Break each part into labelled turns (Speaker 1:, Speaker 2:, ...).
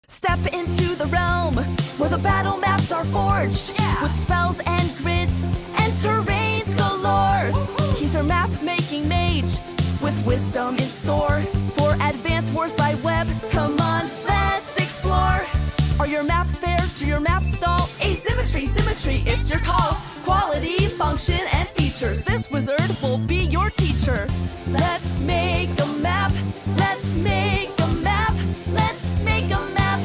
Speaker 1: Step into the realm where the battle maps are forged, with spells and grids and terrains galore. He's our map-making mage with wisdom in store for advanced wars by web. Come on, let's explore. Are your maps fair? Do your maps stall? Asymmetry, symmetry, it's your call. Quality, function, and features. This wizard will be your teacher. Let's make a map. Let's make a map. Let's make a map.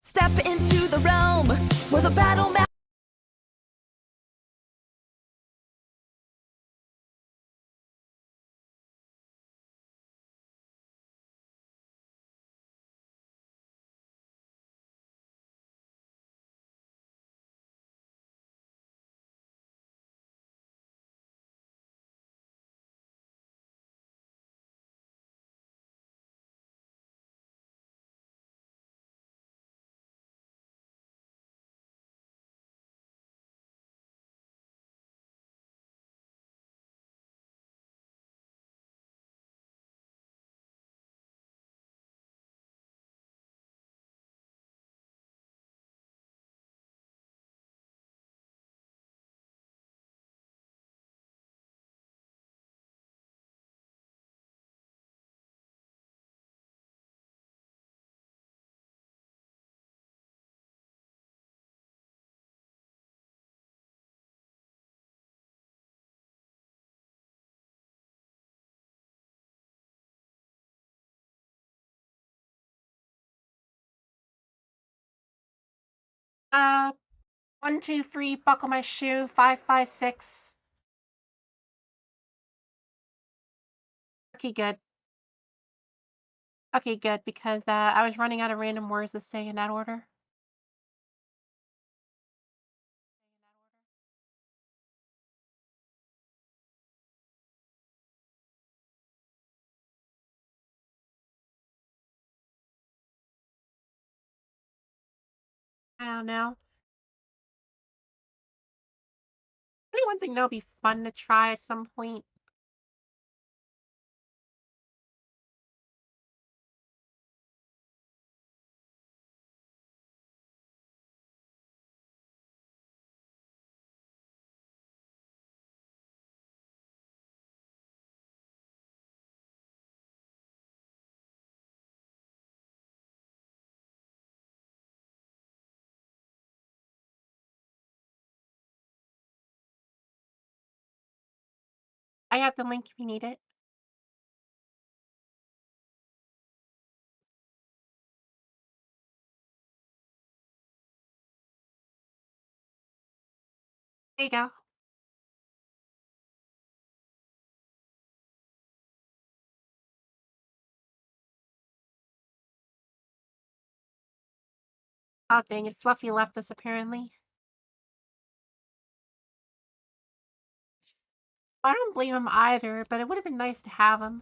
Speaker 1: Step into the realm where the battle map.
Speaker 2: Uh, 1, 2, 3, buckle my shoe. 5, 5, 6. Okay, good. Okay, good, because I was running out of random words to say in that order. I don't know. Maybe one thing that'll be fun to try at some point. I have the link if you need it. There you go. Oh, dang it. Fluffy left us, apparently. I don't blame him either, but it would have been nice to have him.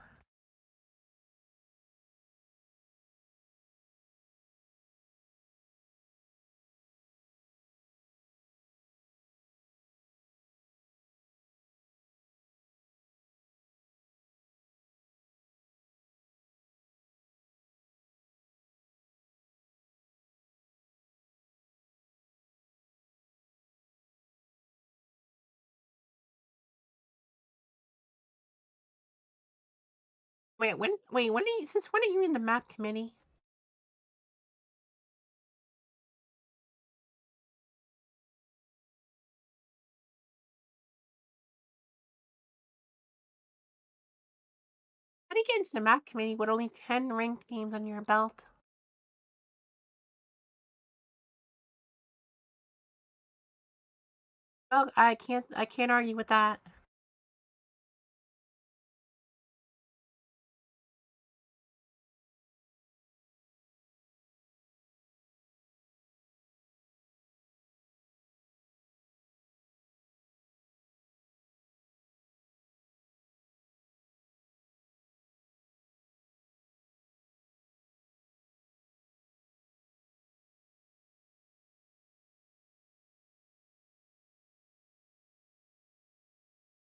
Speaker 2: Since when are you in the map committee? How do you get into the map committee with only 10 ranked games on your belt? Oh, I can't argue with that.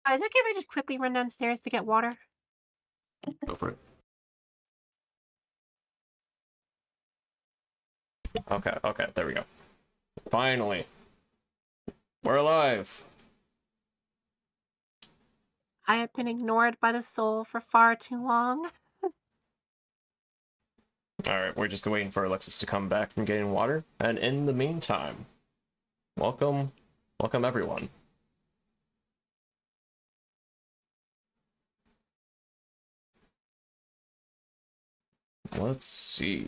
Speaker 2: Is it okay if I just quickly run downstairs to get water?
Speaker 3: Go for it. Okay, there we go. Finally. We're alive.
Speaker 2: I have been ignored by the soul for far too long.
Speaker 3: Alright, we're just waiting for Alexis to come back from getting water. And in the meantime, welcome everyone. Let's see.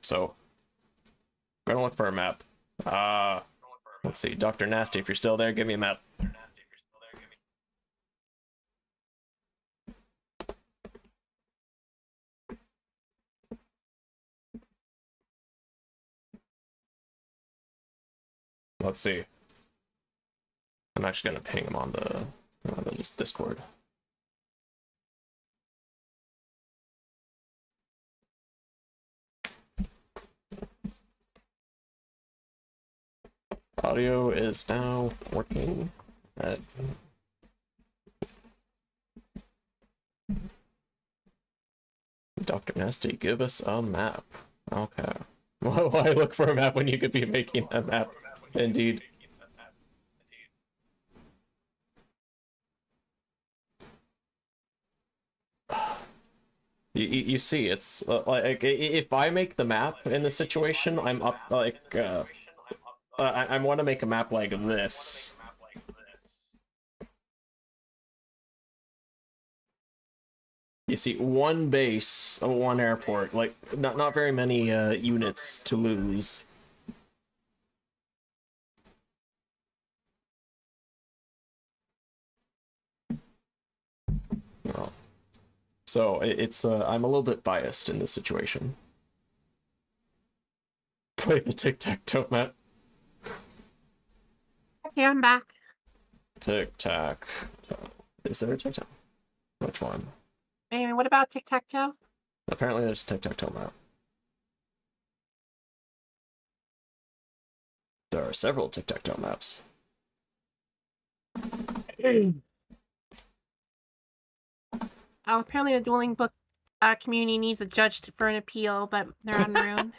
Speaker 3: So, we're gonna look for a map. Let's see, Dr. Nasty, if you're still there, give me a map. Let's see. I'm actually gonna ping him on the Discord. Audio is now working. Dr. Nasty, give us a map. Okay. Why look for a map when you could be making a map? Indeed. You see, it's like if I make the map in this situation, I'm up like I want to make a map like this. You see, one base, one airport, like not very many units to lose. Well, so it's I'm a little bit biased in this situation. Play the tic-tac-toe map.
Speaker 2: Okay, I'm back.
Speaker 3: Tic-tac. Is there a tic-tac? Which one?
Speaker 2: Anyway, what about tic-tac-toe?
Speaker 3: Apparently there's a tic-tac-toe map. There are several tic-tac-toe maps.
Speaker 2: Oh, apparently the dueling book community needs a judge for an appeal, but they're on their own.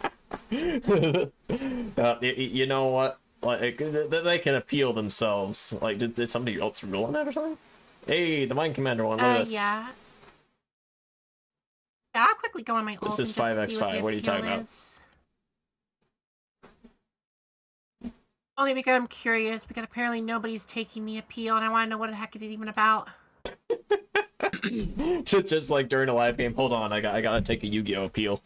Speaker 3: You know what? Like, they can appeal themselves. Like, did somebody else rule on that or something? Hey, the Mind Commander one, look at this.
Speaker 2: Yeah. Yeah, I'll quickly go on my ult.
Speaker 3: This is 5x5, what are you talking about?
Speaker 2: Only because I'm curious, because apparently nobody's taking the appeal, and I want to know what the heck it is even about.
Speaker 3: just like during a live game. Hold on, I gotta take a Yu-Gi-Oh appeal.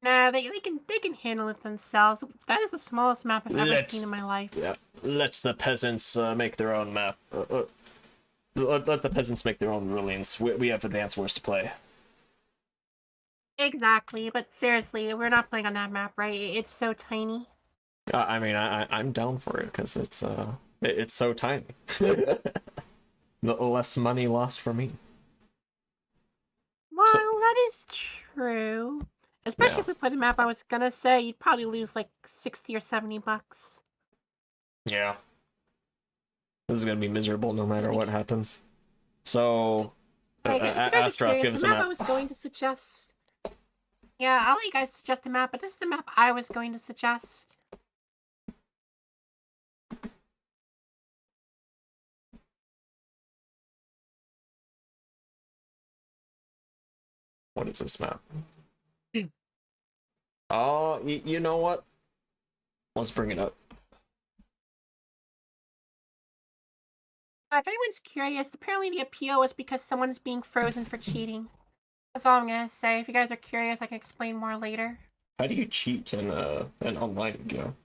Speaker 2: Nah, they can handle it themselves. That is the smallest map I've ever seen in my life.
Speaker 3: Yeah, let the peasants make their own map. Let the peasants make their own rulings. We have advanced wars to play.
Speaker 2: Exactly, but seriously, we're not playing on that map, right? It's so tiny.
Speaker 3: I mean, I'm down for it because it's so tiny. Less money lost for me.
Speaker 2: Well, that is true. Especially if we played a map, I was gonna say you'd probably lose like 60 or 70 bucks.
Speaker 3: Yeah. This is gonna be miserable no matter what happens. So, Astroth, give us a map.
Speaker 2: I was going to suggest. Yeah, I'll let you guys suggest a map, but this is the map I was going to suggest.
Speaker 3: What is this map? Oh, you know what? Let's bring it up.
Speaker 2: If anyone's curious, apparently the appeal is because someone is being frozen for cheating. That's all I'm gonna say. If you guys are curious, I can explain more later.
Speaker 3: How do you cheat in an online game?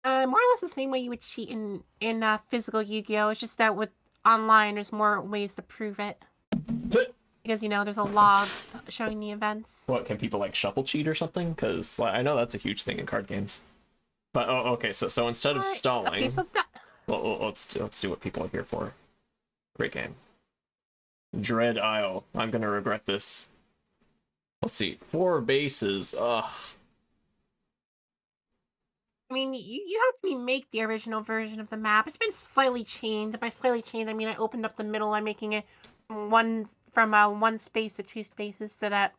Speaker 2: More or less the same way you would cheat in physical Yu-Gi-Oh! It's just that with online, there's more ways to prove it. Because, you know, there's a log showing the events.
Speaker 3: What, can people, like, shuffle cheat or something? Because I know that's a huge thing in card games. But, oh, okay, so instead of stalling...
Speaker 2: Okay, so that...
Speaker 3: Well, let's do what people are here for. Great game. Dread Isle. I'm gonna regret this. Let's see. 4 bases. Ugh.
Speaker 2: I mean, you have to make the original version of the map. It's been slightly changed. By slightly changed, I mean I opened up the middle. I'm making it from one space to 2 spaces so that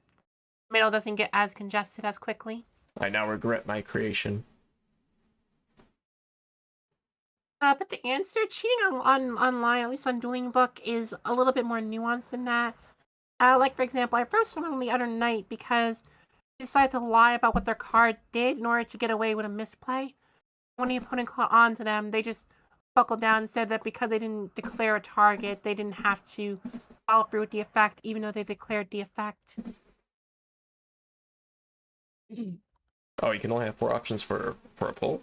Speaker 2: middle doesn't get as congested as quickly.
Speaker 3: I now regret my creation.
Speaker 2: But the answer, cheating on online, at least on Dueling Book, is a little bit more nuanced than that. Like, for example, I froze someone the other night because they decided to lie about what their card did in order to get away with a misplay. When the opponent caught on to them, they just buckled down and said that because they didn't declare a target, they didn't have to follow through with the effect, even though they declared the effect.
Speaker 3: Oh, you can only have 4 options for a poll?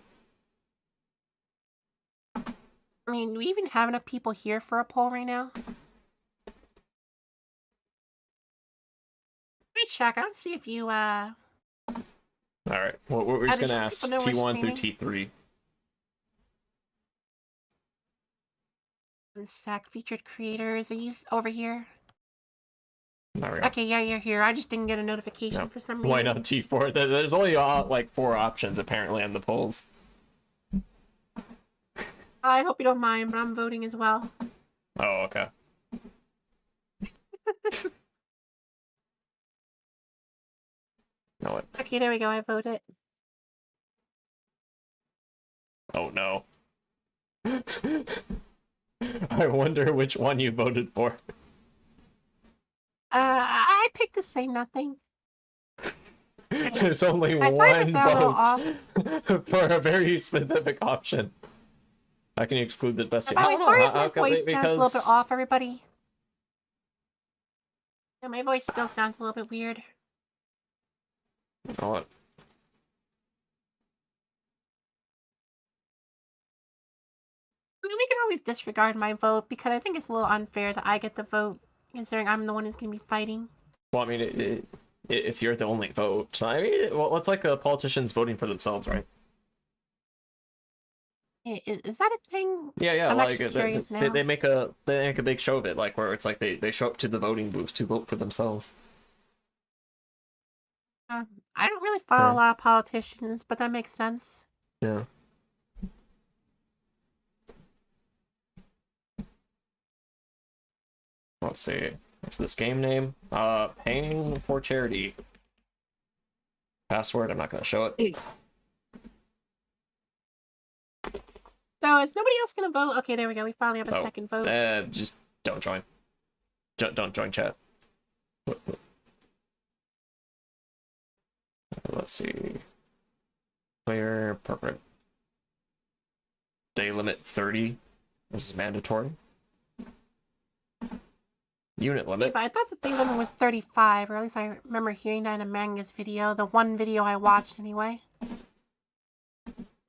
Speaker 2: I mean, do we even have enough people here for a poll right now? Wait, Shaq, I don't see if you,
Speaker 3: Alright, well, we're just gonna ask T1 through T3.
Speaker 2: Sec featured creators, are you over here?
Speaker 3: There we go.
Speaker 2: Okay, yeah, you're here. I just didn't get a notification for some reason.
Speaker 3: Why not T4? There's only like 4 options apparently on the polls.
Speaker 2: I hope you don't mind, but I'm voting as well.
Speaker 3: Oh, okay. No, what?
Speaker 2: Okay, there we go. I voted.
Speaker 3: Oh no. I wonder which one you voted for.
Speaker 2: I picked to say nothing.
Speaker 3: There's only one vote for a very specific option. How can you exclude the best?
Speaker 2: By the way, sorry if my voice sounds a little bit off, everybody. Yeah, my voice still sounds a little bit weird.
Speaker 3: Oh.
Speaker 2: I mean, we can always disregard my vote because I think it's a little unfair that I get the vote, considering I'm the one who's going to be fighting.
Speaker 3: Well, I mean, if you're the only vote, I mean, well, it's like politicians voting for themselves, right?
Speaker 2: Is that a thing?
Speaker 3: Yeah,
Speaker 2: I'm
Speaker 3: like
Speaker 2: actually curious now.
Speaker 3: they make a big show of it, like where it's like they show up to the voting booth to vote for themselves.
Speaker 2: I don't really follow a lot of politicians, but that makes sense.
Speaker 3: Yeah. Let's see. What's this game name? Paying for Charity. Password, I'm not gonna show it.
Speaker 2: So is nobody else gonna vote? Okay, there we go. We finally have a second vote.
Speaker 3: Just don't join. Don't join chat. Let's see. Player, perfect. Day limit 30. This is mandatory. Unit limit.
Speaker 2: But I thought the day limit was 35, or at least I remember hearing that in a Manga's video. The one video I watched, anyway.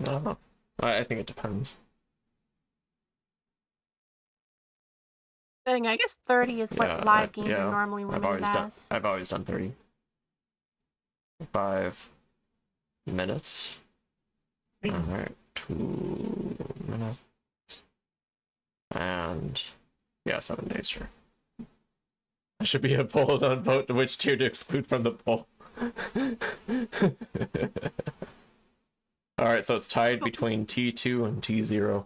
Speaker 3: I think it depends.
Speaker 2: I guess 30 is what live games are normally limited as.
Speaker 3: I've always done 30. 5 minutes. Alright, 2 minutes. And yeah, 7 days, sure. There should be a poll on vote to which tier to exclude from the poll. Alright, so it's tied between T2 and T0.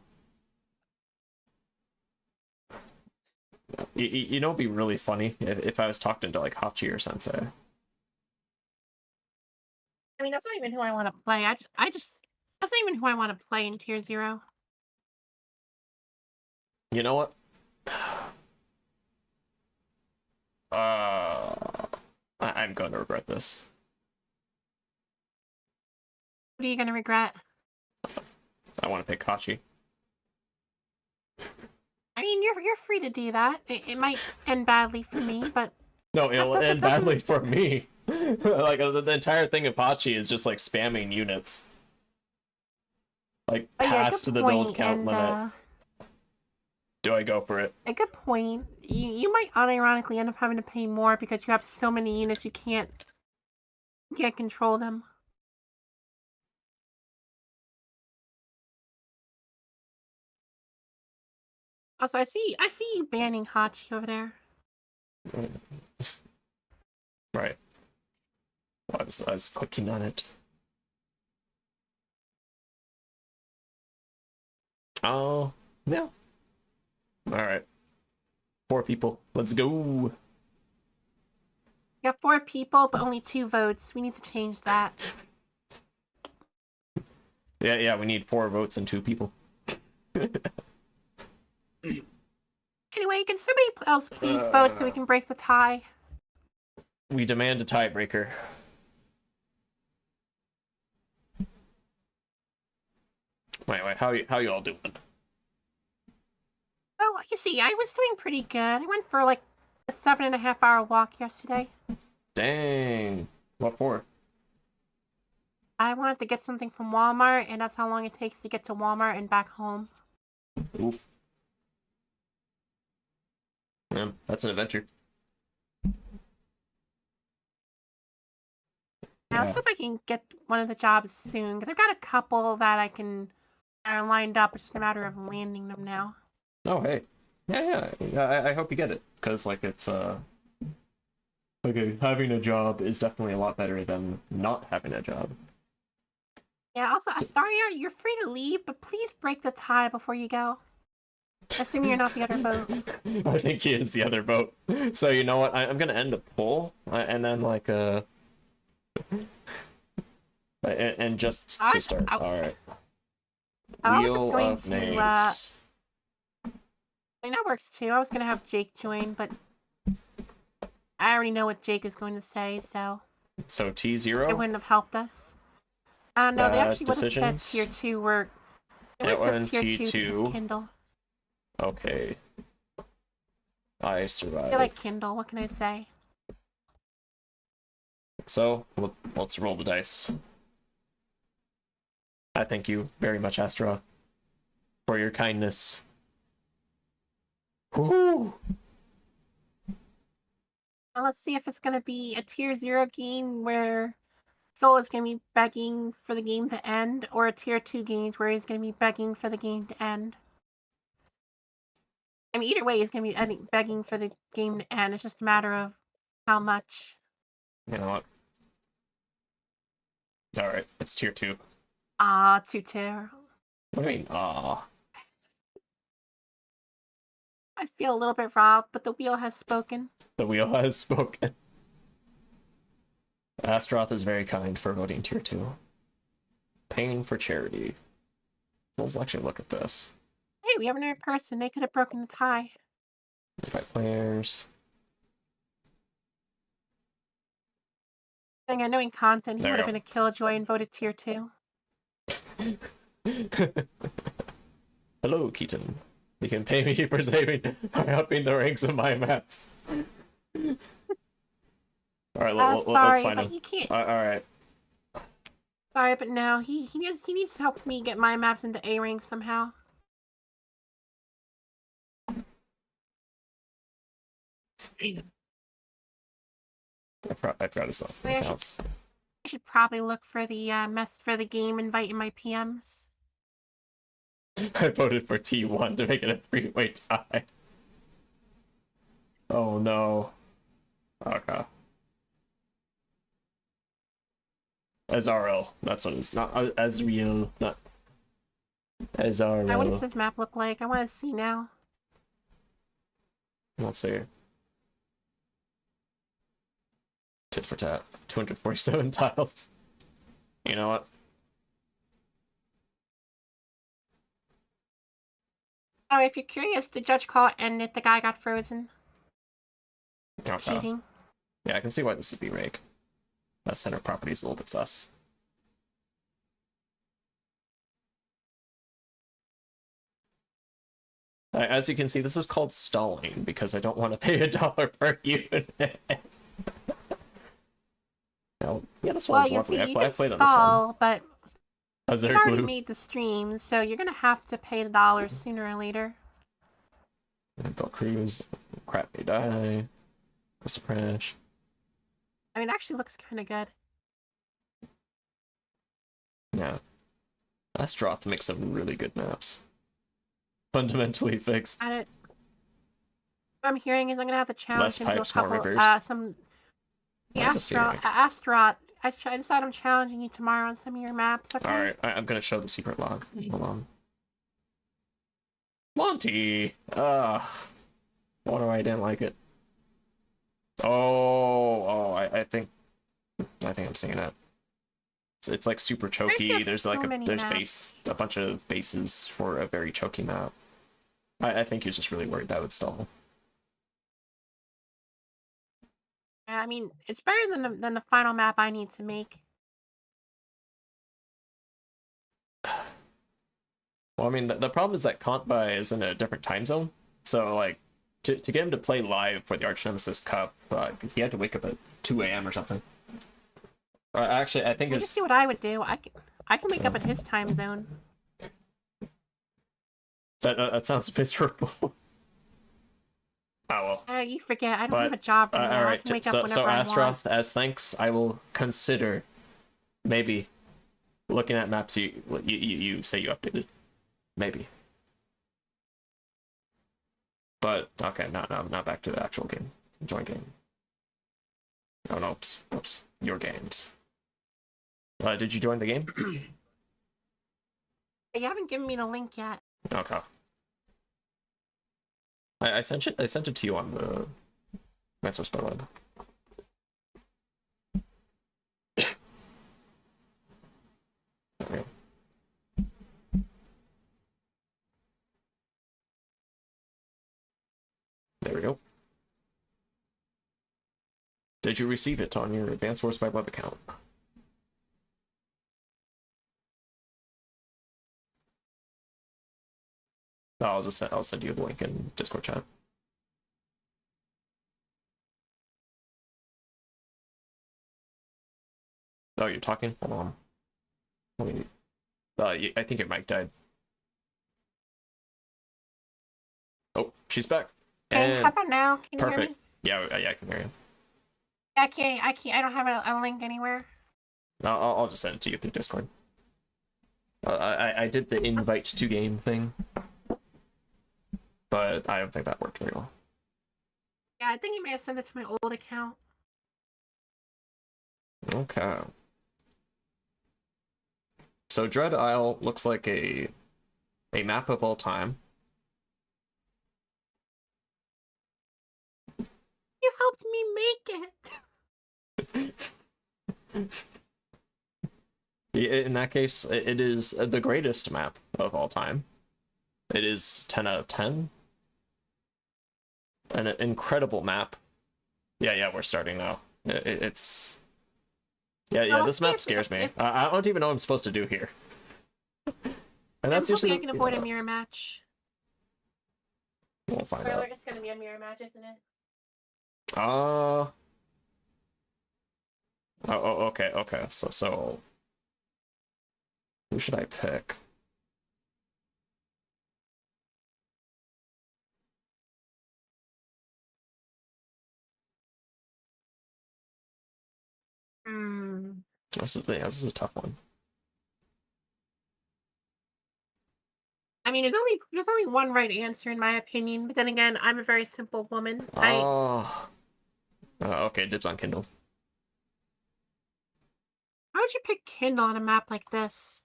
Speaker 3: You know, it'd be really funny if I was talking to like Hachi or Sensei.
Speaker 2: I mean, that's not even who I want to play. That's not even who I want to play in Tier 0.
Speaker 3: You know what? I'm going to regret this.
Speaker 2: What are you gonna regret?
Speaker 3: I want to pick Hachi.
Speaker 2: I mean, you're free to do that. It might end badly for me, but
Speaker 3: No, it'll end badly for me. Like the entire thing of Hachi is just like spamming units, like past the build count limit. Do I go for it?
Speaker 2: A good point. You might unironically end up having to pay more because you have so many units you can't control them. Also, I see you banning Hachi over there.
Speaker 3: Right. Well, I was clicking on it. Oh, yeah. Alright. 4 people. Let's go.
Speaker 2: We got 4 people, but only 2 votes. We need to change that.
Speaker 3: Yeah, we need 4 votes and 2 people.
Speaker 2: Anyway, can somebody else please vote so we can break the tie?
Speaker 3: We demand a tiebreaker. Wait, how you all doing?
Speaker 2: Well, you see, I was doing pretty good. I went for like a 7.5-hour walk yesterday.
Speaker 3: Dang. What for?
Speaker 2: I wanted to get something from Walmart, and that's how long it takes to get to Walmart and back home.
Speaker 3: Oof. Yeah, that's an adventure.
Speaker 2: I also hope I can get one of the jobs soon, because I've got a couple that are lined up. It's just a matter of landing them now.
Speaker 3: Oh, hey. Yeah. I hope you get it, because, like, it's, okay, having a job is definitely a lot better than not having a job.
Speaker 2: Yeah, also, Astaria, you're free to leave, but please break the tie before you go. Assuming you're not the other vote.
Speaker 3: I think he is the other vote. So, you know what? I'm gonna end the poll, and then, like, and just to start. Alright.
Speaker 2: I was just
Speaker 3: Wheel
Speaker 2: going
Speaker 3: of
Speaker 2: to,
Speaker 3: names.
Speaker 2: I mean, that works too. I was going to have Jake join, but I already know what Jake is going to say, so
Speaker 3: So T0?
Speaker 2: it wouldn't have helped us. No, they actually would have
Speaker 3: decisions?
Speaker 2: said tier 2 were... It
Speaker 3: Yeah,
Speaker 2: would
Speaker 3: we're
Speaker 2: have
Speaker 3: in
Speaker 2: said tier 2
Speaker 3: T2.
Speaker 2: because Kindle.
Speaker 3: Okay. I survived.
Speaker 2: I like Kindle, what can I say?
Speaker 3: So, let's roll the dice. I thank you very much, Astra, for your kindness. Woo!
Speaker 2: Well, let's see if it's going to be a tier 0 game where Soul is going to be begging for the game to end, or a tier 2 games where he's going to be begging for the game to end. I mean, either way, he's going to be begging for the game to end. It's just a matter of how much.
Speaker 3: You know what? Alright, it's tier 2.
Speaker 2: Ah, 2-2.
Speaker 3: What do you mean, ah?
Speaker 2: I feel a little bit robbed, but the wheel has spoken.
Speaker 3: The wheel has spoken. Astroth is very kind for voting tier 2. Pain for charity. Let's actually look at this.
Speaker 2: Hey, we have another person. They could have broken the tie.
Speaker 3: Invite players.
Speaker 2: I know in content, he
Speaker 3: There
Speaker 2: would
Speaker 3: we
Speaker 2: have been a killjoy and voted tier 2.
Speaker 3: Hello, Keaton. You can pay me for saving by upping the ranks of my maps. Alright, let's
Speaker 2: Sorry,
Speaker 3: find
Speaker 2: but
Speaker 3: him.
Speaker 2: you can't.
Speaker 3: Alright.
Speaker 2: Sorry, but no, he needs to help me get my maps into A rank somehow.
Speaker 3: I forgot his accounts.
Speaker 2: I should probably look for the mess for the game invite in my PMs.
Speaker 3: I voted for T1 to make it a 3-way tie. Oh no. Okay. SRL. That's what it's not. Asriel. Not. SRL.
Speaker 2: What does this map look like? I want to see now.
Speaker 3: Let's see. Tit for tat. 247 tiles. You know what?
Speaker 2: Oh, if you're curious, the judge call ended. The guy got frozen.
Speaker 3: Okay.
Speaker 2: Cheating.
Speaker 3: Yeah, I can see why this would be rake. That center property is a little bit sus. As you can see, this is called stalling because I don't want to pay $1 per unit. Now, yeah, this
Speaker 2: Well,
Speaker 3: one's
Speaker 2: you
Speaker 3: lovely.
Speaker 2: see,
Speaker 3: I
Speaker 2: you
Speaker 3: played
Speaker 2: can
Speaker 3: on this one.
Speaker 2: stall, but
Speaker 3: As
Speaker 2: you've
Speaker 3: there
Speaker 2: already
Speaker 3: glue.
Speaker 2: made the stream, so you're gonna have to pay the dollars sooner or later.
Speaker 3: Belt Cruise, Crap May Die, Crystal Crash.
Speaker 2: I mean, it actually looks kind of good.
Speaker 3: Yeah. Astroth makes some really good maps. Fundamentally fixed.
Speaker 2: At it. What I'm hearing is I'm gonna have to challenge
Speaker 3: Less
Speaker 2: him to a
Speaker 3: pipes, more
Speaker 2: couple.
Speaker 3: rivers.
Speaker 2: Some. The
Speaker 3: I just see it.
Speaker 2: Astaroth. I decide I'm challenging you tomorrow on some of your maps. Okay.
Speaker 3: Alright, I'm gonna show the secret log. Hold on. Monty! Ugh. I wonder why I didn't like it. I think I'm seeing it. It's like super choky. There's like a bunch of bases for a very choky map. I think he's just really worried that would stall.
Speaker 2: Yeah, I mean, it's better than the final map I need to make.
Speaker 3: Well, I mean, the problem is that Kontbai is in a different time zone. So, like, to get him to play live for the Arch Nemesis Cup, he had to wake up at 2 a.m. or something. Actually, I think
Speaker 2: You
Speaker 3: it's...
Speaker 2: see what I would do. I can wake up in his time zone.
Speaker 3: That sounds miserable. Oh well.
Speaker 2: You forget, I don't have a job right now.
Speaker 3: Alright,
Speaker 2: I can wake
Speaker 3: so
Speaker 2: up whenever I want.
Speaker 3: Astroth, as thanks, I will consider maybe looking at maps you say you updated. Maybe. But okay, not back to the actual game. Join game. Oh no, oops. Your games. Did you join the game?
Speaker 2: You haven't given me the link yet.
Speaker 3: Okay. I sent it to you on the Metro Spell Web. Okay. There we go. Did you receive it on your Advanced Wars by Web account? No, I'll send you the link in Discord chat. Oh, you're talking? Hold on. Let me... I think your mic died. Oh, she's back.
Speaker 2: Okay,
Speaker 3: And
Speaker 2: how about now? Can you
Speaker 3: perfect.
Speaker 2: hear me?
Speaker 3: Yeah, I can hear you.
Speaker 2: I can't. I don't have a link anywhere.
Speaker 3: I'll just send it to you through Discord. I did the invite to game thing, but I don't think that worked very well.
Speaker 2: Yeah, I think you may have sent it to my old account.
Speaker 3: Okay. So Dread Isle looks like a map of all time.
Speaker 2: You helped me make it.
Speaker 3: In that case, it is the greatest map of all time. It is 10 out of 10. An incredible map. Yeah, we're starting now. It's... Yeah, this map scares me. I don't even know what I'm supposed to do here. And that's usually...
Speaker 2: I can avoid a mirror match.
Speaker 3: We'll find out.
Speaker 2: It's gonna be a mirror match, isn't it?
Speaker 3: Oh, okay. So... Who should I pick? This is a tough one.
Speaker 2: I mean, there's only one right answer in my opinion, but then again, I'm a very simple woman.
Speaker 3: Okay, dibs on Kindle.
Speaker 2: How would you pick Kindle on a map like this?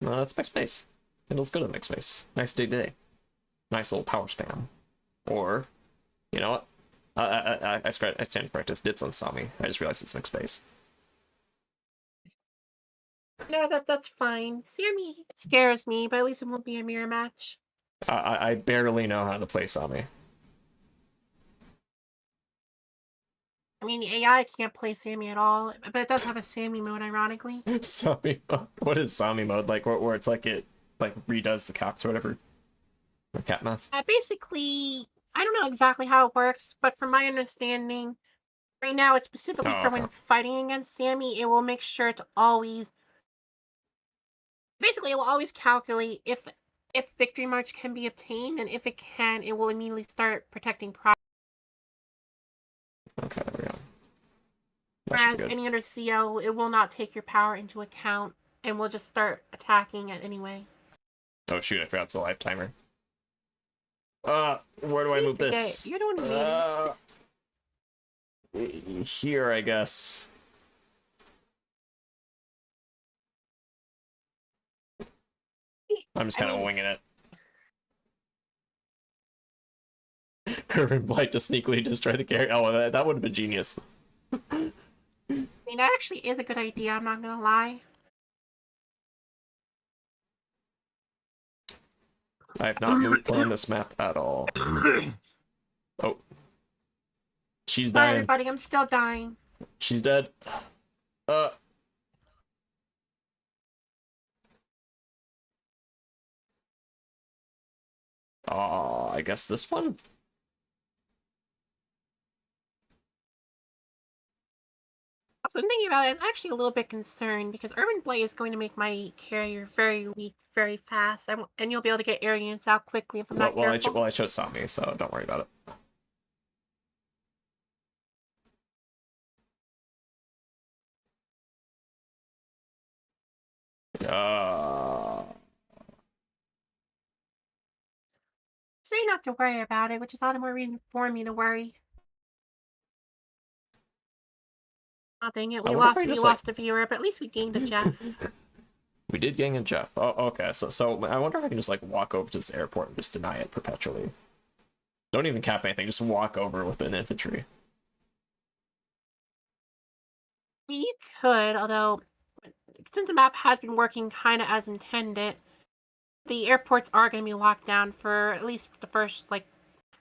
Speaker 3: No, that's mixed space. Kindle's good at mixed space. Nice day. Nice little power spam. Or, you know what? I stand corrected. Dibs on Sami. I just realized it's mixed space.
Speaker 2: No, that's fine. Sammy scares me, but at least it won't be a mirror match.
Speaker 3: I barely know how to play Sami.
Speaker 2: I mean, the AI can't play Sammy at all, but it does have a Sammy mode, ironically.
Speaker 3: Sami mode? What is Sami mode? Like, where it's like it redoes the caps or whatever? Or cat math?
Speaker 2: Basically, I don't know exactly how it works, but from my understanding, right now it's specifically for when fighting against Sammy, it will make sure to always... Basically, it will always calculate if victory march can be obtained, and if it can, it will immediately start protecting property.
Speaker 3: Okay, there we go.
Speaker 2: Whereas any other CO, it will not take your power into account, and will just start attacking it anyway.
Speaker 3: Oh shoot, I forgot the live timer. Where do I move this?
Speaker 2: You're the one
Speaker 3: here, I guess. I'm just kind of winging it. Urban Blight to sneakily destroy the carry. Oh, that would have been genius.
Speaker 2: I mean, that actually is a good idea, I'm not gonna lie.
Speaker 3: I have not moved on this map at all. Oh. She's dying.
Speaker 2: Bye, everybody, I'm still dying.
Speaker 3: She's dead. Oh, I guess this one?
Speaker 2: Also, thinking about it, I'm actually a little bit concerned because Urban Blade is going to make my carrier very weak, very fast, and you'll be able to get areas out quickly if I'm not careful.
Speaker 3: I chose Sami, so don't worry about it.
Speaker 2: Say not to worry about it, which is all the more reason for me to worry. Oh, dang it, we lost a viewer, but at least we gained a Jeff.
Speaker 3: We did gain a Jeff. Oh, okay, so I wonder if I can just, like, walk over to this airport and just deny it perpetually. Don't even cap anything, just walk over with an infantry.
Speaker 2: I mean, you could, although, since the map has been working kind of as intended, the airports are going to be locked down for at least the first, like,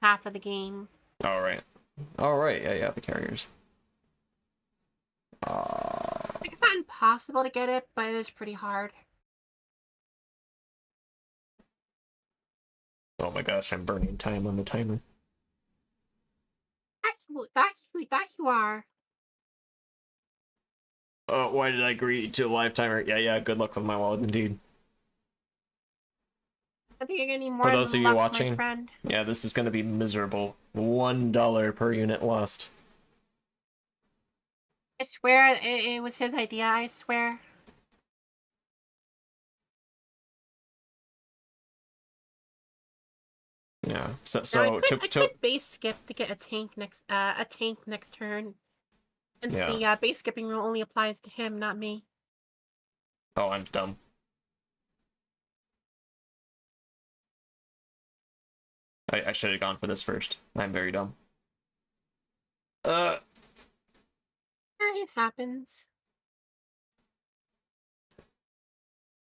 Speaker 2: half of the game.
Speaker 3: Alright, yeah, the carriers.
Speaker 2: It's not impossible to get it, but it is pretty hard.
Speaker 3: Oh my gosh, I'm burning time on the timer.
Speaker 2: That you are.
Speaker 3: Oh, why did I agree to a live timer? Yeah, good luck with my wallet, indeed.
Speaker 2: I think you're gonna need more
Speaker 3: For those of you watching,
Speaker 2: my friend.
Speaker 3: Yeah, this is gonna be miserable. $1 per unit lost.
Speaker 2: I swear it was his idea, I swear.
Speaker 3: Yeah.
Speaker 2: Now I could base skip to get a tank next turn. Since
Speaker 3: yeah.
Speaker 2: the base skipping rule only applies to him, not me.
Speaker 3: Oh, I'm dumb. I should have gone for this first. I'm very dumb.
Speaker 2: It happens.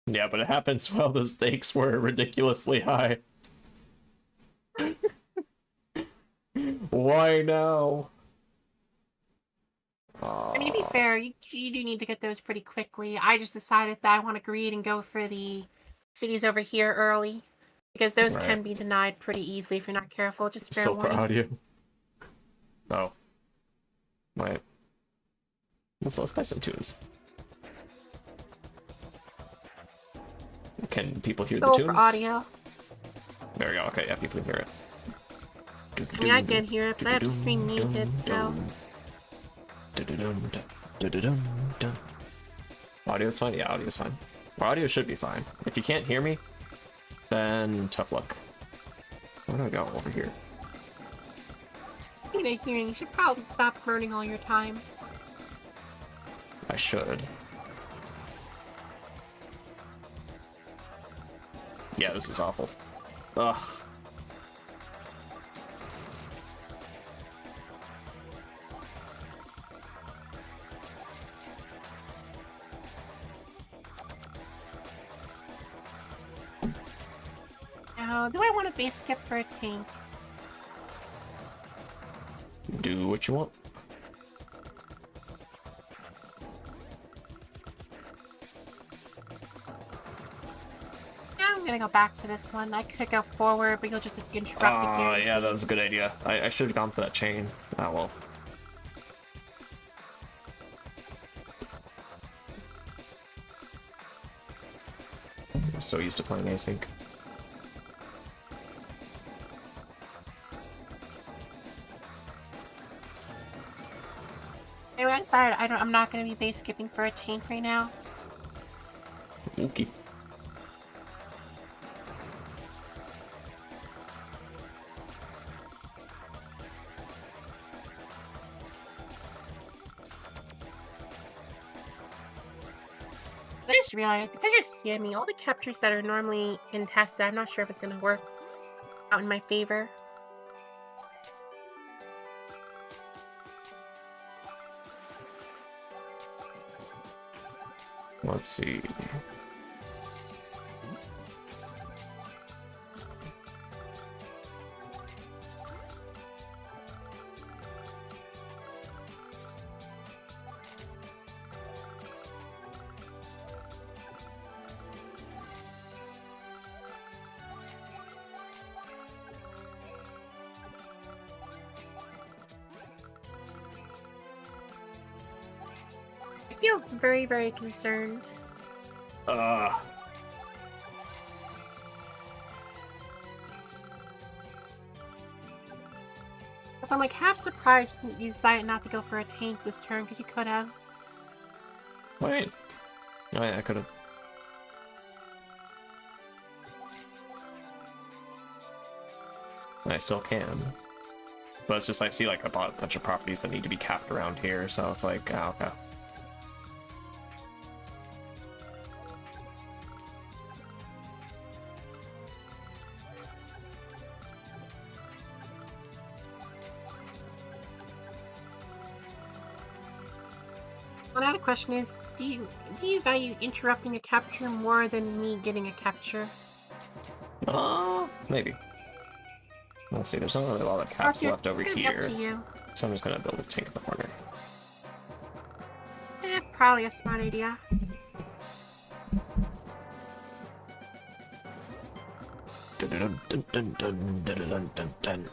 Speaker 3: Yeah, but it happens while the stakes were ridiculously high. Why now?
Speaker 2: I mean, to be fair, you do need to get those pretty quickly. I just decided that I want to greed and go for the cities over here early. Because those can be denied pretty easily if you're not careful, just fair warning.
Speaker 3: Audio. Oh. Wait. Let's play some tunes. Can people hear the tunes?
Speaker 2: For audio.
Speaker 3: There we go. Okay, yeah, people can hear it.
Speaker 2: I mean, I can hear it, but I have the stream muted, so...
Speaker 3: Audio's fine? Yeah, audio's fine. Well, audio should be fine. If you can't hear me, then tough luck. Where do I go? Over here.
Speaker 2: Speaking of hearing, you should probably stop burning all your time.
Speaker 3: I should. Yeah, this is awful. Ugh.
Speaker 2: Now, do I want a base skip for a tank?
Speaker 3: Do what you want.
Speaker 2: Yeah, I'm gonna go back for this one. I could go forward, but you'll just interrupt it.
Speaker 3: Oh, yeah, that was a good idea. I should have gone for that chain. Oh, well. I'm so used to playing async.
Speaker 2: Anyway, I decided I'm not gonna be base skipping for a tank right now.
Speaker 3: Okay.
Speaker 2: I just realized, because you're CMing, all the captures that are normally contested, I'm not sure if it's gonna work out in my favor.
Speaker 3: Let's see.
Speaker 2: I feel very, very concerned.
Speaker 3: Uh.
Speaker 2: So I'm like half surprised you decided not to go for a tank this turn, because you could have.
Speaker 3: Wait. Oh, yeah, I could have. I still can. But it's just I see like a bunch of properties that need to be capped around here, so it's like, oh, okay.
Speaker 2: Another question is, do you value interrupting a capture more than me getting a capture?
Speaker 3: Maybe. Let's see, there's not really a lot of caps left over here.
Speaker 2: Up to you.
Speaker 3: So I'm just gonna build a tank in the corner.
Speaker 2: Probably a smart idea.
Speaker 3: Dun, dun, dun, dun, dun, dun, dun, dun, dun.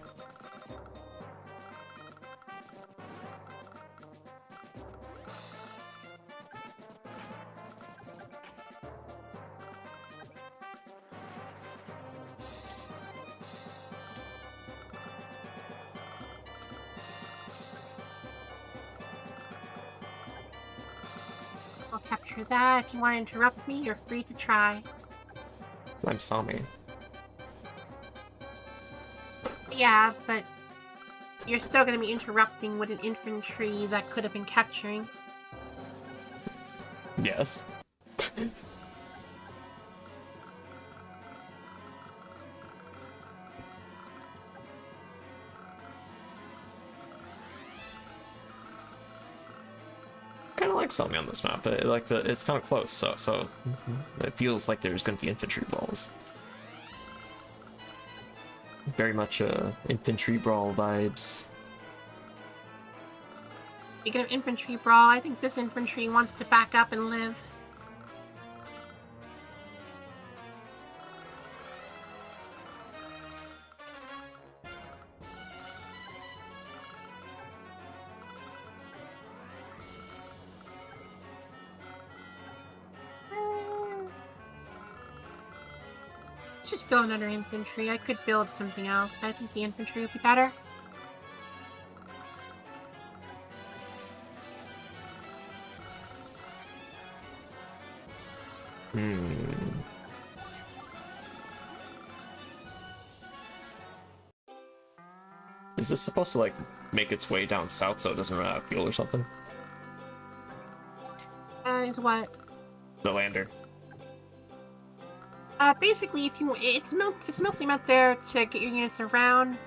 Speaker 2: I'll capture that. If you want to interrupt me, you're free to try.
Speaker 3: I'm Sami.
Speaker 2: Yeah, but you're still going to be interrupting with an infantry that could have been capturing.
Speaker 3: Yes. Kind of like something on this map, but it's kind of close, so it feels like there's going to be infantry balls. Very much infantry brawl vibes.
Speaker 2: Speaking of infantry brawl, I think this infantry wants to back up and live. Just build another infantry. I could build something else, but I think the infantry would be better.
Speaker 3: Is this supposed to, like, make its way down south so it doesn't run out of fuel or something?
Speaker 2: Is what?
Speaker 3: The lander.
Speaker 2: Basically, if you it's mostly meant there to get your units around.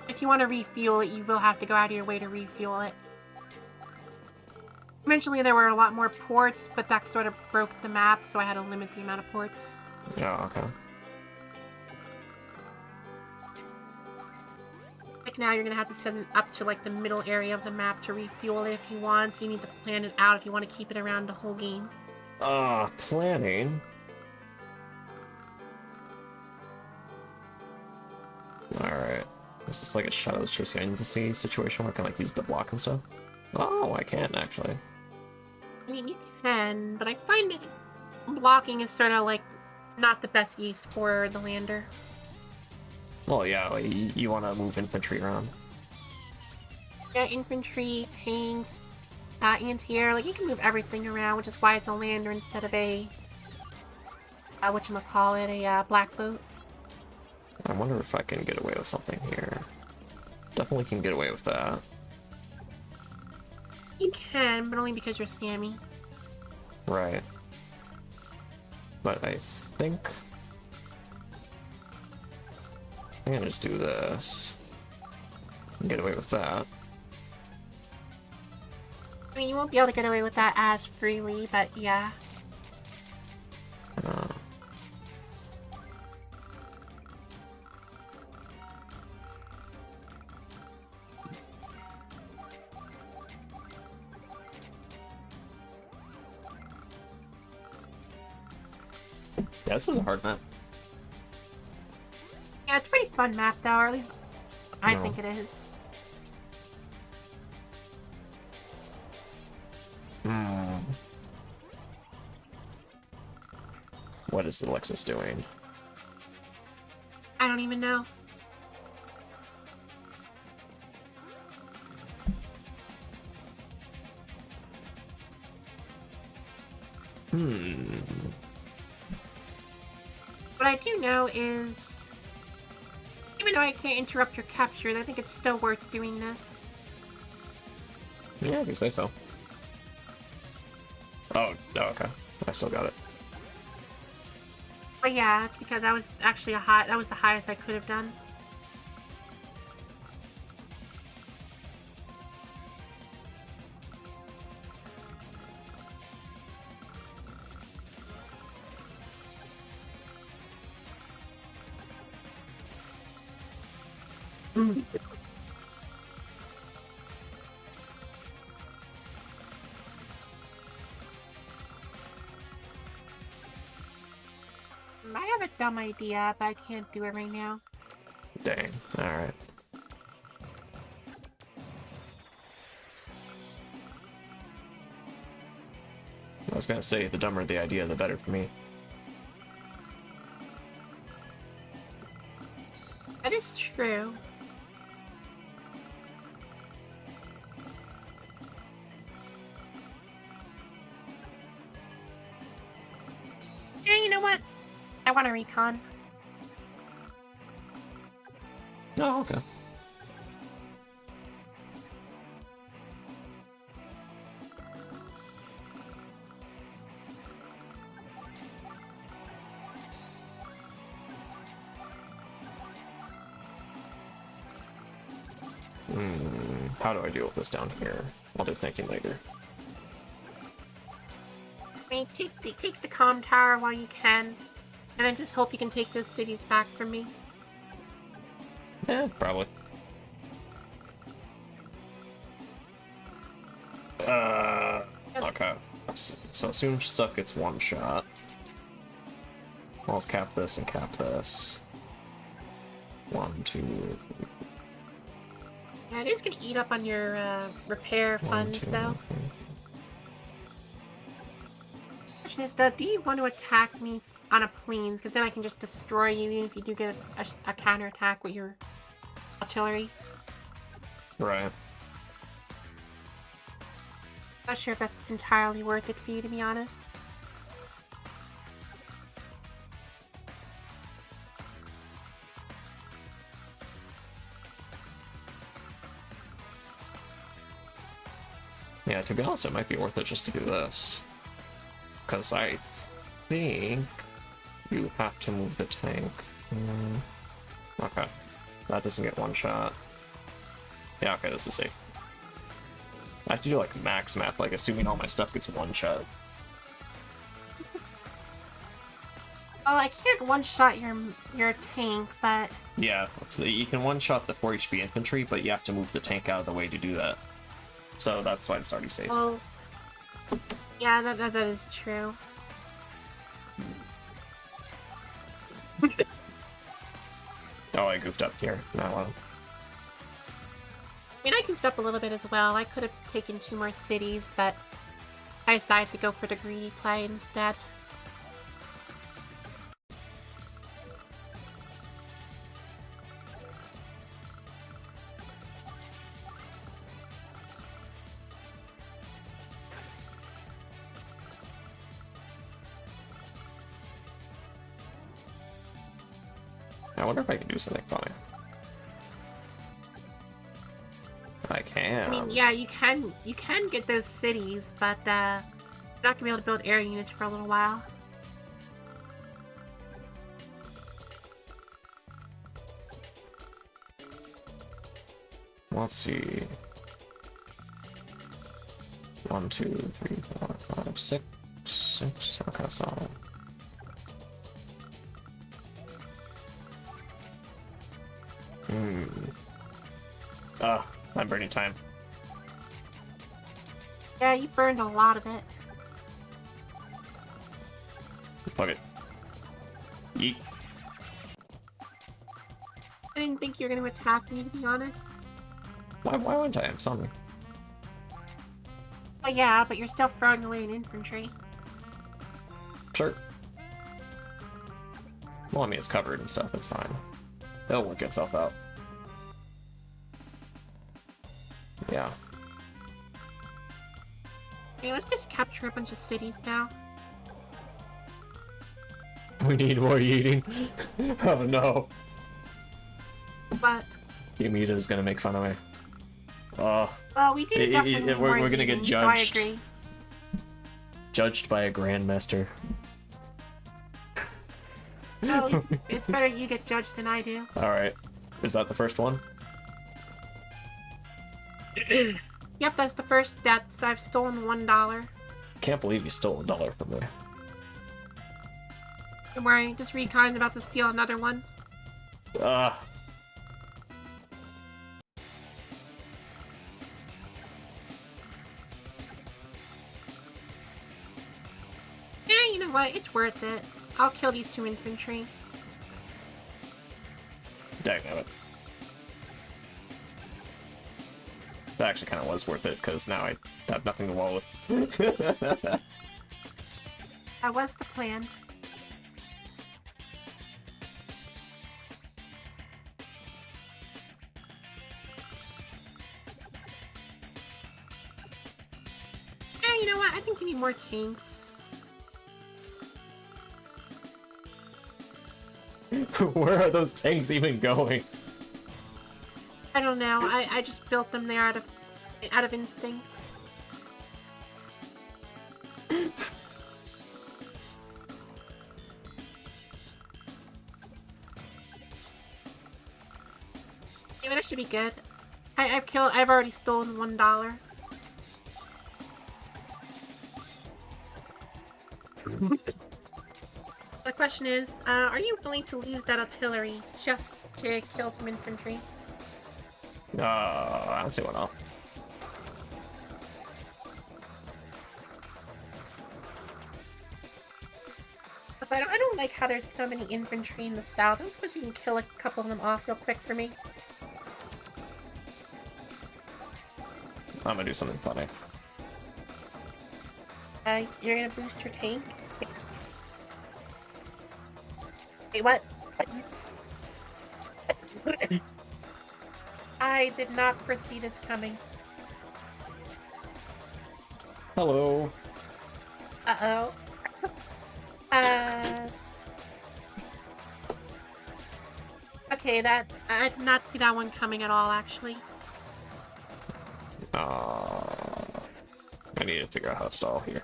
Speaker 2: If you want to refuel it, you will have to go out of your way to refuel it. Eventually, there were a lot more ports, but that sort of broke the map, so I had to limit the amount of ports.
Speaker 3: Oh, okay.
Speaker 2: Like now, you're gonna have to send it up to like the middle area of the map to refuel it if you want. So you need to plan it out if you want to keep it around the whole game.
Speaker 3: Planning. Alright. This is like a Shadows Chasing situation where I can like use the block and stuff. Oh, I can actually.
Speaker 2: I mean, you can, but I find it blocking is sort of like not the best use for the lander.
Speaker 3: Well, yeah, like, you want to move infantry around.
Speaker 2: Yeah, infantry, tanks, anti-air, like you can move everything around, which is why it's a lander instead of a whatchamacallit, a black boat.
Speaker 3: I wonder if I can get away with something here. Definitely can get away with that.
Speaker 2: You can, but only because you're Sammy.
Speaker 3: Right. But I think I'm gonna just do this and get away with that.
Speaker 2: I mean, you won't be able to get away with that as freely, but yeah.
Speaker 3: Yeah, this is a hard map.
Speaker 2: Yeah, it's a pretty fun map, though, or at least I think it is.
Speaker 3: What is Alexis doing?
Speaker 2: I don't even know. What I do know is, even though I can't interrupt your capture, I think it's still worth doing this.
Speaker 3: Yeah, I can say so. Oh, okay. I still got it.
Speaker 2: But yeah, that's because that was actually that was the highest I could have done. I have a dumb idea, but I can't do it right now.
Speaker 3: Dang. Alright. I was gonna say, the dumber the idea, the better for me.
Speaker 2: That is true. know what? I want a recon.
Speaker 3: Oh, okay. How do I deal with this down here? I'll do thinking later.
Speaker 2: I mean, take the comm tower while you can, and I just hope you can take those cities back from me.
Speaker 3: Yeah, probably. Okay. So as soon as stuff gets one shot, let's cap this and cap this. 1, 2, 3.
Speaker 2: Yeah, it is gonna eat up on your repair funds, though. Question is, though, do you want to attack me on a plains? Because then I can just destroy you, even if you do get a counterattack with your artillery.
Speaker 3: Right.
Speaker 2: Not sure if that's entirely worth it for you, to be honest.
Speaker 3: Yeah, to be honest, it might be worth it just to do this. Because I think you have to move the tank. Okay. That doesn't get one shot. Yeah, okay, this is safe. I have to do like max math, like assuming all my stuff gets one shot.
Speaker 2: Oh, I can't one-shot your tank, but...
Speaker 3: Yeah, so you can one-shot the 4 HP infantry, but you have to move the tank out of the way to do that. So that's why it's already safe.
Speaker 2: Well, yeah, that is true.
Speaker 3: Oh, I goofed up here. No, well.
Speaker 2: I mean, I goofed up a little bit as well. I could have taken 2 more cities, but I decided to go for the greedy play instead.
Speaker 3: I wonder if I can do something funny. I can.
Speaker 2: I mean, yeah, you can get those cities, but you're not gonna be able to build air units for a little while.
Speaker 3: Let's see. 1, 2, 3, 4, 5, 6. Okay, so. I'm burning time.
Speaker 2: Yeah, you burned a lot of it.
Speaker 3: Fuck it. Yeet.
Speaker 2: I didn't think you were going to attack me, to be honest.
Speaker 3: Why wouldn't I? I'm summoning.
Speaker 2: Oh yeah, but you're still throwing away an infantry.
Speaker 3: Sure. Well, I mean, it's covered and stuff. It's fine. It'll work itself out. Yeah.
Speaker 2: Okay, let's just capture a bunch of cities now.
Speaker 3: We need more eating. Oh no.
Speaker 2: But
Speaker 3: Yamita gonna make fun of me. Oh.
Speaker 2: well, we do definitely need more
Speaker 3: we're gonna
Speaker 2: eating,
Speaker 3: get judged.
Speaker 2: so I agree.
Speaker 3: Judged by a grandmaster.
Speaker 2: Oh, it's better you get judged than I do.
Speaker 3: Alright. Is that the first one?
Speaker 2: Yep, that's the first. That's I've stolen $1.
Speaker 3: Can't believe you stole $1 from me.
Speaker 2: Don't worry, just Recon's about to steal another one.
Speaker 3: Ugh.
Speaker 2: Yeah, you know what? It's worth it. I'll kill these 2 infantry.
Speaker 3: Dangnabbit. That actually kind of was worth it, because now I have nothing to wall with.
Speaker 2: That was the plan. Yeah, you know what? I think we need more tanks.
Speaker 3: Where are those tanks even going?
Speaker 2: I don't know. I just built them there out of instinct. Yeah, but it should be good. I've already stolen $1. The question is, are you willing to lose that artillery just to kill some infantry?
Speaker 3: I don't see why not.
Speaker 2: So I don't like how there's so many infantry in the south. I suppose you can kill a couple of them off real quick for me.
Speaker 3: I'm gonna do something funny.
Speaker 2: You're gonna boost your tank? Wait, what? I did not foresee this coming.
Speaker 3: Hello.
Speaker 2: Uh-oh. Okay, I did not see that one coming at all, actually.
Speaker 3: I need to figure out how to stall here.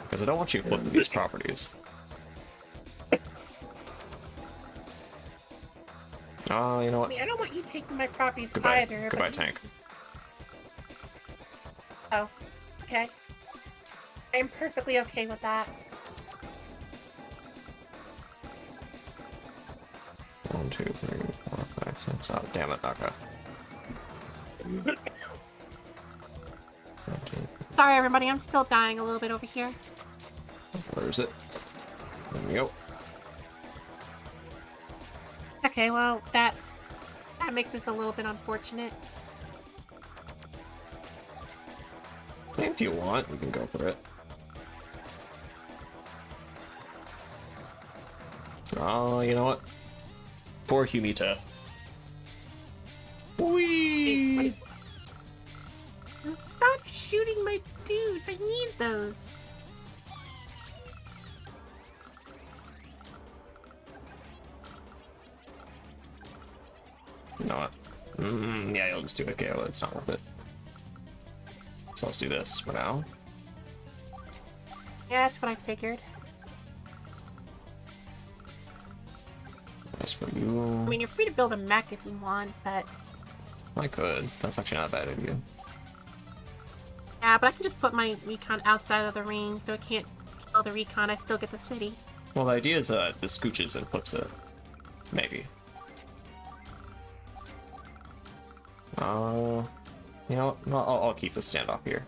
Speaker 3: Because I don't want you flipping these properties. You know what?
Speaker 2: I mean, I don't want you taking my properties
Speaker 3: Goodbye.
Speaker 2: either.
Speaker 3: Goodbye,
Speaker 2: but...
Speaker 3: tank.
Speaker 2: Oh, okay. I'm perfectly okay with that.
Speaker 3: 1, 2, 3, 4, 5, 6. Oh, damn it, okay.
Speaker 2: Sorry, everybody. I'm still dying a little bit over here.
Speaker 3: Where is it? There we go.
Speaker 2: Okay, well, that makes this a little bit unfortunate.
Speaker 3: If you want, you can go for it. Oh, you know what? Poor Humita. Whee!
Speaker 2: Stop shooting my dudes! I need those!
Speaker 3: You know what? Yeah, you'll just do it, Gale. It's not worth it. So let's do this for now.
Speaker 2: Yeah, that's what I figured.
Speaker 3: That's for you.
Speaker 2: I mean, you're free to build a mech if you want, but...
Speaker 3: I could. That's actually not a bad idea.
Speaker 2: Yeah, but I can just put my recon outside of the range, so it can't kill the recon. I still get the city.
Speaker 3: Well, the idea is this scooches and flips it. Maybe. You know, I'll keep the standoff here.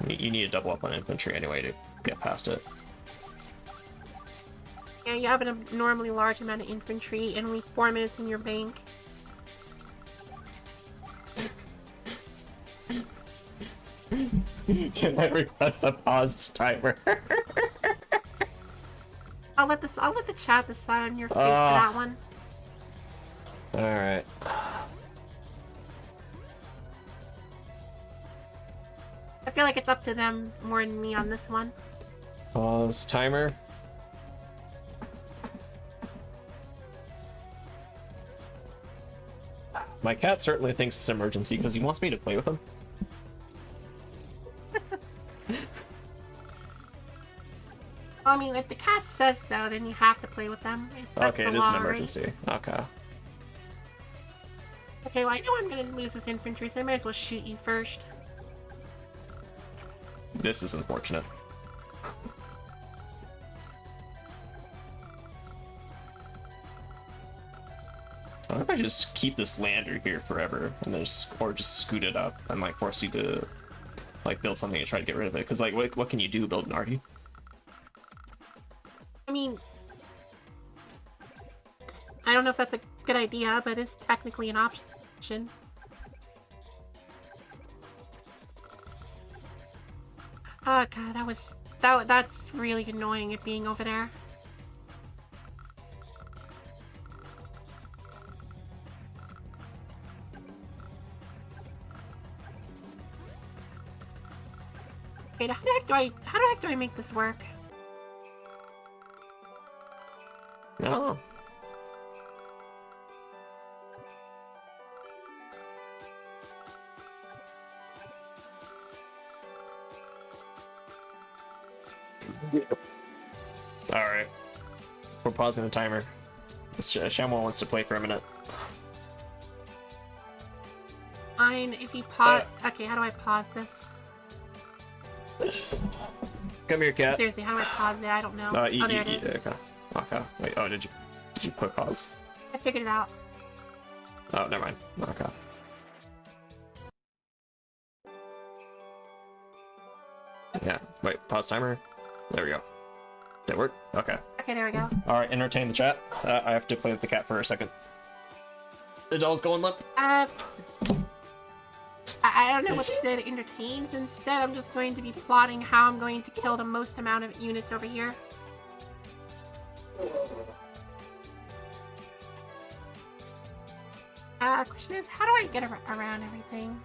Speaker 3: You need to double up on infantry anyway to get past it.
Speaker 2: Yeah, you have an abnormally large amount of infantry and only 4 minutes in your bank.
Speaker 3: Can I request a paused timer?
Speaker 2: I'll let the chat decide on your fate for that one.
Speaker 3: Alright.
Speaker 2: I feel like it's up to them more than me on this one.
Speaker 3: Pause timer. My cat certainly thinks it's an emergency because he wants me to play with him.
Speaker 2: I mean, if the cast says so, then you have to play with them. That's
Speaker 3: Okay,
Speaker 2: the
Speaker 3: it is an
Speaker 2: law, right?
Speaker 3: emergency. Okay.
Speaker 2: Okay, well, I know I'm gonna lose this infantry, so I might as well shoot you first.
Speaker 3: This is unfortunate. I wonder if I just keep this lander here forever and or just scoot it up and like force you to like build something and try to get rid of it. Because like what can you do? Build an arty?
Speaker 2: I mean, I don't know if that's a good idea, but it's technically an option. Oh god, that's really annoying, it being over there. Okay, how the heck do I make this work?
Speaker 3: No. Alright. We're pausing the timer. Shamwell wants to play for a minute.
Speaker 2: Fine, if you pause... Okay, how do I pause this?
Speaker 3: Come here, cat.
Speaker 2: Seriously, how do I pause it? I don't know. There it is.
Speaker 3: Okay. Okay. Wait, oh, did you put pause?
Speaker 2: I figured it out.
Speaker 3: Oh, never mind. Okay. Yeah, wait, pause timer. There we go. Did it work? Okay.
Speaker 2: Okay, there we go.
Speaker 3: Alright, entertain the chat. I have to play with the cat for a second. The doll's going limp.
Speaker 2: I don't know what to entertain, so instead I'm just going to be plotting how I'm going to kill the most amount of units over here. Question is, how do I get around everything?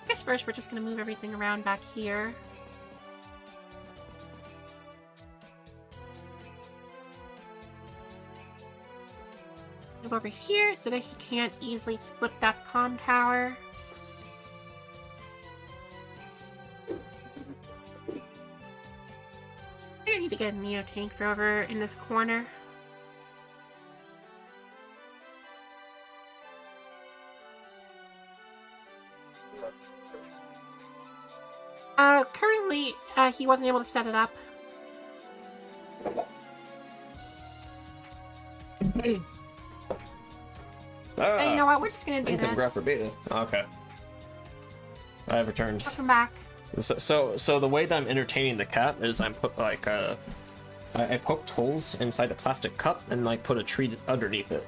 Speaker 2: I guess first we're just going to move everything around back here. Move over here so that he can't easily flip that comm tower. I need to get a Neo tank for over in this corner. Currently, he wasn't able to set it up.
Speaker 3: Hey.
Speaker 2: You know what? We're just gonna do
Speaker 3: Income
Speaker 2: this.
Speaker 3: graph for beta. Okay. I have returned.
Speaker 2: Welcome back.
Speaker 3: So the way that I'm entertaining the cat is I'm put like I poked holes inside a plastic cup and like put a tree underneath it.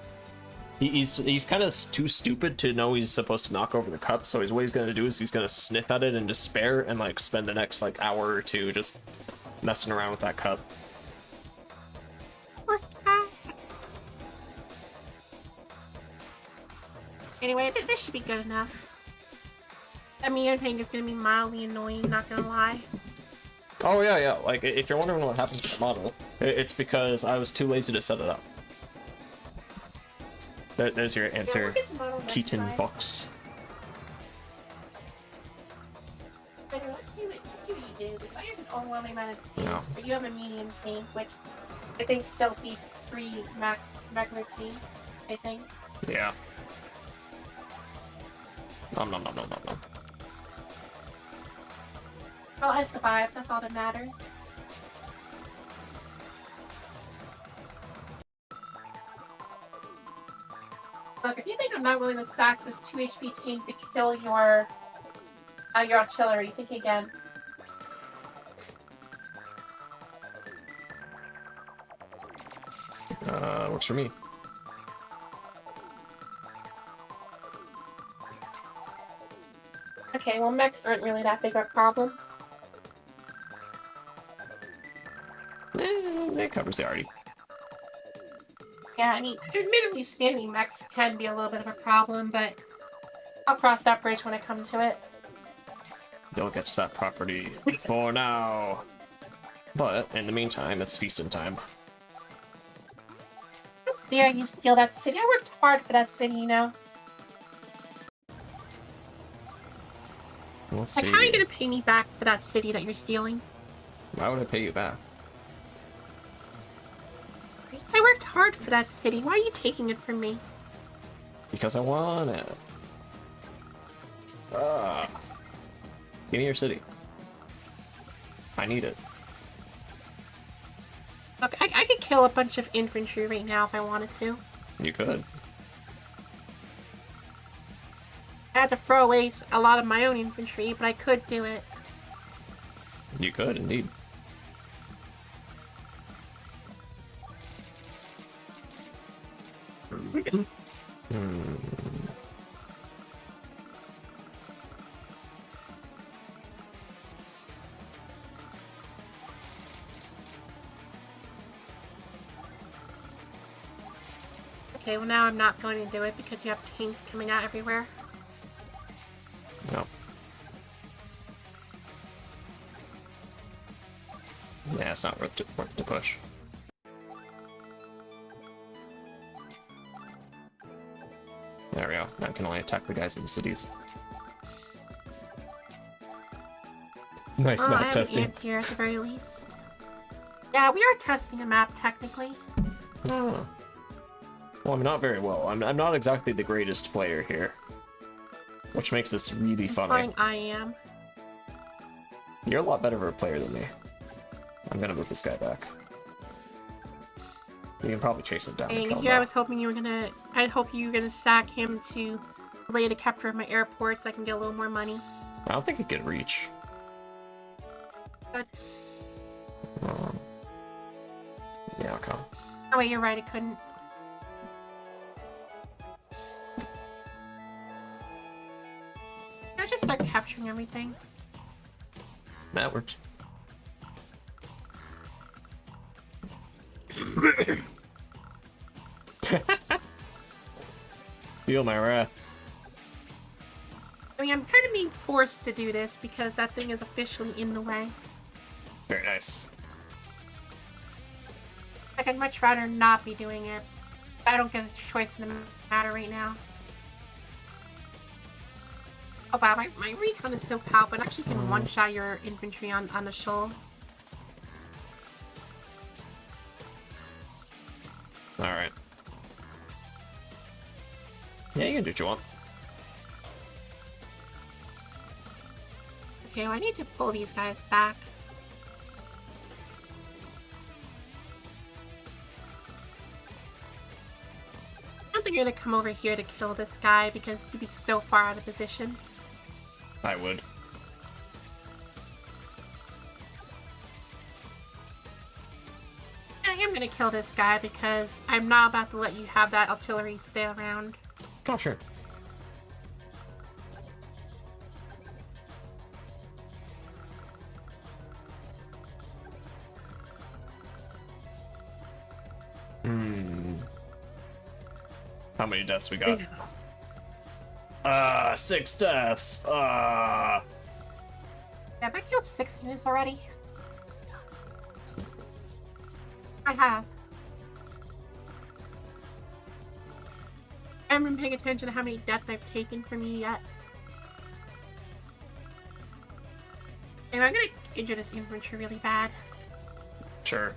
Speaker 3: He's kind of too stupid to know he's supposed to knock over the cup, so what he's gonna do is he's gonna sniff at it in despair and like spend the next like hour or two just messing around with that cup.
Speaker 2: Poor cat. Anyway, this should be good enough. The Neo tank is gonna be mildly annoying, not gonna lie.
Speaker 3: Oh yeah. Like if you're wondering what happened to the model, it's because I was too lazy to set it up. There's your answer, Keaton Fox.
Speaker 2: Let's see what you do. I have an overwhelming amount of tanks,
Speaker 3: Yeah.
Speaker 2: but you have a medium tank, which I think still beats 3 max regular tanks, I think.
Speaker 3: Yeah. No.
Speaker 2: Well, I survived, that's all that matters. Look, if you think I'm not willing to sack this 2 HP tank to kill your artillery, think again.
Speaker 3: Works for me.
Speaker 2: Okay, well, mechs aren't really that big of a problem.
Speaker 3: It covers the arty.
Speaker 2: Yeah, I mean, admittedly, standing mechs can be a little bit of a problem, but I'll cross that bridge when I come to it.
Speaker 3: Don't get to that property for now. But in the meantime, it's feasting time.
Speaker 2: How dare you steal that city? I worked hard for that city, you know.
Speaker 3: Let's
Speaker 2: Like,
Speaker 3: see.
Speaker 2: how are you gonna pay me back for that city that you're stealing?
Speaker 3: Why would I pay you back?
Speaker 2: I worked hard for that city. Why are you taking it from me?
Speaker 3: Because I want it. Give me your city. I need it.
Speaker 2: Look, I could kill a bunch of infantry right now if I wanted to.
Speaker 3: You could.
Speaker 2: I had to throw away a lot of my own infantry, but I could do it.
Speaker 3: You could, indeed.
Speaker 2: Okay, well now I'm not going to do it because you have tanks coming out everywhere.
Speaker 3: No. Yeah, it's not worth to push. There we go. Now I can only attack the guys in the cities. Nice map testing.
Speaker 2: Here at the very least. Yeah, we are testing a map technically.
Speaker 3: Oh. Well, I'm not very well. I'm not exactly the greatest player here, which makes this really funny.
Speaker 2: I am.
Speaker 3: You're a lot better of a player than me. I'm gonna move this guy back. You can probably chase him down.
Speaker 2: And
Speaker 3: kill him
Speaker 2: here I was hoping you were gonna. I hope you were gonna sack him to delay the capture of my airport so I can get a little more money.
Speaker 3: I don't think he could reach.
Speaker 2: Good.
Speaker 3: Yeah, okay.
Speaker 2: Oh wait, you're right. It couldn't. I'll just start capturing everything.
Speaker 3: That works. Feel my wrath.
Speaker 2: I mean, I'm kind of being forced to do this because that thing is officially in the way.
Speaker 3: Very nice.
Speaker 2: Like, I'd much rather not be doing it. I don't get a choice in the matter right now. Oh wow, my recon is so powerful. It actually can one-shot your infantry on the shoal.
Speaker 3: Alright. Yeah, you can do what you want.
Speaker 2: Okay, well, I need to pull these guys back. I don't think you're gonna come over here to kill this guy because you'd be so far out of position.
Speaker 3: I would.
Speaker 2: And I am gonna kill this guy because I'm not about to let you have that artillery stay around.
Speaker 3: Oh, sure. How many deaths we got? 6 deaths.
Speaker 2: Have I killed 6 units already? I have. I haven't been paying attention to how many deaths I've taken from you yet. And I'm gonna injure this infantry really bad.
Speaker 3: Sure.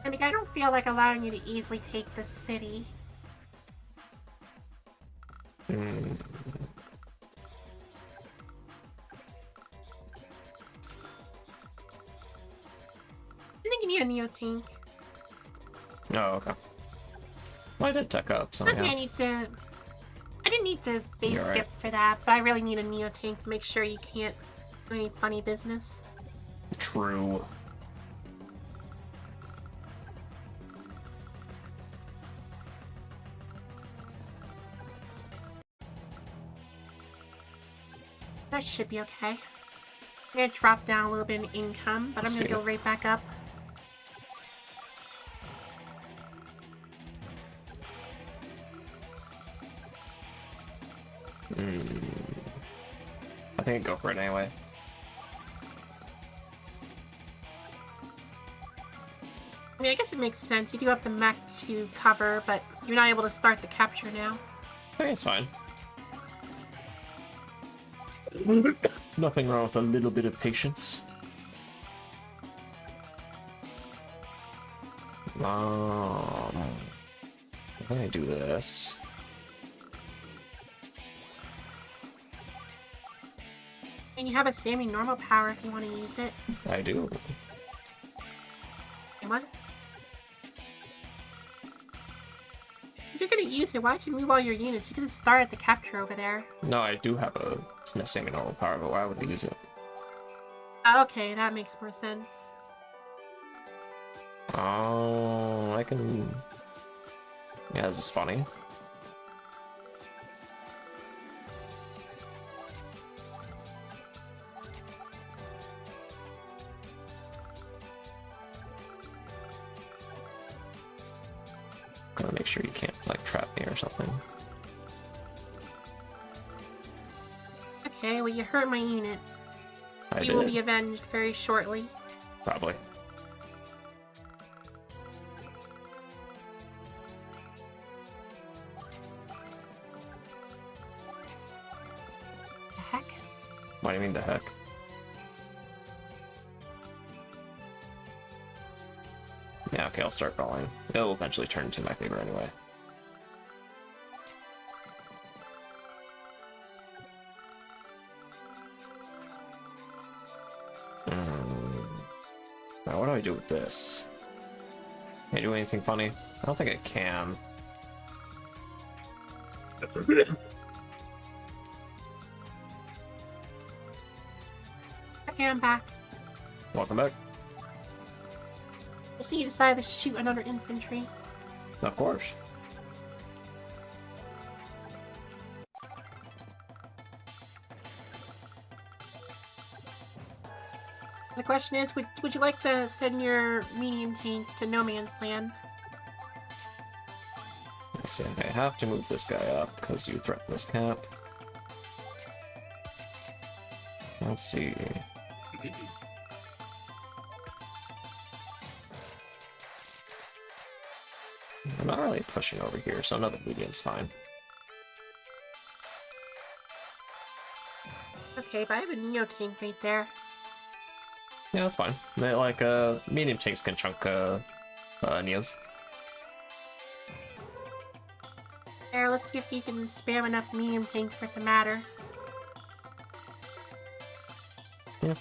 Speaker 2: I mean, I don't feel like allowing you to easily take the city. I think you need a Neo tank.
Speaker 3: Oh, okay. Well, I did tech up, so
Speaker 2: Doesn't
Speaker 3: yeah.
Speaker 2: I didn't need to base
Speaker 3: You're
Speaker 2: skip
Speaker 3: right.
Speaker 2: for that, but I really need a Neo tank to make sure you can't do any funny business.
Speaker 3: True.
Speaker 2: That should be okay. I'm gonna drop down a little bit in income, but I'm gonna go right back up.
Speaker 3: I think I'd go for it anyway.
Speaker 2: I mean, I guess it makes sense. You do have the mech to cover, but you're not able to start the capture now.
Speaker 3: I think it's fine. Nothing wrong with a little bit of patience. I'm gonna do this.
Speaker 2: And you have a Sammy normal power if you want to use it.
Speaker 3: I do.
Speaker 2: And what? If you're gonna use it, why don't you move all your units? You can just start at the capture over there.
Speaker 3: No, I do have a semi-normal power, but why would I use it?
Speaker 2: Okay, that makes more sense.
Speaker 3: Oh, I can... Yeah, this is funny. Gotta make sure you can't, like, trap me or something.
Speaker 2: Okay, well, you hurt my unit.
Speaker 3: I
Speaker 2: You
Speaker 3: did.
Speaker 2: will be avenged very shortly.
Speaker 3: Probably.
Speaker 2: The heck?
Speaker 3: What do you mean the heck? Yeah, okay, I'll start brawling. It'll eventually turn into my favor anyway. Now, what do I do with this? Can I do anything funny? I don't think I can.
Speaker 2: Okay, I'm back.
Speaker 3: Welcome back.
Speaker 2: I see you decided to shoot another infantry.
Speaker 3: Of course.
Speaker 2: The question is, would you like to send your medium tank to no man's land?
Speaker 3: Let's see, I have to move this guy up because you threaten this cap. Let's see. I'm not really pushing over here, so another medium's fine.
Speaker 2: Okay, but I have a neo tank right there.
Speaker 3: Yeah, that's fine. They, like, medium tanks can chunk, neos.
Speaker 2: There, let's see if you can spam enough medium tanks for it to matter.
Speaker 3: Yeah.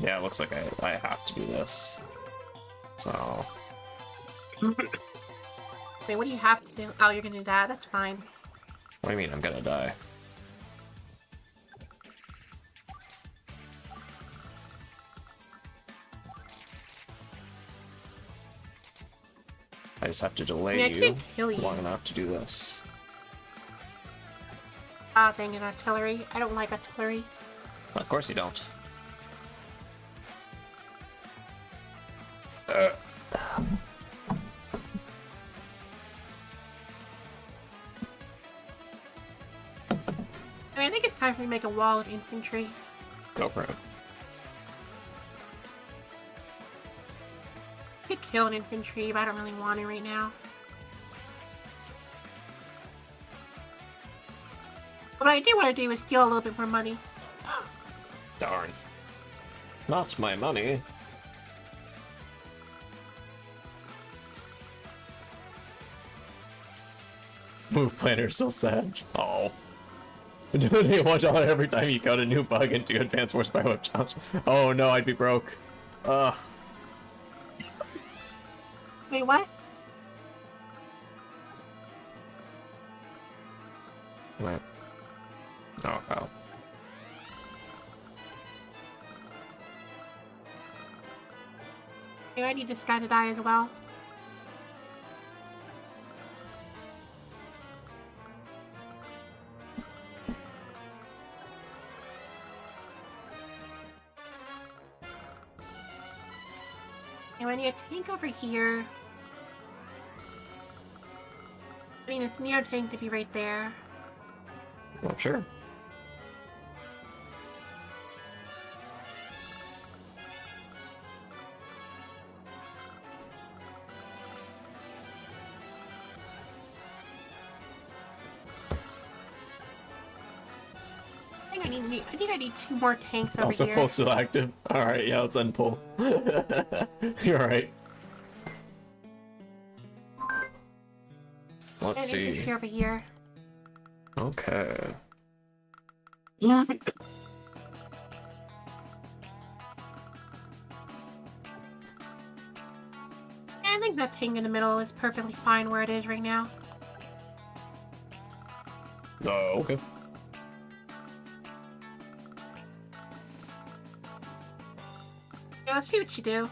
Speaker 3: Yeah, it looks like I have to do this. So...
Speaker 2: Wait, what do you have to do? Oh, you're gonna die. That's fine.
Speaker 3: What do you mean I'm gonna die? I just have to delay
Speaker 2: I
Speaker 3: you
Speaker 2: can't kill you.
Speaker 3: long enough to do this.
Speaker 2: Ah, dang it, artillery. I don't like artillery.
Speaker 3: Of course you don't.
Speaker 2: I think it's time for me to make a wall of infantry.
Speaker 3: Go for it.
Speaker 2: I could kill an infantry, but I don't really want to right now. What I do want to do is steal a little bit more money.
Speaker 3: Darn. Not my money. Move planner still sad. Oh. Donate $1 every time you got a new bug into Advanced Force by Whip Challenge. Oh no, I'd be broke. Ugh.
Speaker 2: Wait, what?
Speaker 3: What? Oh, wow.
Speaker 2: Hey, I need this guy to die as well. Hey, I need a tank over here. I need a neo tank to be right there.
Speaker 3: Well, sure.
Speaker 2: I think I need 2 more tanks over
Speaker 3: Also
Speaker 2: here.
Speaker 3: postal active. Alright, yeah, let's unpull. You're right. Let's
Speaker 2: And infantry
Speaker 3: see.
Speaker 2: over here.
Speaker 3: Okay.
Speaker 2: I think that tank in the middle is perfectly fine where it is right now.
Speaker 3: Oh, okay.
Speaker 2: Yeah, let's see what you do.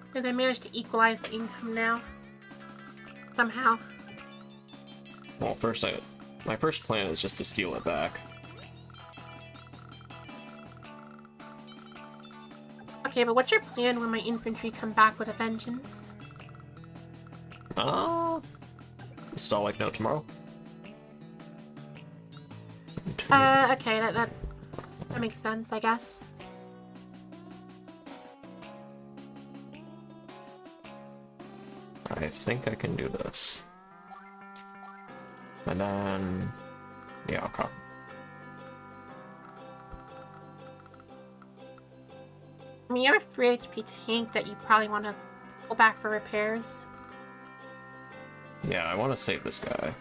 Speaker 2: Because I managed to equalize the income now. Somehow.
Speaker 3: Well, first my first plan is just to steal it back.
Speaker 2: Okay, Okay, but what's your plan when my infantry come back with a vengeance?
Speaker 3: Stall like no tomorrow.
Speaker 2: Okay, that makes sense, I guess.
Speaker 3: I think I can do this. And then... yeah, okay.
Speaker 2: I mean, you have a 3 HP tank that you probably want to pull back for repairs.
Speaker 3: Yeah, I want to save this guy.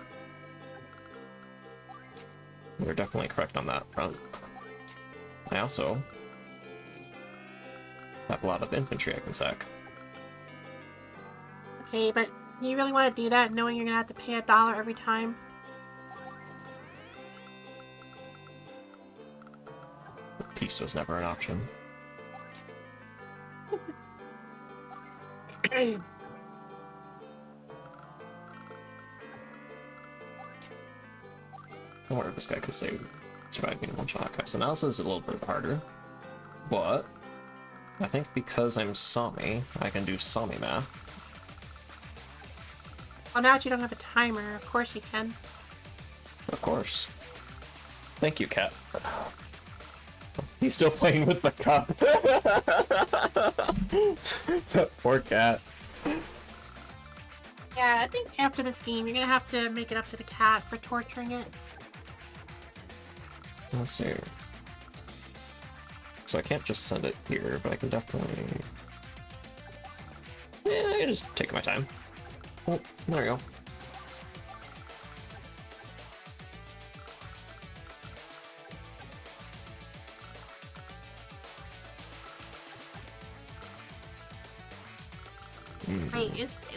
Speaker 3: You're definitely correct on that front. I also have a lot of infantry I can sack.
Speaker 2: Okay, but do you really want to do that knowing you're going to have to pay $1 every time?
Speaker 3: Peace was never an option. I wonder if this guy could survive being one shot. Okay, so now this is a little bit harder. But I think because I'm Sami, I can do Sami math.
Speaker 2: Well, now that you don't have a timer, of course you can.
Speaker 3: Of course. Thank you, cat. He's still playing with the cup. That poor cat.
Speaker 2: Yeah, I think after this game, you're gonna have to make it up to the cat for torturing it.
Speaker 3: Let's see. So I can't just send it here, but I can definitely... yeah, I can just take my time. Oh, there we go.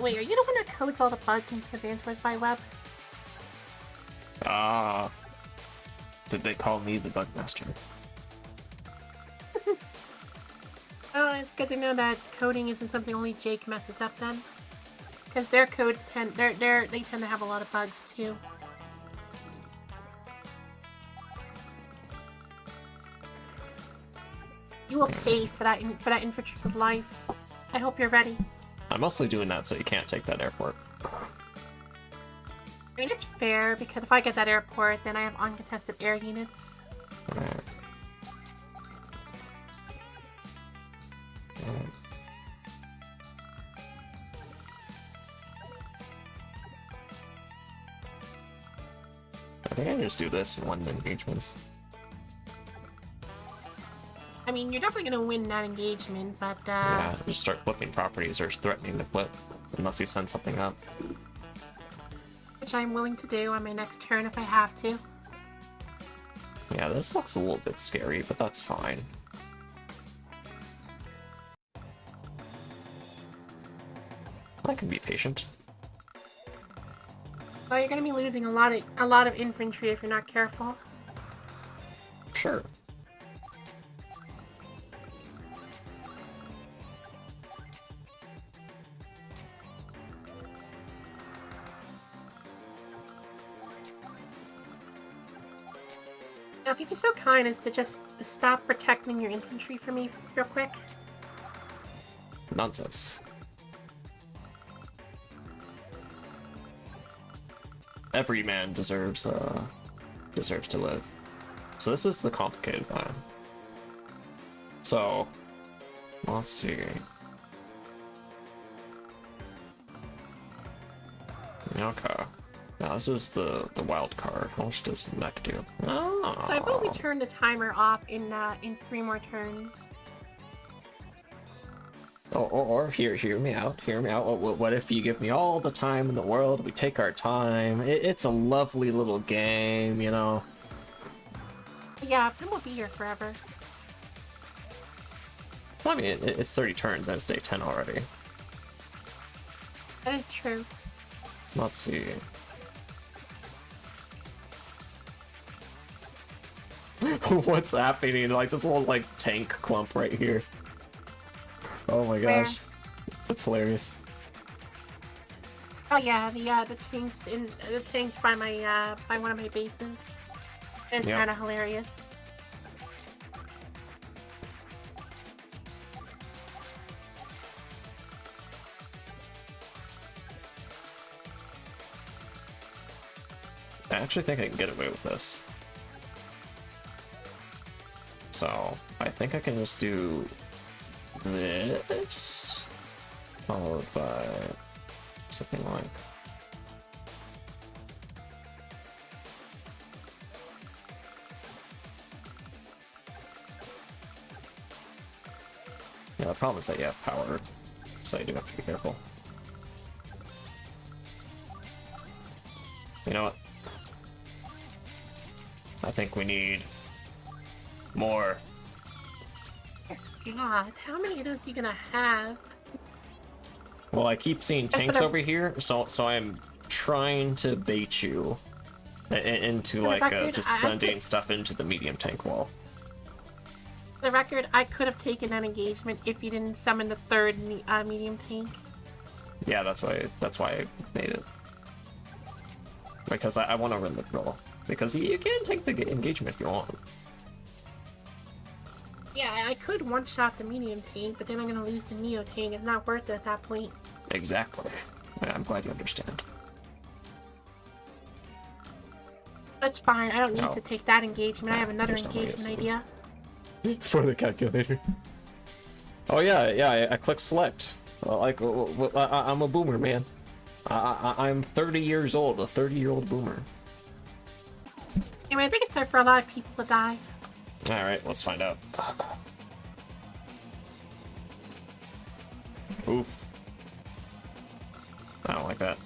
Speaker 2: Wait, are you the one that codes all the bugs into Advanced Wars by Web?
Speaker 3: Ah. Did they call me the bug master?
Speaker 2: Well, it's good to know that coding isn't something only Jake messes up then. Because their codes they tend to have a lot of bugs too. You will pay for that infantry with life. I hope you're ready.
Speaker 3: I'm mostly doing that so you can't take that airport.
Speaker 2: I mean, it's fair, because if I get that airport, then I have uncontested air units.
Speaker 3: Alright. I think I can just do this in one engagements.
Speaker 2: I mean, you're definitely going to win that engagement, but
Speaker 3: yeah, just start flipping properties or threatening to flip, unless you send something up.
Speaker 2: Which I'm willing to do on my next turn if I have to.
Speaker 3: Yeah, this looks a little bit scary, but that's fine. I can be patient.
Speaker 2: Well, you're going to be losing a lot of infantry if you're not careful.
Speaker 3: Sure.
Speaker 2: Now, if you'd be so kind as to just stop protecting your infantry for me real quick.
Speaker 3: Nonsense. Every man deserves to live. So this is the complicated plan. So, let's see. Okay. Now this is the wild card. How much does mech do? Oh.
Speaker 2: So I've only turned the timer off in 3 more turns.
Speaker 3: Or hear me out. Hear me out. What if you give me all the time in the world? We take our time. It's a lovely little game, you know.
Speaker 2: Yeah, then we'll be here forever.
Speaker 3: I mean, it's 30 turns and it's day 10 already.
Speaker 2: That is true.
Speaker 3: Let's see. What's happening? Like this little like tank clump right here. Oh my gosh, that's hilarious.
Speaker 2: Oh yeah, the tanks by my by one of my bases. It's kind of hilarious.
Speaker 3: I actually think I can get away with this. So, I think I can just do this, followed by something like... Yeah, the problem is that you have power, so you do have to be careful. You know what? I think we need more.
Speaker 2: God, how many of those are you gonna have?
Speaker 3: Well, I keep seeing tanks over here, so I'm trying to bait you into like just sending stuff into the medium tank wall.
Speaker 2: For the record, I could have taken that engagement if you didn't summon the third medium tank.
Speaker 3: Yeah, that's why I made it. Because I want to run the drill. Because you can take the engagement if you want.
Speaker 2: Yeah, I could one-shot the medium tank, but then I'm gonna lose the Neo tank. It's not worth it at that point.
Speaker 3: Exactly. Yeah, I'm glad you understand.
Speaker 2: That's fine. I don't need to take that engagement. I have another engagement idea.
Speaker 3: For the calculator. Oh yeah, I clicked select. Like, I'm a boomer, man. I'm 30 years old, a 30-year-old boomer.
Speaker 2: Anyway, I think it's time for a lot of people to die.
Speaker 3: Alright, let's find out. Oof. I don't like that.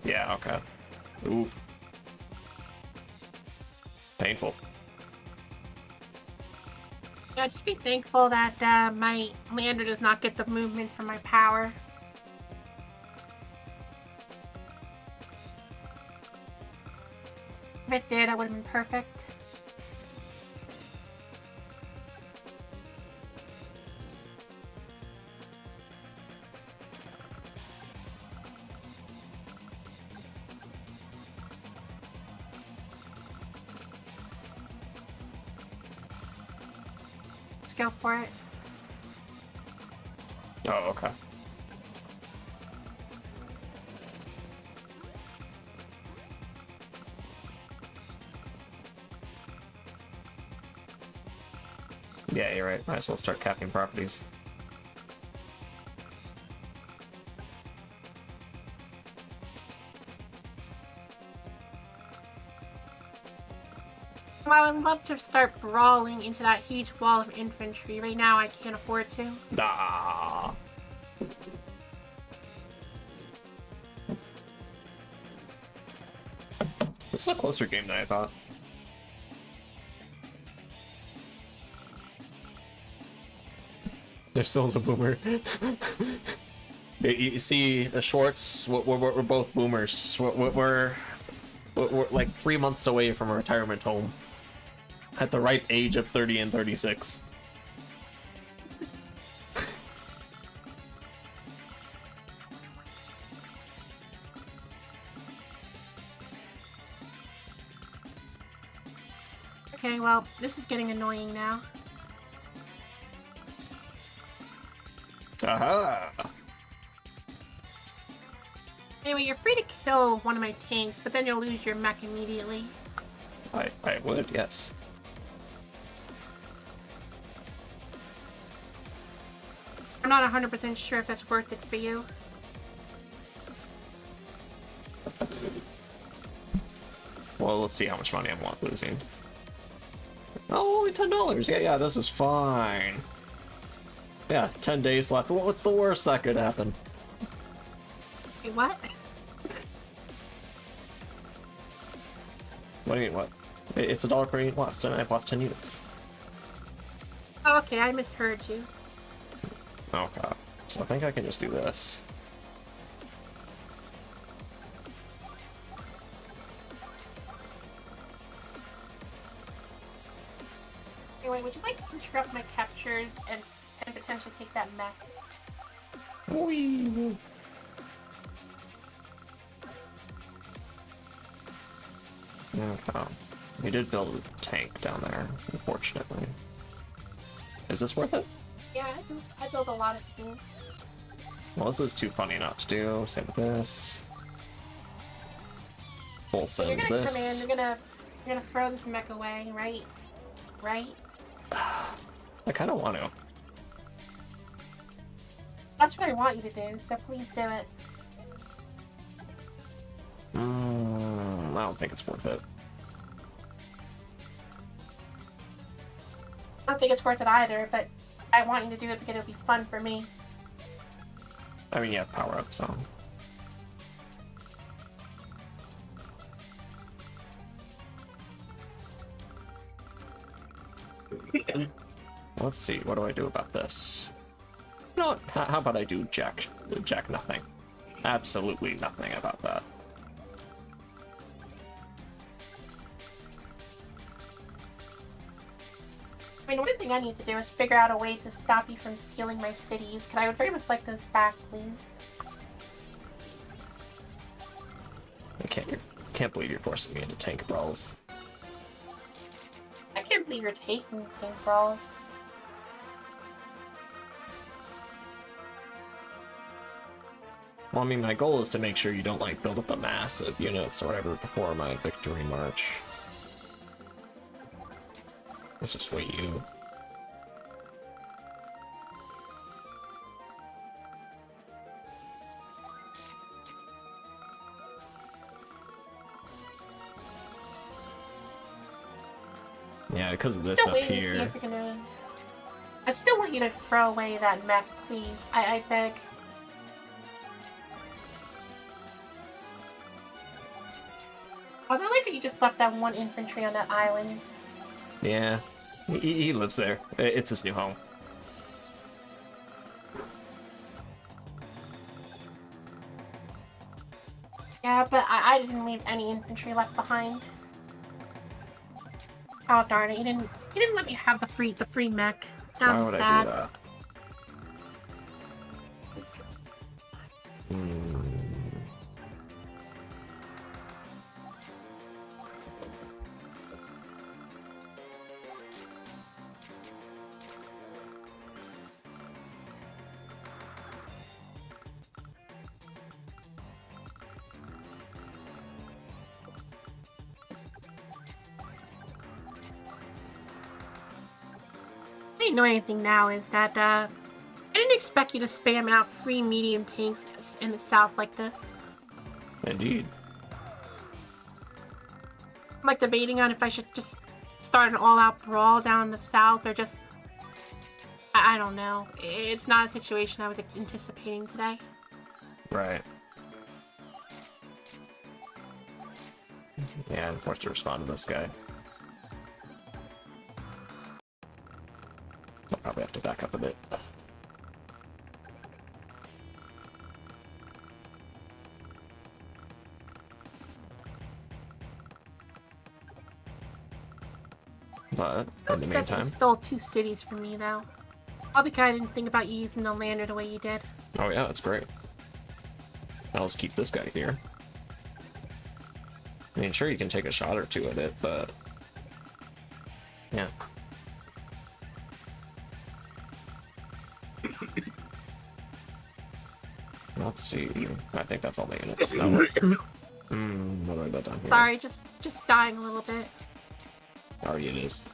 Speaker 3: Yeah, okay. Oof. Painful.
Speaker 2: Yeah, just be thankful that my lander does not get the movement from my power. If it did, that would have been perfect. Go for it.
Speaker 3: Oh, okay. Yeah, you're right. Might as well start capping properties.
Speaker 2: I would love to start brawling into that huge wall of infantry. Right now, I can't afford to.
Speaker 3: Nah. This is a closer game than I thought. There still is a boomer. You see, the Schwartz, we're both boomers. We're like 3 months away from a retirement home. At the right age of 30 and 36.
Speaker 2: Okay, well, this is getting annoying now.
Speaker 3: Aha!
Speaker 2: Anyway, you're free to kill one of my tanks, but then you'll lose your mech immediately.
Speaker 3: I would, yes.
Speaker 2: I'm not 100% sure if that's worth it for you.
Speaker 3: Well, let's see how much money I'm losing. Oh, only $10. Yeah, this is fine. Yeah, 10 days left. What's the worst that could happen?
Speaker 2: Wait, what?
Speaker 3: What do you mean, what? It's $1 per unit lost, and I've lost 10 units.
Speaker 2: Oh, okay, I misheard you.
Speaker 3: Okay, so I think I can just do this.
Speaker 2: Anyway, would you like to interrupt my captures and potentially take that mech?
Speaker 3: Whee! Okay. We did build a tank down there, unfortunately. Is this worth it?
Speaker 2: Yeah, I build a lot of things.
Speaker 3: Well, this is too funny not to do. Same with this. Full send
Speaker 2: You're gonna
Speaker 3: this.
Speaker 2: come in, you're gonna throw this mech away, right? Right?
Speaker 3: I kind of want to.
Speaker 2: That's what I want you to do, so please do it.
Speaker 3: I don't think it's worth it.
Speaker 2: I don't think it's worth it either, but I want you to do it because it'll be fun for me.
Speaker 3: I mean, yeah, power up, so. Let's see, what do I do about this? You know what? How about I do jack nothing? Absolutely nothing about that.
Speaker 2: I mean, one thing I need to do is figure out a way to stop you from stealing my cities, because I would very much like those back, please.
Speaker 3: I can't believe you're forcing me into tank brawls.
Speaker 2: I can't believe you're taking tank brawls.
Speaker 3: Well, I mean, my goal is to make sure you don't, like, build up a mass of units or whatever before my victory march. Let's just wait you. Yeah, because of this up here.
Speaker 2: I still want you to throw away that mech, please. I beg. Oh, I like that you just left that one infantry on that island.
Speaker 3: Yeah, he lives there. It's his new home.
Speaker 2: Yeah, but I didn't leave any infantry left behind. Oh darn it! He didn't let me have the free mech. Now I'm sad.
Speaker 3: I do that?
Speaker 2: The annoying thing now is that I didn't expect you to spam out free medium tanks in the south like this.
Speaker 3: Indeed.
Speaker 2: I'm like debating on if I should just start an all-out brawl down in the south or just... I don't know. It's not a situation I was anticipating today.
Speaker 3: Right. Yeah, I'm forced to respond to this guy. I'll probably have to back up a bit. But in the meantime,
Speaker 2: you stole 2 cities from me, though. I'll be kind. I didn't think about you using the lander the way you did.
Speaker 3: oh yeah, that's great. I'll just keep this guy here. I mean, sure, you can take a shot or two at it, but yeah. Let's see. I think that's all the units. No. What have I got down here?
Speaker 2: Sorry, just dying a little bit.
Speaker 3: Already it is.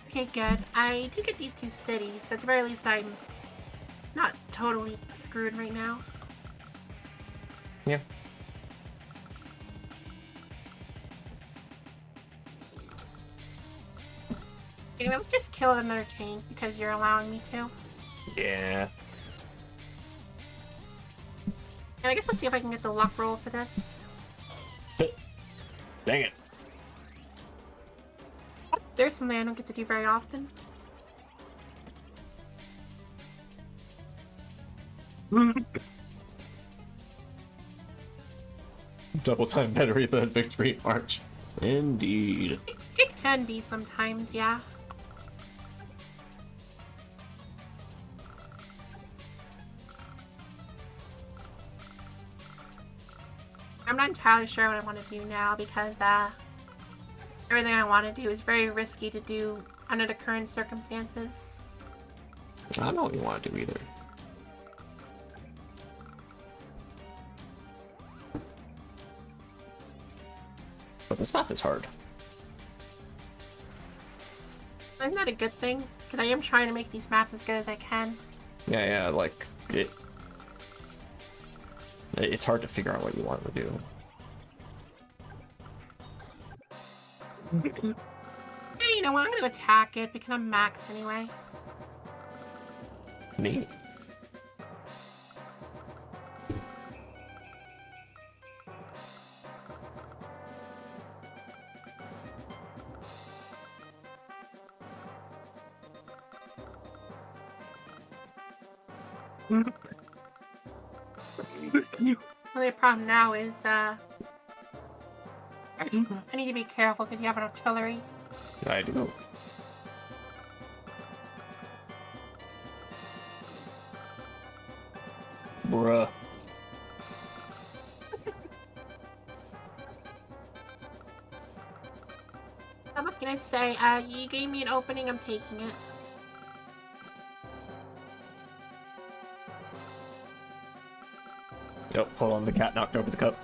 Speaker 2: Okay, good. I do get these 2 cities. At the very least, I'm not totally screwed right now.
Speaker 3: Yeah.
Speaker 2: Anyway, let's just kill another tank because you're allowing me to.
Speaker 3: Yeah.
Speaker 2: And I guess let's see if I can get the luck roll for this.
Speaker 3: Dang it.
Speaker 2: There's something I don't get to do very often.
Speaker 3: Double time battery than victory march. Indeed.
Speaker 2: It can be sometimes, yeah. I'm not entirely sure what I want to do now because everything I want to do is very risky to do under the current circumstances.
Speaker 3: I don't know what you want to do either. But this map is hard.
Speaker 2: Isn't that a good thing? Because I am trying to make these maps as good as I can.
Speaker 3: Yeah, like, it's hard to figure out what you want to do.
Speaker 2: Hey, you know what? I'm going to attack it because I'm max anyway.
Speaker 3: Neat.
Speaker 2: Only problem now is, I need to be careful because you have an artillery.
Speaker 3: I do. Bruh.
Speaker 2: What can I say? You gave me an opening, I'm taking it.
Speaker 3: Oh, hold on, the cat knocked over the cup.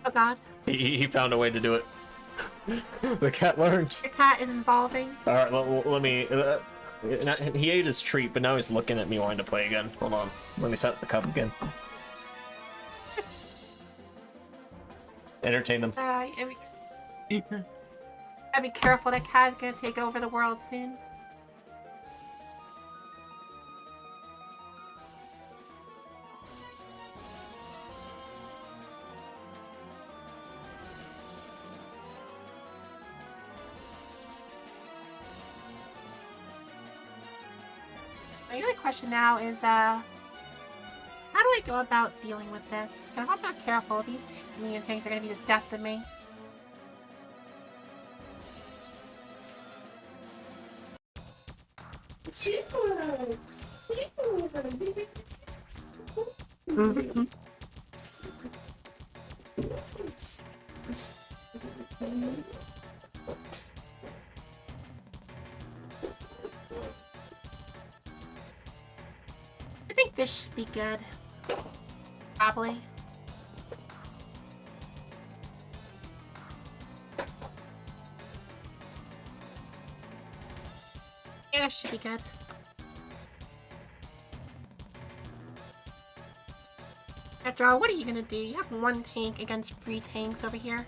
Speaker 2: Oh god.
Speaker 3: He found a way to do it. The cat learned.
Speaker 2: The cat is involving.
Speaker 3: Alright, let me... he ate his treat, but now he's looking at me wanting to play again. Hold on. Let me set the cup again. Entertain them.
Speaker 2: I'd be careful, that cat's gonna take over the world soon. My only question now is, how do I go about dealing with this? Because if I'm not careful, these million things are gonna be the death of me. I think this should be good. Probably. Yeah, this should be good. After all, what are you gonna do? You have one tank against 3 tanks over here.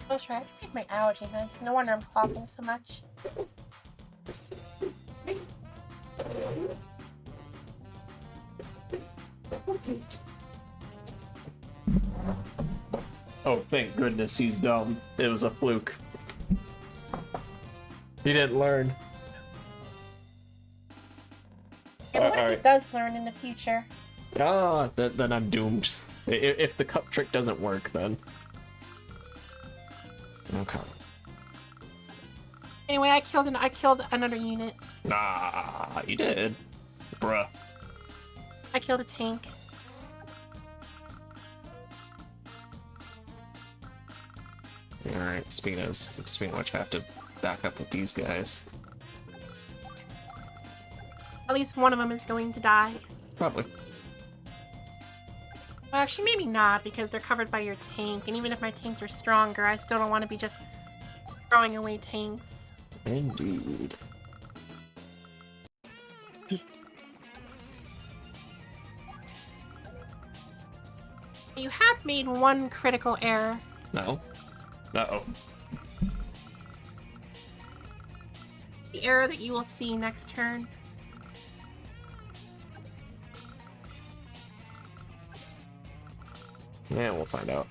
Speaker 2: Oh, sure, I have to take my allergy meds. No wonder I'm coughing so much.
Speaker 3: Oh, thank goodness he's dumb. It was a fluke. He didn't learn.
Speaker 2: Yeah, but what if he does learn in the future?
Speaker 3: Ah, then I'm doomed. If the cup trick doesn't work, then... Okay.
Speaker 2: Anyway, I killed another unit.
Speaker 3: Nah, you did. Bruh.
Speaker 2: I killed a tank.
Speaker 3: Alright, speaking of which, I have to back up with these guys.
Speaker 2: At least one of them is going to die.
Speaker 3: Probably.
Speaker 2: Well, actually, maybe not, because they're covered by your tank, and even if my tanks are stronger, I still don't want to be just throwing away tanks.
Speaker 3: Indeed.
Speaker 2: You have made one critical error.
Speaker 3: No. Uh-oh.
Speaker 2: The error that you will see next turn.
Speaker 3: Yeah, we'll find out.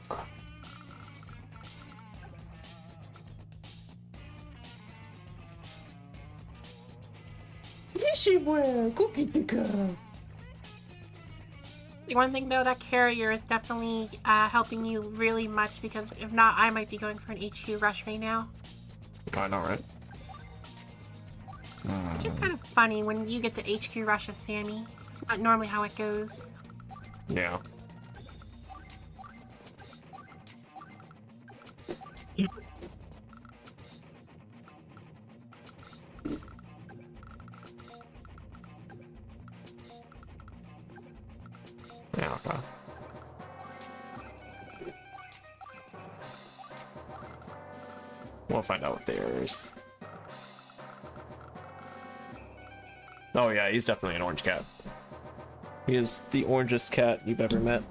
Speaker 2: The one thing though, that carrier is definitely helping you really much, because if not, I might be going for an HQ rush right now.
Speaker 3: I know, right?
Speaker 2: Which is kind of funny when you get to HQ rush with Sammy. It's not normally how it goes.
Speaker 3: Yeah. Yeah, okay. We'll find out what the area is. Oh yeah, he's definitely an orange cat. He is the orangest cat you've ever met.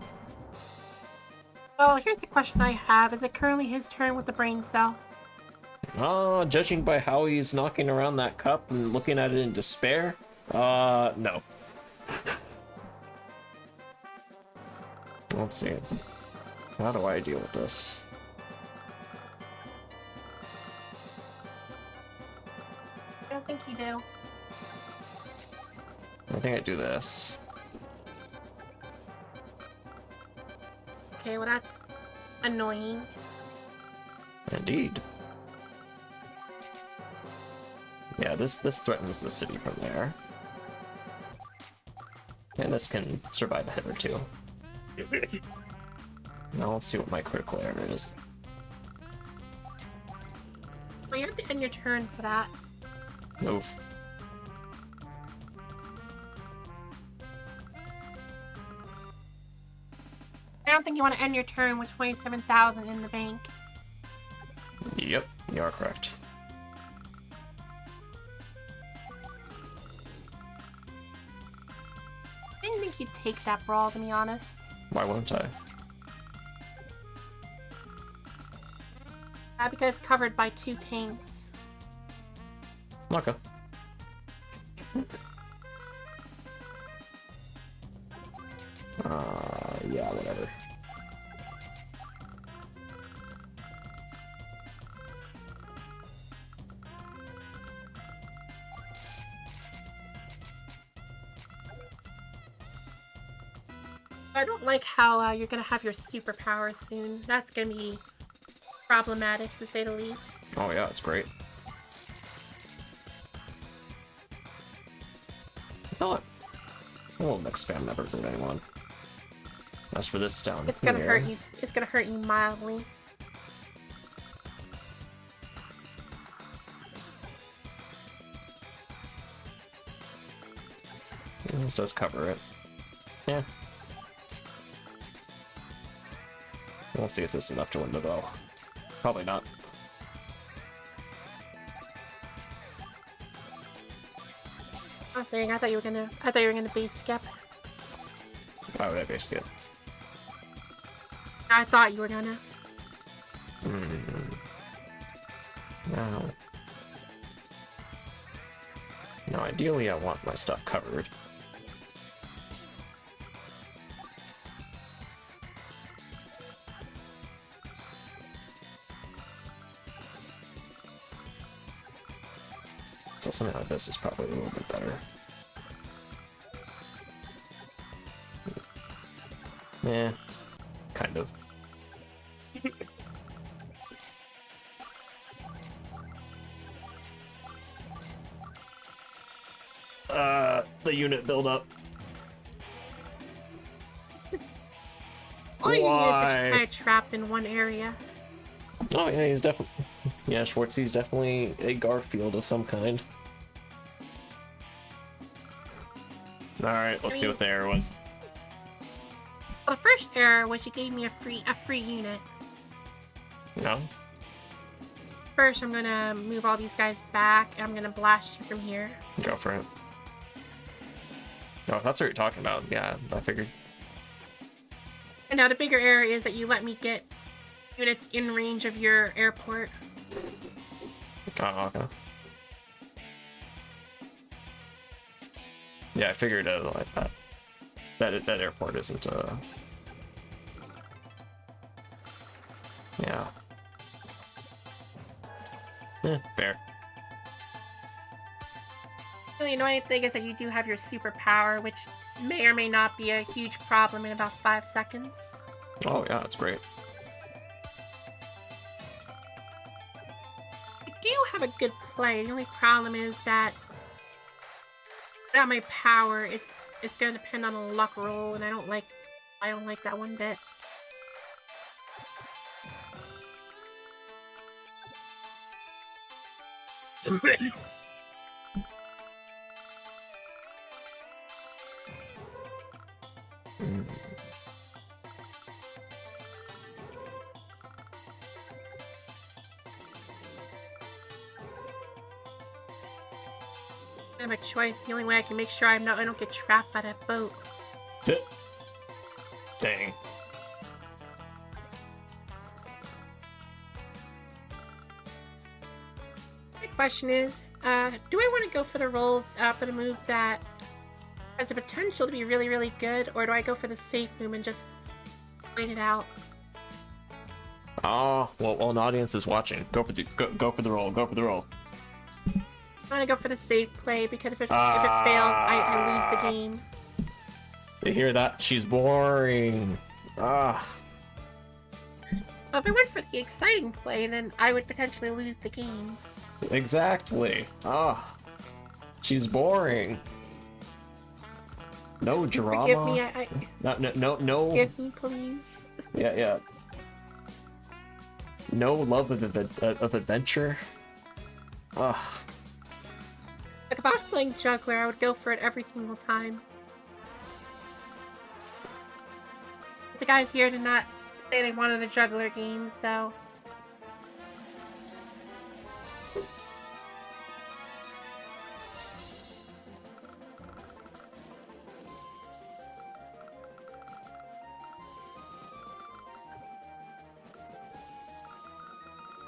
Speaker 2: Well, here's the question I have. Is it currently his turn with the brain cell?
Speaker 3: Judging by how he's knocking around that cup and looking at it in despair, no. Let's see. How do I deal with this?
Speaker 2: I don't think you do.
Speaker 3: I think I do this.
Speaker 2: Okay, well that's annoying.
Speaker 3: Indeed. Yeah, this threatens the city from there. And this can survive a hit or two. Now let's see what my critical error is.
Speaker 2: Well, you have to end your turn for that.
Speaker 3: Move.
Speaker 2: I don't think you want to end your turn with 27,000 in the bank.
Speaker 3: Yep, you are correct.
Speaker 2: I didn't think you'd take that brawl, to be honest.
Speaker 3: Why wouldn't I?
Speaker 2: Because it's covered by 2 tanks.
Speaker 3: Okay. Yeah, whatever.
Speaker 2: I don't like how you're gonna have your superpower soon. That's gonna be problematic, to say the least.
Speaker 3: Oh yeah, it's great. You know what? A little neck spam never hurt anyone. As for this down
Speaker 2: It's gonna
Speaker 3: here,
Speaker 2: hurt you. It's gonna hurt you mildly.
Speaker 3: yeah, this does cover it. Yeah. We'll see if this is enough to win the bow. Probably not.
Speaker 2: Oh dang, I thought you were gonna base skip.
Speaker 3: Why would I base skip?
Speaker 2: I thought you were gonna.
Speaker 3: No. No, ideally I want my stuff covered. So something like this is probably a little bit better. Yeah, kind of. The unit build up.
Speaker 2: All you guys are just kind of trapped in one area.
Speaker 3: Oh yeah, he's definitely... Yeah, Schwartzy's definitely a Garfield of some kind. Alright, let's see what the error was.
Speaker 2: Well, the first error was you gave me a free unit.
Speaker 3: No?
Speaker 2: First, I'm gonna move all these guys back, and I'm gonna blast you from here.
Speaker 3: Go for it. Oh, if that's what you're talking about, yeah, I figured.
Speaker 2: And now the bigger error is that you let me get units in range of your airport.
Speaker 3: Oh, okay. Yeah, I figured out like that. That airport isn't, yeah. Fair.
Speaker 2: The annoying thing is that you do have your superpower, which may or may not be a huge problem in about 5 seconds.
Speaker 3: Oh yeah, that's great.
Speaker 2: I do have a good play. The only problem is that without my power, it's going to depend on a luck roll, and I don't like that one bit. I have a choice. The only way I can make sure I don't get trapped by that boat.
Speaker 3: Dang.
Speaker 2: The question is, do I want to go for the roll for the move that has the potential to be really, really good, or do I go for the safe move and just wait it out?
Speaker 3: Oh, well, an audience is watching. Go for the roll. Go for the roll.
Speaker 2: I'm gonna go for the safe play because if it fails, I lose the game.
Speaker 3: You hear that? She's boring. Ah.
Speaker 2: Well, if I went for the exciting play, then I would potentially lose the game.
Speaker 3: Exactly. Ah. She's boring. No drama.
Speaker 2: Forgive me.
Speaker 3: No.
Speaker 2: Forgive me, please.
Speaker 3: Yeah. No love of adventure. Ugh.
Speaker 2: Like, if I was playing juggler, I would go for it every single time. But the guys here did not say they wanted a juggler game, so...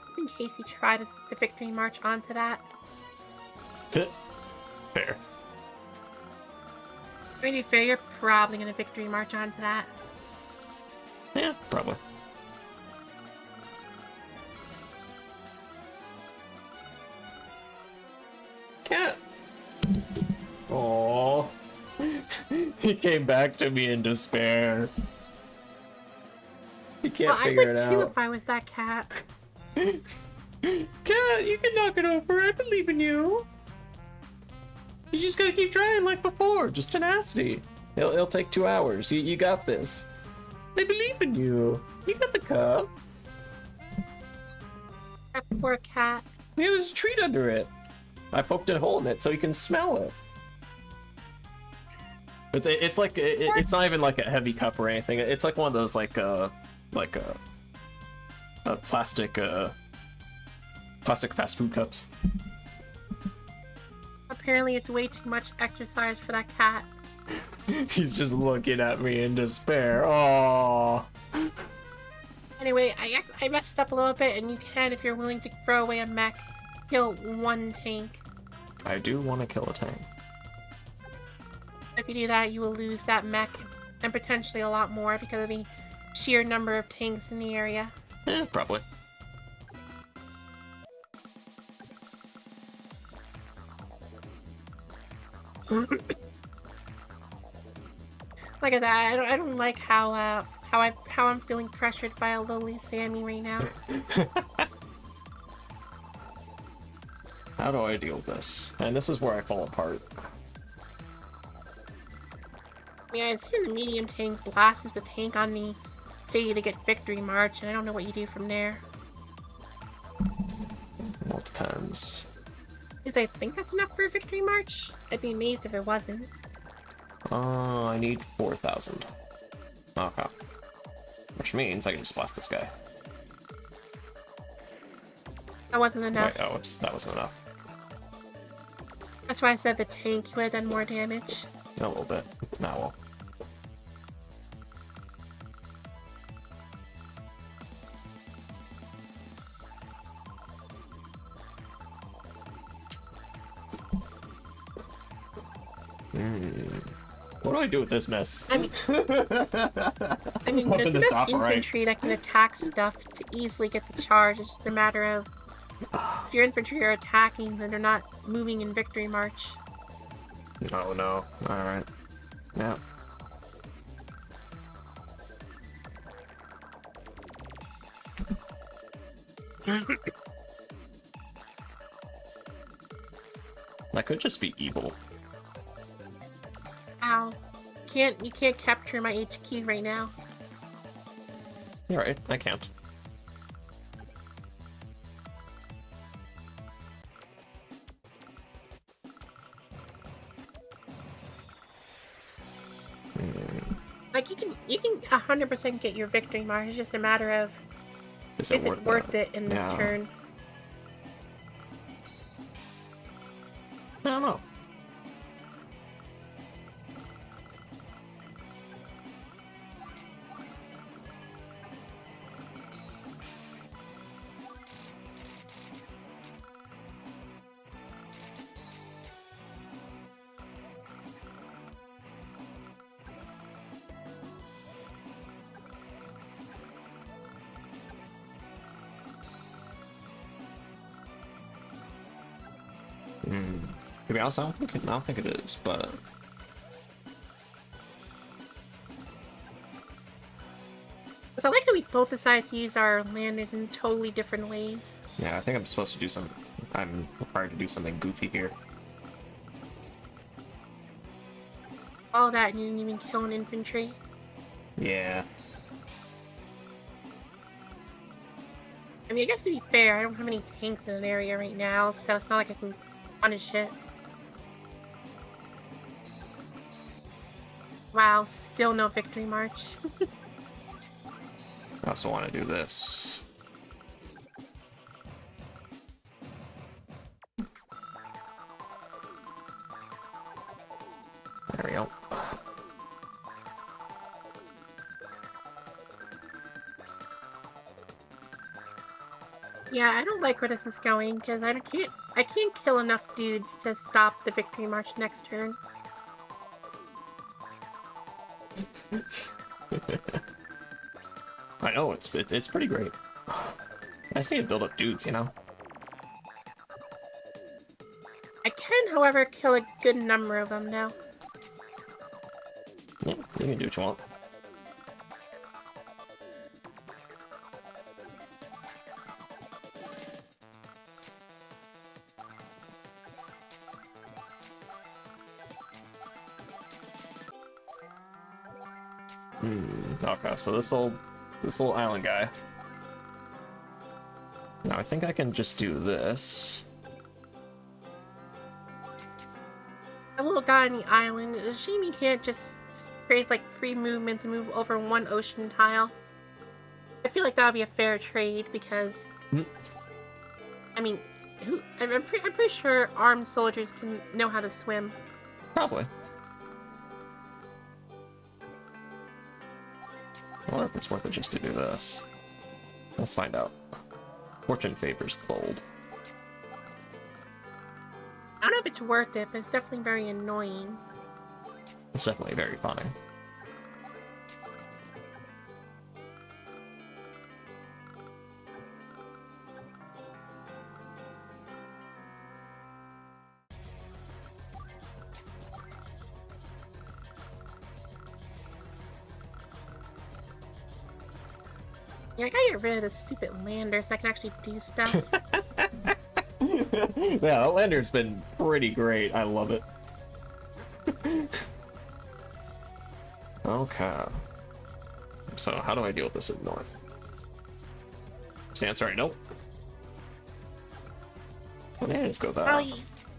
Speaker 2: Just in case you try to victory march onto that.
Speaker 3: Fair.
Speaker 2: To be fair, you're probably gonna victory march onto that.
Speaker 3: Yeah, probably. Cat. Oh, he came back to me in despair. He can't figure it out.
Speaker 2: I would too if I was that cat.
Speaker 3: Cat, you can knock it over. I believe in you. You just gotta keep trying like before. Just tenacity. It'll take 2 hours. You got this. I believe in you. You got the cup.
Speaker 2: That poor cat.
Speaker 3: Yeah, there's a treat under it. I poked a hole in it so you can smell it. But it's like it's not even like a heavy cup or anything. It's like one of those like a plastic fast food cups.
Speaker 2: Apparently it's way too much exercise for that cat.
Speaker 3: He's just looking at me in despair. Aww.
Speaker 2: Anyway, I messed up a little bit, and you can, if you're willing to throw away a mech, kill 1 tank.
Speaker 3: I do want to kill a tank.
Speaker 2: If you do that, you will lose that mech, and potentially a lot more because of the sheer number of tanks in the area.
Speaker 3: Probably.
Speaker 2: Like that, I don't like how I'm feeling pressured by a lowly Sammy right now.
Speaker 3: How do I deal with this? And this is where I fall apart.
Speaker 2: I assume the medium tank blasts the tank on the city to get victory march, and I don't know what you do from there.
Speaker 3: Well, it depends.
Speaker 2: Because I think that's enough for a victory march. I'd be amazed if it wasn't.
Speaker 3: I need 4,000. Okay. Which means I can just blast this guy.
Speaker 2: That wasn't enough.
Speaker 3: Wait, oh, that wasn't enough.
Speaker 2: That's why I said the tank would have done more damage.
Speaker 3: A little bit. Nah, well. What do I do with this mess?
Speaker 2: I mean, there's enough infantry that can attack stuff to easily get the charge. It's just a matter of if your infantry are attacking, then they're not moving in victory march.
Speaker 3: Oh no. Alright. Yeah. That could just be evil.
Speaker 2: Ow. You can't capture my HQ right now.
Speaker 3: You're right, I can't.
Speaker 2: Like you can 100% get your victory mark. It's just a matter of is it worth it in this turn?
Speaker 3: I don't know. To be honest, I don't think it is, but
Speaker 2: So I like how we both decided to use our landers in totally different ways.
Speaker 3: yeah, I think I'm supposed to do some. I'm required to do something goofy here.
Speaker 2: All that, and you didn't even kill an infantry.
Speaker 3: Yeah.
Speaker 2: I mean, I guess to be fair, I don't have any tanks in an area right now, so it's not like I can punish it. Wow, still no victory march.
Speaker 3: I also want to do this. There we go.
Speaker 2: Yeah, I don't like where this is going because I can't kill enough dudes to stop the victory march next turn.
Speaker 3: I know it's pretty great. I just need to build up dudes, you know.
Speaker 2: I can, however, kill a good number of them now.
Speaker 3: Yeah, you can do what you want. Okay, so this little island guy. Now I think I can just do this.
Speaker 2: A little guy on the island. It's a shame you can't just create like free movement to move over one ocean tile. I feel like that would be a fair trade because, I mean, I'm pretty sure armed soldiers can know how to swim.
Speaker 3: Probably. I wonder if it's worth it just to do this. Let's find out. Fortune favors the bold.
Speaker 2: I don't know if it's worth it, but it's definitely very annoying.
Speaker 3: It's definitely very funny.
Speaker 2: Yeah, I gotta get rid of this stupid lander so I can actually do stuff.
Speaker 3: Yeah, that lander's been pretty great. I love it. Okay. So how do I deal with this in north? Is the answer nope? Well, yeah, just go with that.
Speaker 2: Well,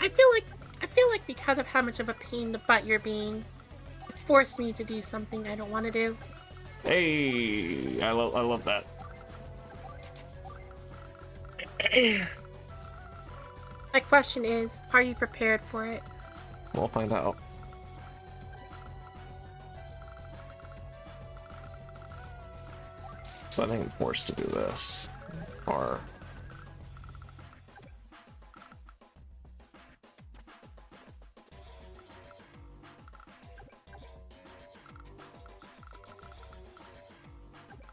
Speaker 2: I feel like because of how much of a pain in the butt you're being, it forced me to do something I don't want to do.
Speaker 3: Hey, I love that.
Speaker 2: My question is, are you prepared for it?
Speaker 3: We'll find out. So I think I'm forced to do this. Or...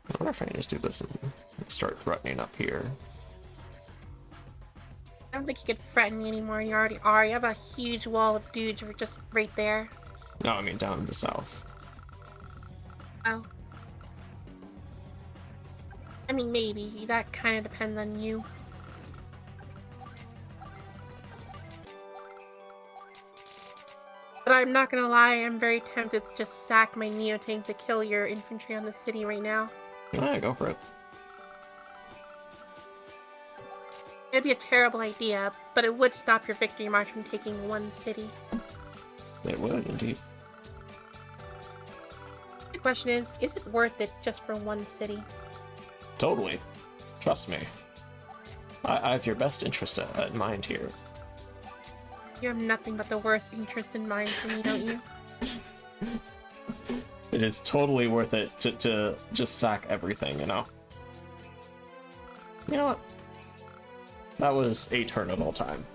Speaker 3: I wonder if I can just do this and start threatening up here.
Speaker 2: I don't think you could threaten me anymore. You already are. You have a huge wall of dudes just right there.
Speaker 3: No, I mean down in the south.
Speaker 2: Oh. I mean, maybe. That kind of depends on you. But I'm not gonna lie, I'm very tempted to just sack my Neo-Tank to kill your infantry on the city right now.
Speaker 3: Yeah, go for it.
Speaker 2: It'd be a terrible idea, but it would stop your victory march from taking one city.
Speaker 3: It would, indeed.
Speaker 2: The question is it worth it just for one city?
Speaker 3: Totally. Trust me. I have your best interest in mind here.
Speaker 2: You have nothing but the worst interest in mind for me, don't you?
Speaker 3: It is totally worth it to just sack everything, you know? You know what? That was a turn of all time.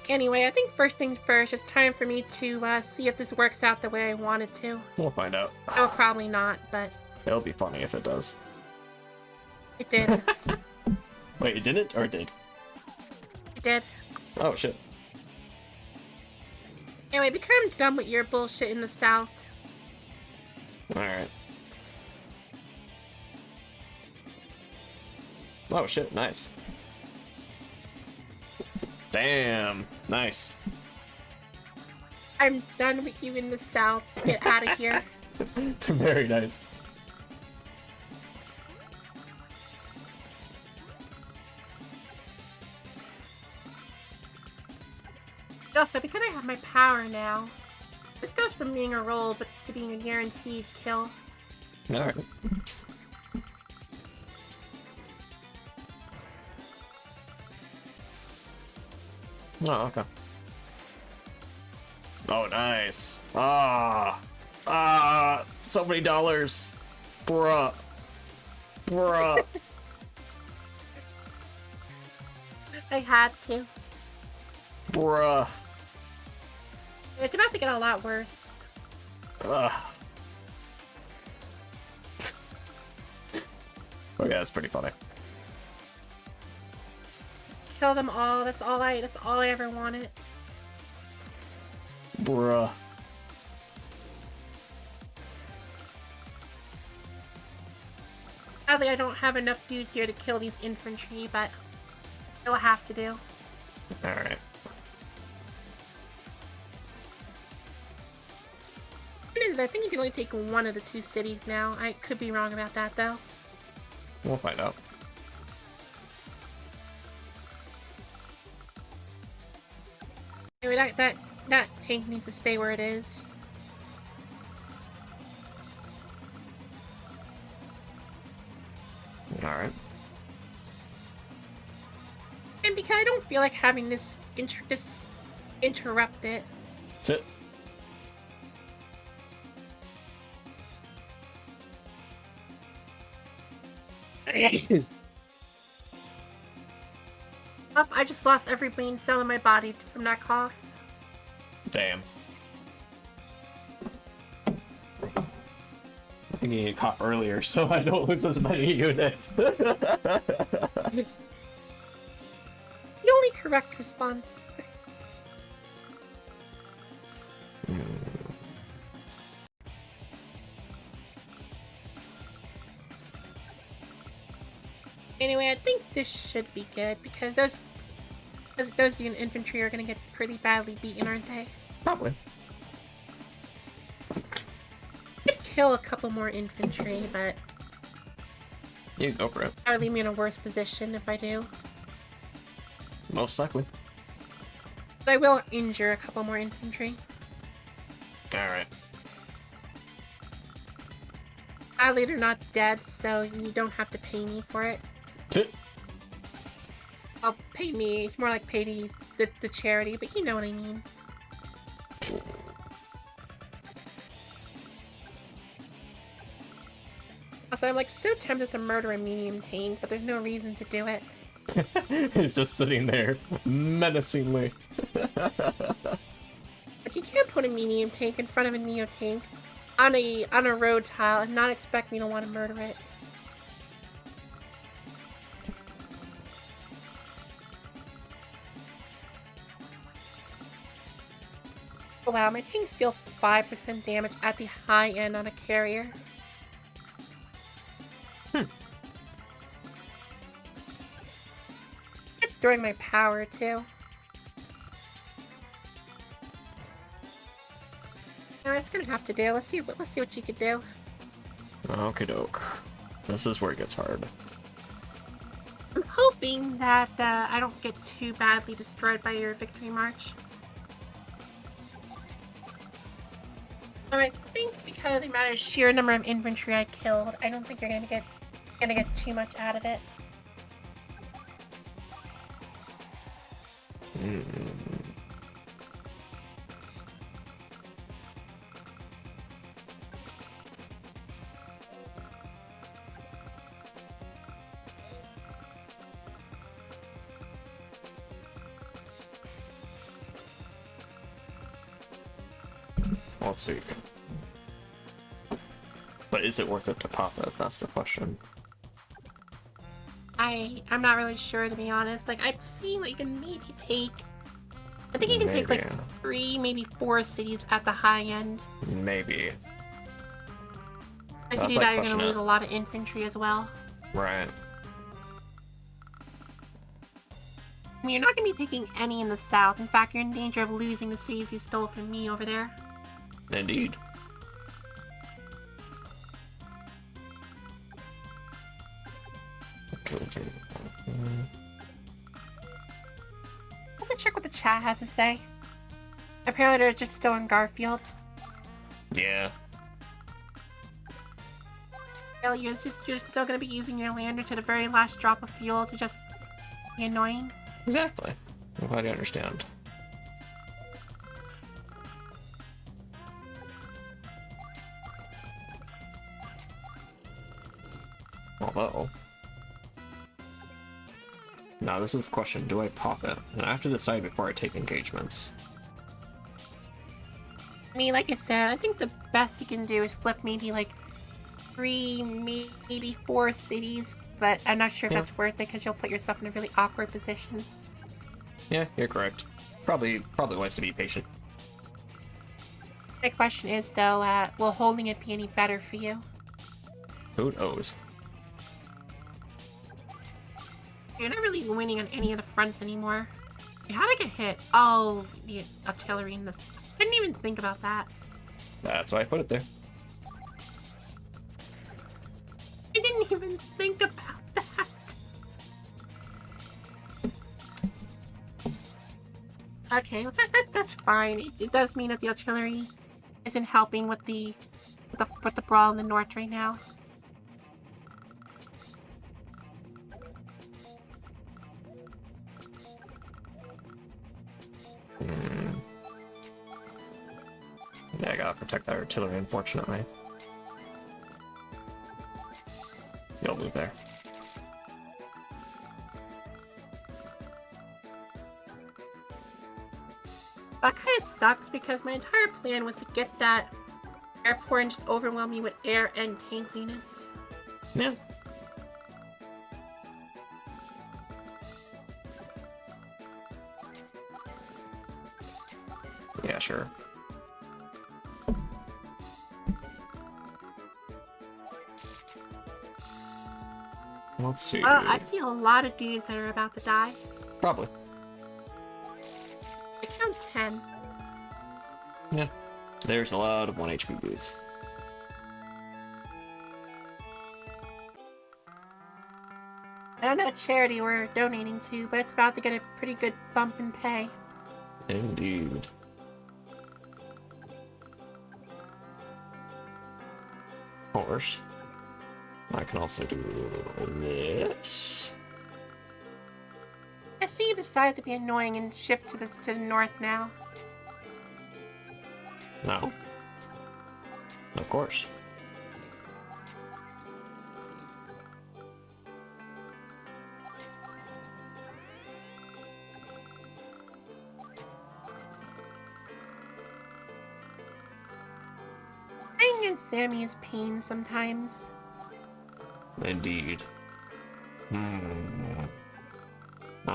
Speaker 2: Anyway, I think first things first, it's time for me to see if this works out the way I want it to.
Speaker 3: We'll find out.
Speaker 2: Oh, probably not, but...
Speaker 3: It'll be funny if it does.
Speaker 2: It did.
Speaker 3: Wait, it didn't? Or it did?
Speaker 2: It did.
Speaker 3: Oh, shit.
Speaker 2: Anyway, become done with your bullshit in the south.
Speaker 3: Alright. Oh, shit, nice. Damn, nice.
Speaker 2: I'm done with you in the south. Get out of here.
Speaker 3: Very nice.
Speaker 2: Also, because I have my power now, this goes from being a roll but to being a guaranteed kill.
Speaker 3: Alright. Oh, okay. Oh, nice. So many dollars. Bruh. Bruh.
Speaker 2: I had to.
Speaker 3: Bruh.
Speaker 2: It's about to get a lot worse.
Speaker 3: Ugh. Okay, that's pretty funny.
Speaker 2: Kill them all. That's all I ever wanted.
Speaker 3: Bruh.
Speaker 2: Sadly, I don't have enough dudes here to kill these infantry, but it'll have to do.
Speaker 3: Alright.
Speaker 2: I think you can only take one of the two cities now. I could be wrong about that, though.
Speaker 3: We'll find out.
Speaker 2: Anyway, that tank needs to stay where it is.
Speaker 3: Alright.
Speaker 2: And because I don't feel like having this interrupt it.
Speaker 3: That's it.
Speaker 2: Oh, I just lost every brain cell in my body from that cough.
Speaker 3: Damn. I think you caught earlier, so I don't lose as many units.
Speaker 2: The only correct response. Anyway, I think this should be good because those infantry are gonna get pretty badly beaten, aren't they?
Speaker 3: Probably.
Speaker 2: Could kill a couple more infantry, but
Speaker 3: You can go for it.
Speaker 2: that would leave me in a worse position if I do.
Speaker 3: Most likely.
Speaker 2: But I will injure a couple more infantry.
Speaker 3: Alright.
Speaker 2: Sadly, they're not dead, so you don't have to pay me for it. Well, pay me. It's more like pay the charity, but you know what I mean. Also, I'm like so tempted to murder a medium tank, but there's no reason to do it.
Speaker 3: He's just sitting there menacingly.
Speaker 2: Like, you can't put a medium tank in front of a neo tank on a road tile and not expect me to want to murder it. Oh wow, my thing's still 5% damage at the high end on a carrier. It's throwing my power too. No, it's gonna have to do. Let's see what you could do.
Speaker 3: Okie doke. This is where it gets hard.
Speaker 2: I'm hoping that I don't get too badly destroyed by your victory march. But I think because of the amount of sheer number of infantry I killed, I don't think you're gonna get too much out of it.
Speaker 3: Let's see. But is it worth it to pop it? That's the question.
Speaker 2: I'm not really sure, to be honest. Like, I've seen what you can maybe take. I think you can take like 3, maybe 4 cities at the high end.
Speaker 3: Maybe.
Speaker 2: If you do that, you're gonna lose a lot of infantry as well.
Speaker 3: Right.
Speaker 2: I mean, you're not gonna be taking any in the south. In fact, you're in danger of losing the cities you stole from me over there.
Speaker 3: Indeed.
Speaker 2: Let's check what the chat has to say. Apparently they're just still in Garfield.
Speaker 3: Yeah.
Speaker 2: Well, you're still gonna be using your lander to the very last drop of fuel to just be annoying.
Speaker 3: Exactly. I'm glad you understand. Although... Now this is the question, do I pop it? And I have to decide before I take engagements.
Speaker 2: I mean, like I said, I think the best you can do is flip maybe like 3, maybe 4 cities, but I'm not sure if that's worth it because you'll put yourself in a really awkward position.
Speaker 3: Yeah, you're correct. Probably wise to be patient.
Speaker 2: My question is though, will holding it be any better for you?
Speaker 3: Who knows?
Speaker 2: You're not really winning on any of the fronts anymore. How'd I get hit? Oh, the artillery in this. I didn't even think about that.
Speaker 3: That's why I put it there.
Speaker 2: I didn't even think about that. Okay, well that's fine. It does mean that the artillery isn't helping with the brawl in the north right now.
Speaker 3: Yeah, I gotta protect that artillery, unfortunately. You'll move there.
Speaker 2: That kind of sucks because my entire plan was to get that airport and just overwhelm you with air and tank units.
Speaker 3: Yeah. Yeah, sure. Let's see.
Speaker 2: I see a lot of dudes that are about to die.
Speaker 3: Probably.
Speaker 2: I count 10.
Speaker 3: Yeah. There's a lot of 1 HP dudes.
Speaker 2: I don't know what charity we're donating to, but it's about to get a pretty good bump in pay.
Speaker 3: Indeed. Of course. I can also do this.
Speaker 2: I see you decided to be annoying and shift to the north now.
Speaker 3: No. Of course.
Speaker 2: Playing against Sammy is pain sometimes.
Speaker 3: Indeed. Now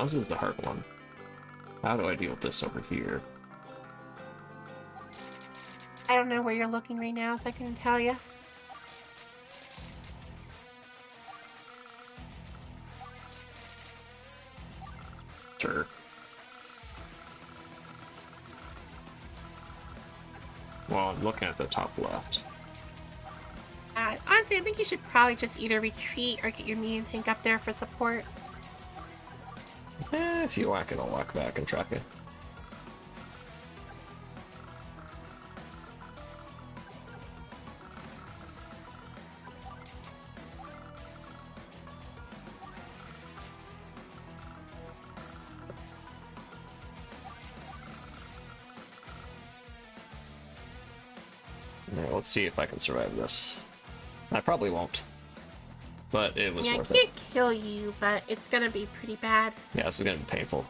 Speaker 3: this is the hard one. How do I deal with this over here?
Speaker 2: I don't know where you're looking right now, so I couldn't tell you.
Speaker 3: Sure. Well, I'm looking at the top left.
Speaker 2: Honestly, I think you should probably just either retreat or get your medium tank up there for support.
Speaker 3: If you whack it, I'll whack back and track it. Yeah, let's see if I can survive this. I probably won't. But it was worth it.
Speaker 2: I can't kill you, but it's gonna be pretty bad.
Speaker 3: Yeah, this is gonna be painful.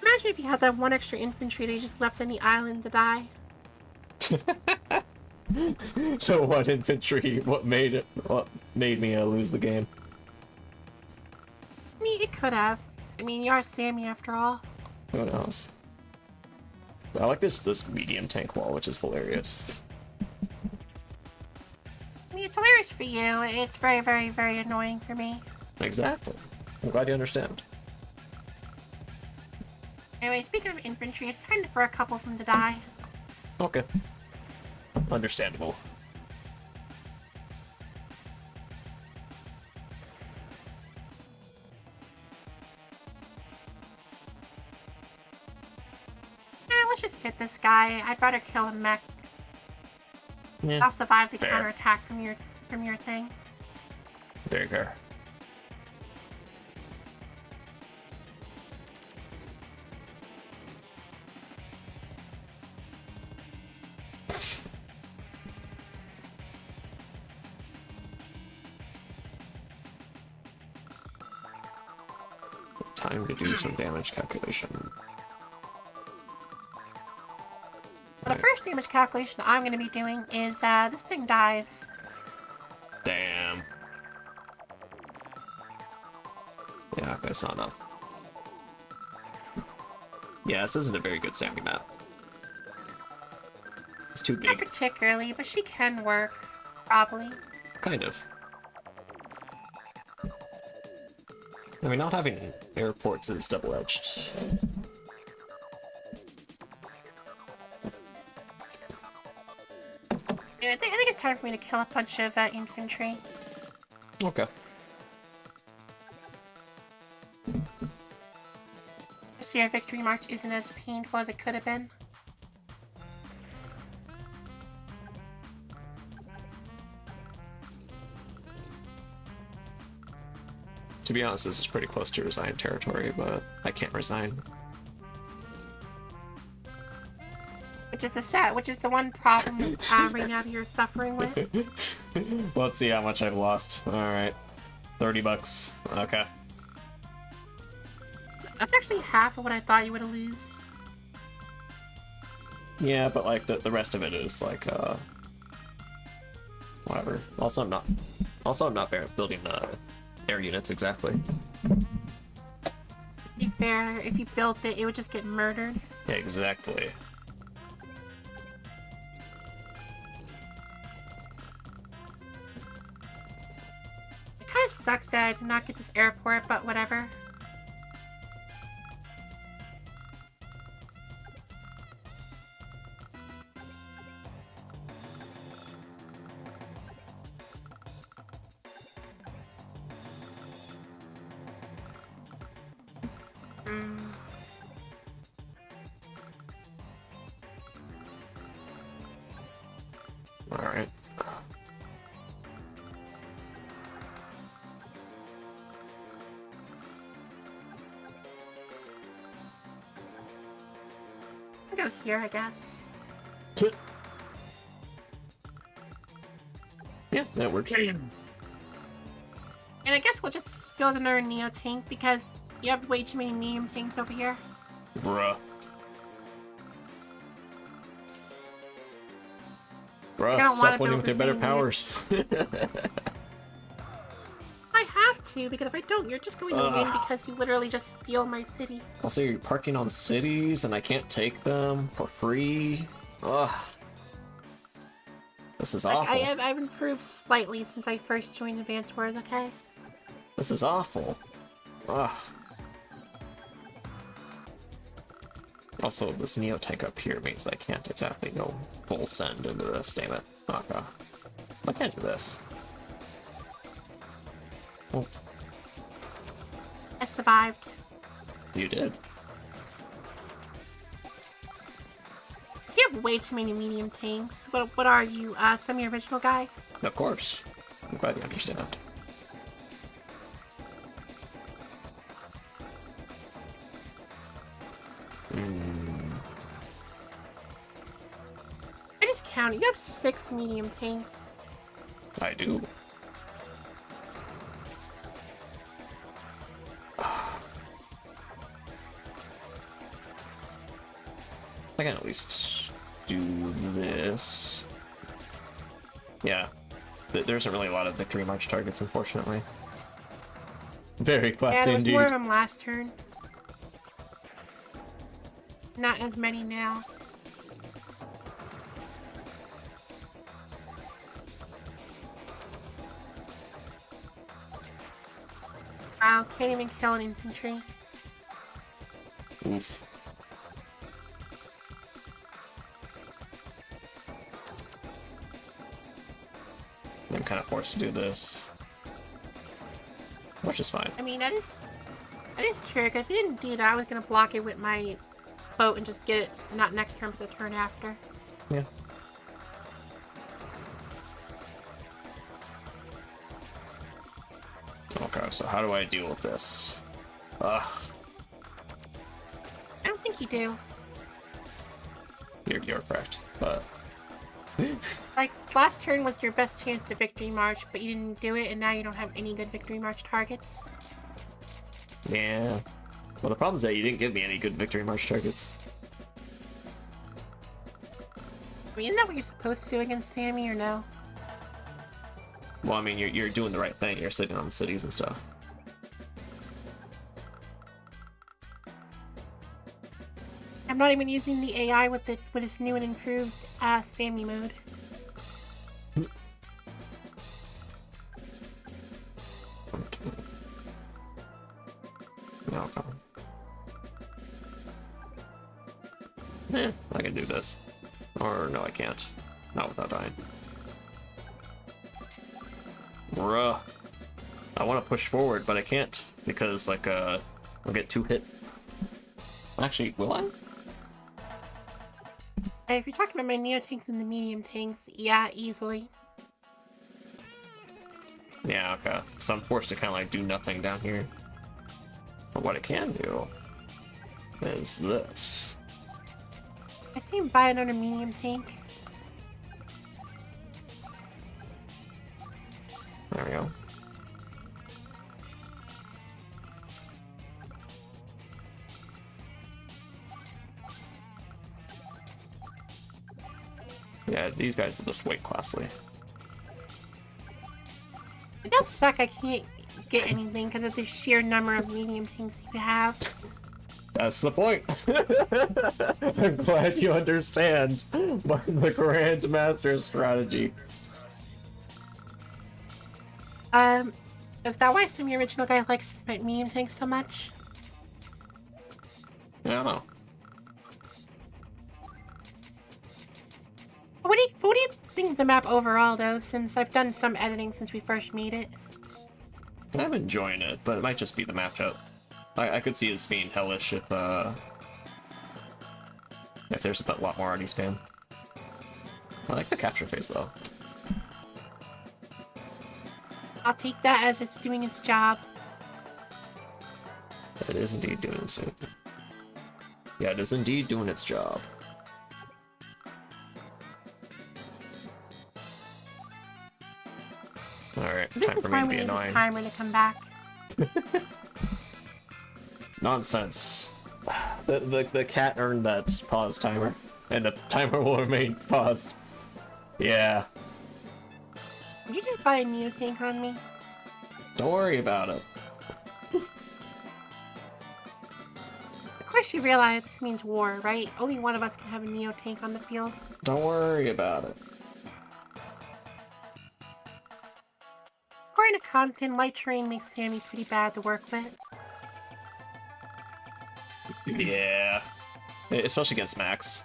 Speaker 2: Imagine if you had that one extra infantry they just left on the island to die.
Speaker 3: So what infantry? What made me lose the game?
Speaker 2: I mean, it could have. I mean, you are Sammy after all.
Speaker 3: Who knows? I like this medium tank wall, which is hilarious.
Speaker 2: I mean, it's hilarious for you. It's very, very, very annoying for me.
Speaker 3: Exactly. I'm glad you understand.
Speaker 2: Anyway, speaking of infantry, it's time for a couple of them to die.
Speaker 3: Okay. Understandable.
Speaker 2: Let's just hit this guy. I'd rather kill a mech.
Speaker 3: Yeah,
Speaker 2: I'll survive the
Speaker 3: fair.
Speaker 2: counterattack from your thing.
Speaker 3: There you go. Time to do some damage calculation.
Speaker 2: The first damage calculation I'm going to be doing is this thing dies.
Speaker 3: Damn. Yeah, that's not enough. Yeah, this isn't a very good Sammy map. It's too
Speaker 2: Not
Speaker 3: big.
Speaker 2: particularly, but she can work. Probably.
Speaker 3: Kind of. I mean, not having airports is double-edged.
Speaker 2: Yeah, I think it's time for me to kill a bunch of infantry.
Speaker 3: Okay.
Speaker 2: See, our victory march isn't as painful as it could have been.
Speaker 3: To be honest, this is pretty close to resign territory, but I can't resign.
Speaker 2: Which is the one problem right now that you're suffering with.
Speaker 3: Let's see how much I've lost. Alright. $30. Okay.
Speaker 2: That's actually half of what I thought you would lose.
Speaker 3: Yeah, but like the rest of it is like whatever. Also I'm not building air units exactly.
Speaker 2: To be fair, if you built it, it would just get murdered.
Speaker 3: Yeah, exactly.
Speaker 2: It kind of sucks that I did not get this airport, but whatever.
Speaker 3: Alright.
Speaker 2: I'll go here, I guess.
Speaker 3: Yeah, that works.
Speaker 2: And I guess we'll just build another Neo tank because you have way too many medium tanks over here.
Speaker 3: Bruh.
Speaker 2: don't
Speaker 3: Bruh, stop
Speaker 2: wanna
Speaker 3: winning
Speaker 2: build
Speaker 3: with their
Speaker 2: as
Speaker 3: better
Speaker 2: many
Speaker 3: powers.
Speaker 2: I have to, because if I don't, you're just going to win because you literally just steal my city.
Speaker 3: Also, you're parking on cities and I can't take them for free. Ugh. This is awful.
Speaker 2: I've improved slightly since I first joined Advanced Wars, okay?
Speaker 3: This is awful. Ugh. Also, this Neo tank up here means I can't exactly go full send into this, damn it. Okay. I can't do this. Oh.
Speaker 2: I survived.
Speaker 3: You did.
Speaker 2: So you have way too many medium tanks. What are you, semi-original guy?
Speaker 3: Of course. I'm glad you understand.
Speaker 2: I just counted. You have 6 medium tanks.
Speaker 3: I do. I can at least do this. Yeah. There isn't really a lot of victory march targets, unfortunately. Very classy
Speaker 2: there was
Speaker 3: indeed.
Speaker 2: more of them last turn. Not as many now. Wow, can't even kill an infantry.
Speaker 3: Oof. I'm kind of forced to do this. Which is fine.
Speaker 2: I mean, that is true, because if you didn't do that, I was going to block it with my boat and just get it, not next turn, but the turn after.
Speaker 3: Yeah. Okay, so how do I deal with this? Ugh.
Speaker 2: I don't think you do.
Speaker 3: You're correct, but...
Speaker 2: Like, last turn was your best chance to victory march, but you didn't do it, and now you don't have any good victory march targets.
Speaker 3: Yeah. Well, the problem is that you didn't give me any good victory march targets.
Speaker 2: I mean, isn't that what you're supposed to do against Sammy, or no?
Speaker 3: Well, I mean, you're doing the right thing. You're sitting on the cities and stuff.
Speaker 2: I'm not even using the AI with its new and improved Sammy mode.
Speaker 3: Okay. Eh, I can do this. Or no, I can't. Not without dying. Bruh. I want to push forward, but I can't because, like, I'll get 2 hit. Actually, will I?
Speaker 2: If you're talking about my neo tanks and the medium tanks, yeah, easily.
Speaker 3: Yeah, okay. So I'm forced to kind of like do nothing down here. But what I can do is this.
Speaker 2: I see him buy another medium tank.
Speaker 3: There we go. Yeah, these guys are just way costly.
Speaker 2: It does suck I can't get anything because of the sheer number of medium tanks you have.
Speaker 3: That's the point. I'm glad you understand the Grandmaster strategy.
Speaker 2: Is that why some of the original guy likes medium tanks so much?
Speaker 3: I don't know.
Speaker 2: What do you think of the map overall, though, since I've done some editing since we first made it?
Speaker 3: I'm enjoying it, but it might just be the matchup. I could see this being hellish if there's a lot more RD spam. I like the capture phase, though.
Speaker 2: I'll take that as it's doing its job.
Speaker 3: It is indeed doing its job. Yeah, it is indeed doing its job. Alright, time for me to be annoying.
Speaker 2: This is why we need a timer to come back.
Speaker 3: Nonsense. The cat earned that pause timer, and the timer will remain paused. Yeah.
Speaker 2: Did you just buy a neo tank on me?
Speaker 3: Don't worry about it.
Speaker 2: Of course you realize this means war, right? Only one of us can have a Neo tank on the field.
Speaker 3: Don't worry about it.
Speaker 2: According to Compton, light terrain makes Sammy pretty bad to work with.
Speaker 3: Yeah. Especially against Max.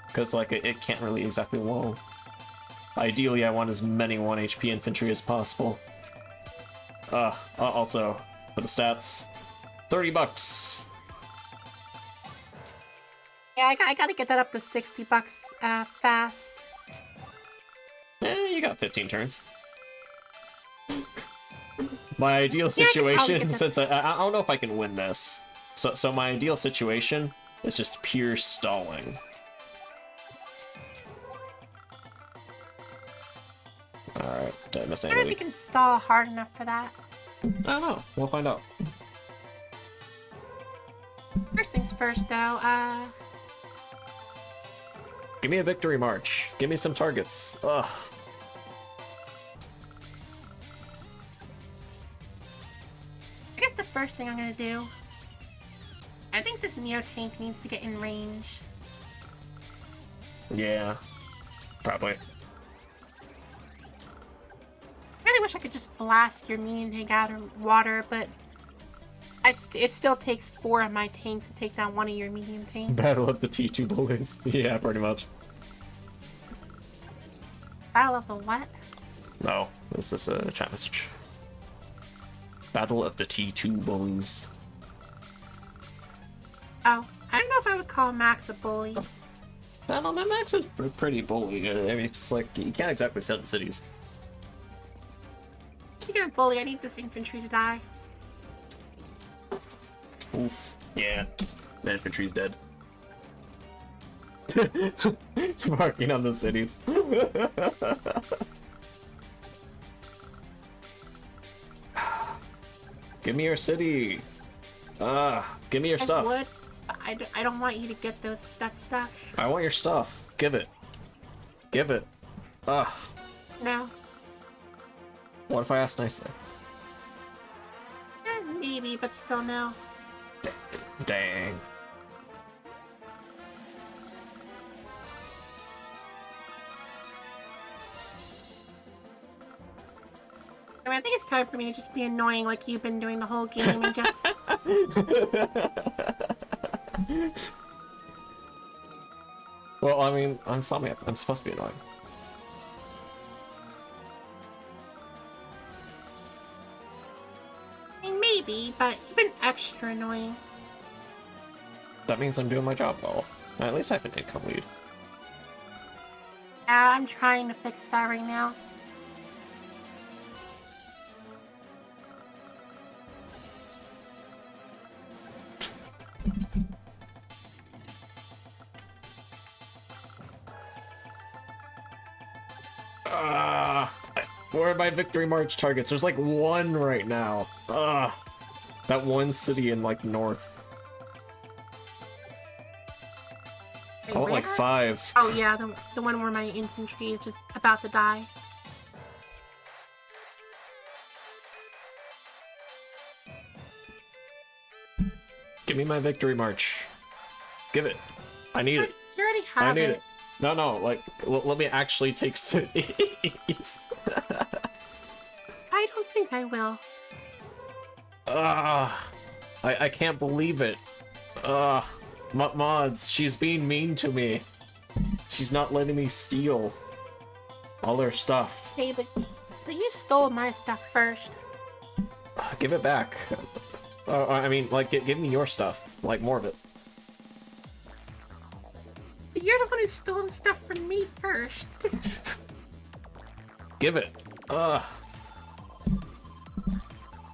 Speaker 3: Because, like, it can't really exactly wall. Ideally, I want as many 1 HP infantry as possible. Also, for the stats, $30.
Speaker 2: Yeah, I gotta get that up to $60 fast.
Speaker 3: You got 15 turns. My ideal situation, since I don't know if I can win this. So my ideal situation is just pure stalling. Alright, did I miss
Speaker 2: I don't know if
Speaker 3: anything?
Speaker 2: you can stall hard enough for that.
Speaker 3: I don't know. We'll find out.
Speaker 2: First things first, though,
Speaker 3: Give me a victory march. Give me some targets. Ugh.
Speaker 2: I guess the first thing I'm gonna do... I think this Neo tank needs to get in range.
Speaker 3: Yeah. Probably.
Speaker 2: I really wish I could just blast your medium tank out of water, but... it still takes 4 of my tanks to take down one of your medium tanks.
Speaker 3: Battle of the T2 bullies. Yeah, pretty much.
Speaker 2: Battle of the what?
Speaker 3: No, this is a chat message. Battle of the T2 bullies.
Speaker 2: Oh, I don't know if I would call Max a bully.
Speaker 3: I don't know, Max is pretty bully. I mean, it's like, you can't exactly set in cities.
Speaker 2: Speaking of bully, I need this infantry to die.
Speaker 3: Oof. Yeah. The infantry's dead. Marking on the cities. Give me your city. Give me your stuff.
Speaker 2: I would, but I don't want you to get that stuff.
Speaker 3: I want your stuff. Give it. Give it. Ugh.
Speaker 2: No.
Speaker 3: What if I ask nicely?
Speaker 2: Maybe, but still no.
Speaker 3: Dang.
Speaker 2: I mean, I think it's time for me to just be annoying like you've been doing the whole game and just...
Speaker 3: Well, I mean, I'm supposed to be annoying.
Speaker 2: I mean, maybe, but you've been extra annoying.
Speaker 3: That means I'm doing my job well. At least I have an income lead.
Speaker 2: Yeah, I'm trying to fix that right now.
Speaker 3: Where are my victory march targets? There's like 1 right now. That one city in like north.
Speaker 2: Wait,
Speaker 3: I want like
Speaker 2: where?
Speaker 3: 5.
Speaker 2: Oh yeah, the one where my infantry is just about to die.
Speaker 3: Give me my victory march. Give it. I need it.
Speaker 2: You already have
Speaker 3: I need it. No, like, let me actually take cities.
Speaker 2: I don't think I will.
Speaker 3: I can't believe it. Mods, she's being mean to me. She's not letting me steal all her stuff.
Speaker 2: Hey, but you stole my stuff first.
Speaker 3: Give it back. I mean, like, give me your stuff. Like, more of it.
Speaker 2: You're the one who stole the stuff from me first.
Speaker 3: Give it.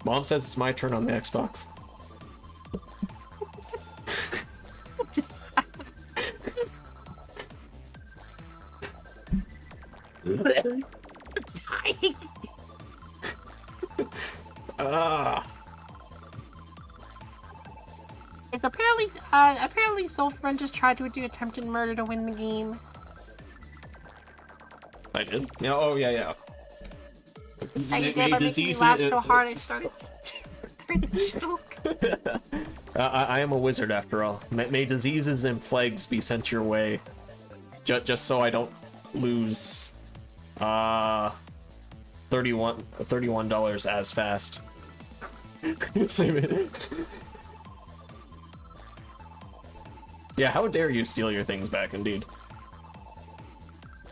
Speaker 3: Mom says it's my turn on the Xbox.
Speaker 2: Dying. It's apparently Sulfurun just tried to do attempted murder to win the game.
Speaker 3: I did? Yeah, oh, yeah.
Speaker 2: I did, but making me laugh so hard I started to choke.
Speaker 3: I am a wizard after all. May diseases and plagues be sent your way. Just so I don't lose $31 as fast. Save it. Yeah, how dare you steal your things back, indeed.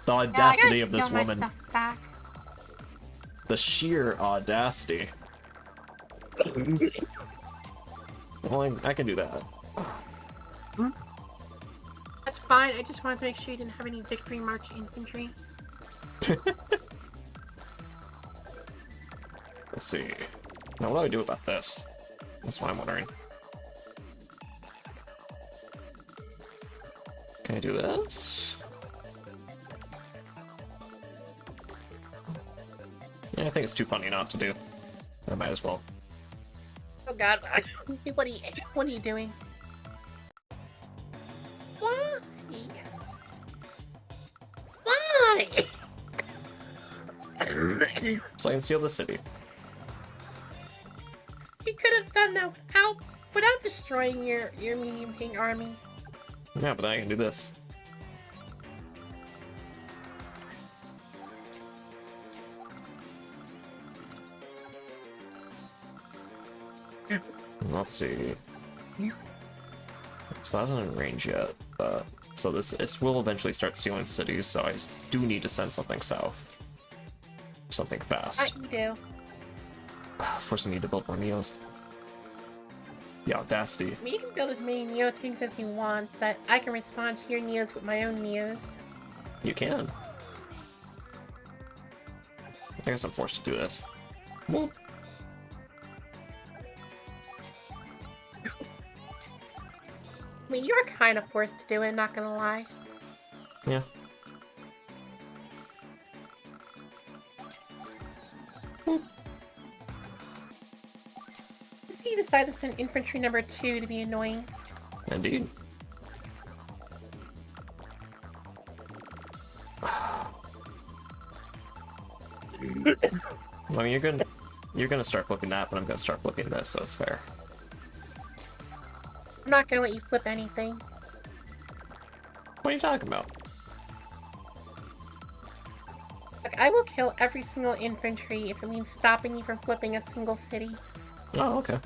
Speaker 3: The audacity of this woman.
Speaker 2: My stuff back.
Speaker 3: The sheer audacity. Well, I can do that.
Speaker 2: That's fine, I just wanted to make sure you didn't have any Victory March infantry.
Speaker 3: Let's see. Now, what do I do about this? That's what I'm wondering. Can I do this? Yeah, I think it's too funny not to do. I might as well.
Speaker 2: Oh god, what are you doing? Why? Why?
Speaker 3: So I can steal the city.
Speaker 2: You could have done that without destroying your medium ping army.
Speaker 3: Yeah, but then I can do this. Let's see. So that's not in range yet, but so this will eventually start stealing cities, so I do need to send something south. Something fast.
Speaker 2: You do.
Speaker 3: Forcing me to build more Neos. The audacity.
Speaker 2: I mean, you can build as many Neo things as you want, but I can respond to your Neos with my own Neos.
Speaker 3: You can. I guess I'm forced to do this. Whoop.
Speaker 2: I mean, you're kind of forced to do it, not gonna lie.
Speaker 3: Yeah.
Speaker 2: So you decide to send infantry number 2 to be annoying.
Speaker 3: Indeed. I mean, you're gonna start flipping that, but I'm gonna start flipping this, so it's fair.
Speaker 2: I'm not gonna let you flip anything.
Speaker 3: What are you talking about?
Speaker 2: Like, I will kill every single infantry if it means stopping you from flipping a single city.
Speaker 3: Oh, okay.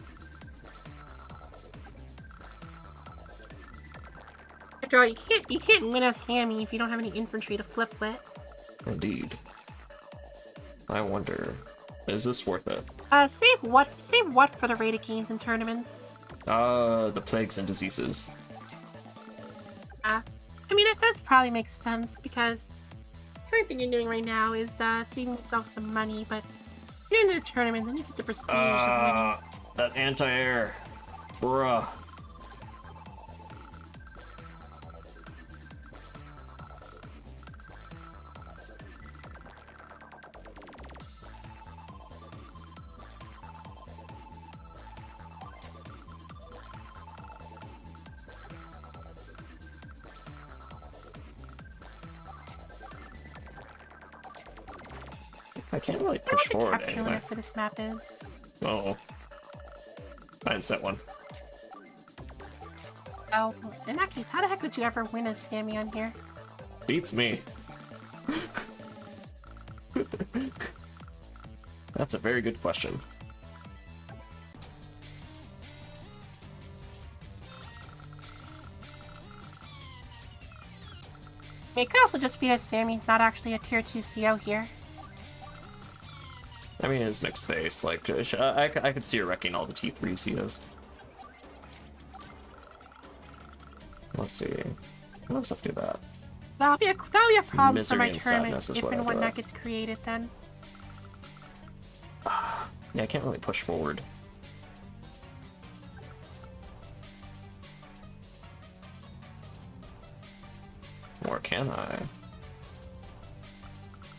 Speaker 2: After all, you can't win a Sammy if you don't have any infantry to flip with.
Speaker 3: Indeed. I wonder, is this worth it?
Speaker 2: Save what for the rated games and tournaments?
Speaker 3: The plagues and diseases.
Speaker 2: I mean, that probably makes sense, because everything you're doing right now is saving yourself some money, but you're in the tournament, then you get the prestige of winning.
Speaker 3: That anti-air. Bruh. I can't really push forward
Speaker 2: What the capture
Speaker 3: anyway.
Speaker 2: limit for this map is?
Speaker 3: Oh. I didn't set one.
Speaker 2: Oh, in that case, how the heck would you ever win a Sammy on here?
Speaker 3: Beats me. That's a very good question.
Speaker 2: It could also just be a Sammy, not actually a tier 2 CO here.
Speaker 3: I mean, it's mixed base. Like, I could see her wrecking all the T3s he has. Let's see. What else have to do that?
Speaker 2: That'll be a problem
Speaker 3: Misery
Speaker 2: for my
Speaker 3: and
Speaker 2: tournament
Speaker 3: sadness is
Speaker 2: if
Speaker 3: what
Speaker 2: and
Speaker 3: I
Speaker 2: when
Speaker 3: do.
Speaker 2: that gets created then.
Speaker 3: Yeah, I can't really push forward. Or can I?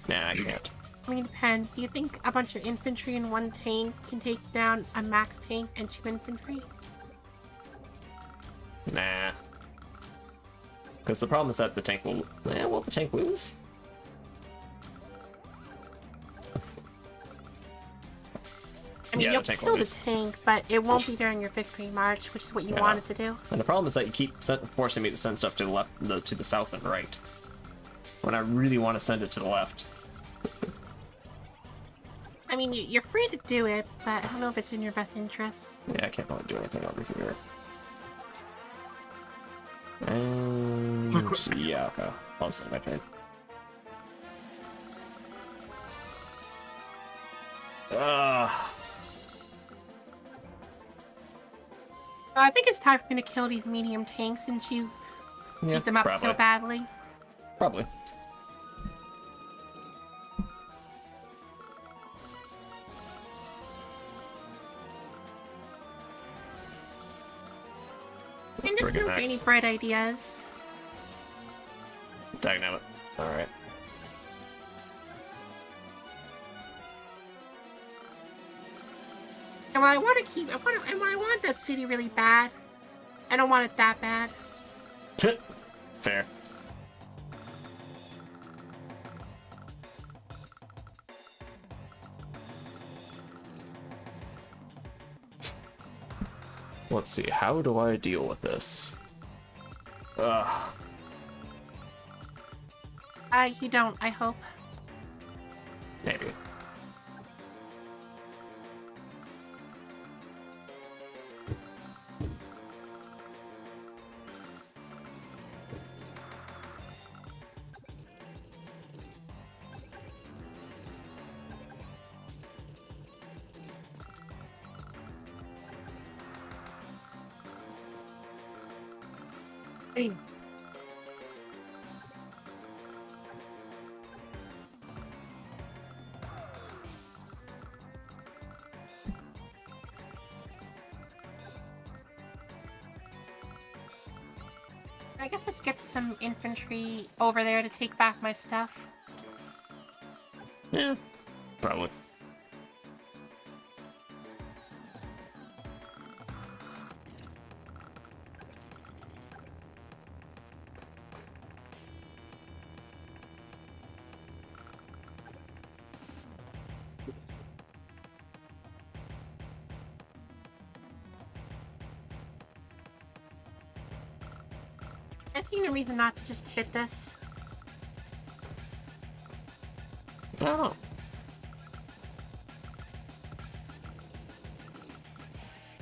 Speaker 3: Nah, I can't.
Speaker 2: I mean, it depends. Do you think a bunch of infantry and one tank can take down a max tank and 2 infantry?
Speaker 3: Nah. Because the problem is that the tank will... will the tank lose?
Speaker 2: I mean,
Speaker 3: Yeah,
Speaker 2: you'll
Speaker 3: the tank
Speaker 2: kill
Speaker 3: will
Speaker 2: the
Speaker 3: lose.
Speaker 2: tank, but it won't be during your victory march, which is what you wanted to do.
Speaker 3: And the problem is that you keep forcing me to send stuff to the left, to the south and right. When I really want to send it to the left.
Speaker 2: I mean, you're free to do it, but I don't know if it's in your best interest.
Speaker 3: Yeah, I can't really do anything over here. And yeah, okay. I'll send my turn.
Speaker 2: I think it's time for me to kill these medium tanks since you beat them up so badly.
Speaker 3: Probably.
Speaker 2: And just don't get any bright ideas.
Speaker 3: Dynamite. Alright.
Speaker 2: And what I want to keep, and what I want that city really bad. I don't want it that bad.
Speaker 3: Fair. Let's see, how do I deal with this? Ugh.
Speaker 2: You don't, I hope.
Speaker 3: Maybe.
Speaker 2: Hey. I guess let's get some infantry over there to take back my stuff.
Speaker 3: Yeah, probably.
Speaker 2: I see no reason not to just hit this.
Speaker 3: Oh.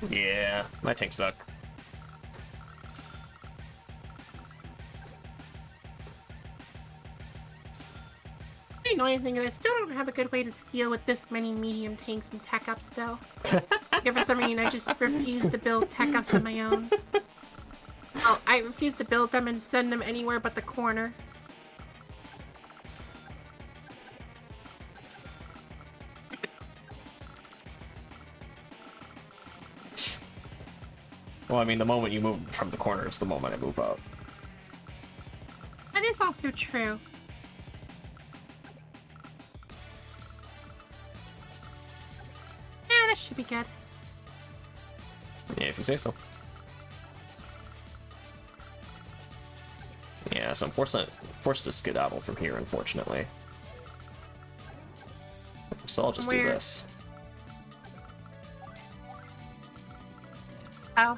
Speaker 3: Yeah, my tanks suck.
Speaker 2: The annoying thing is I still don't have a good way to steal with this many medium tanks and tech ups still. If for some reason I just refuse to build tech ups of my own. Oh, I refuse to build them and send them anywhere but the corner.
Speaker 3: Well, I mean, the moment you move from the corner is the moment I move up.
Speaker 2: That is also true. Yeah, this should be good.
Speaker 3: Yeah, if you say so. Yeah, so I'm forced to skedaddle from here, unfortunately. So I'll just do this.
Speaker 2: Oh.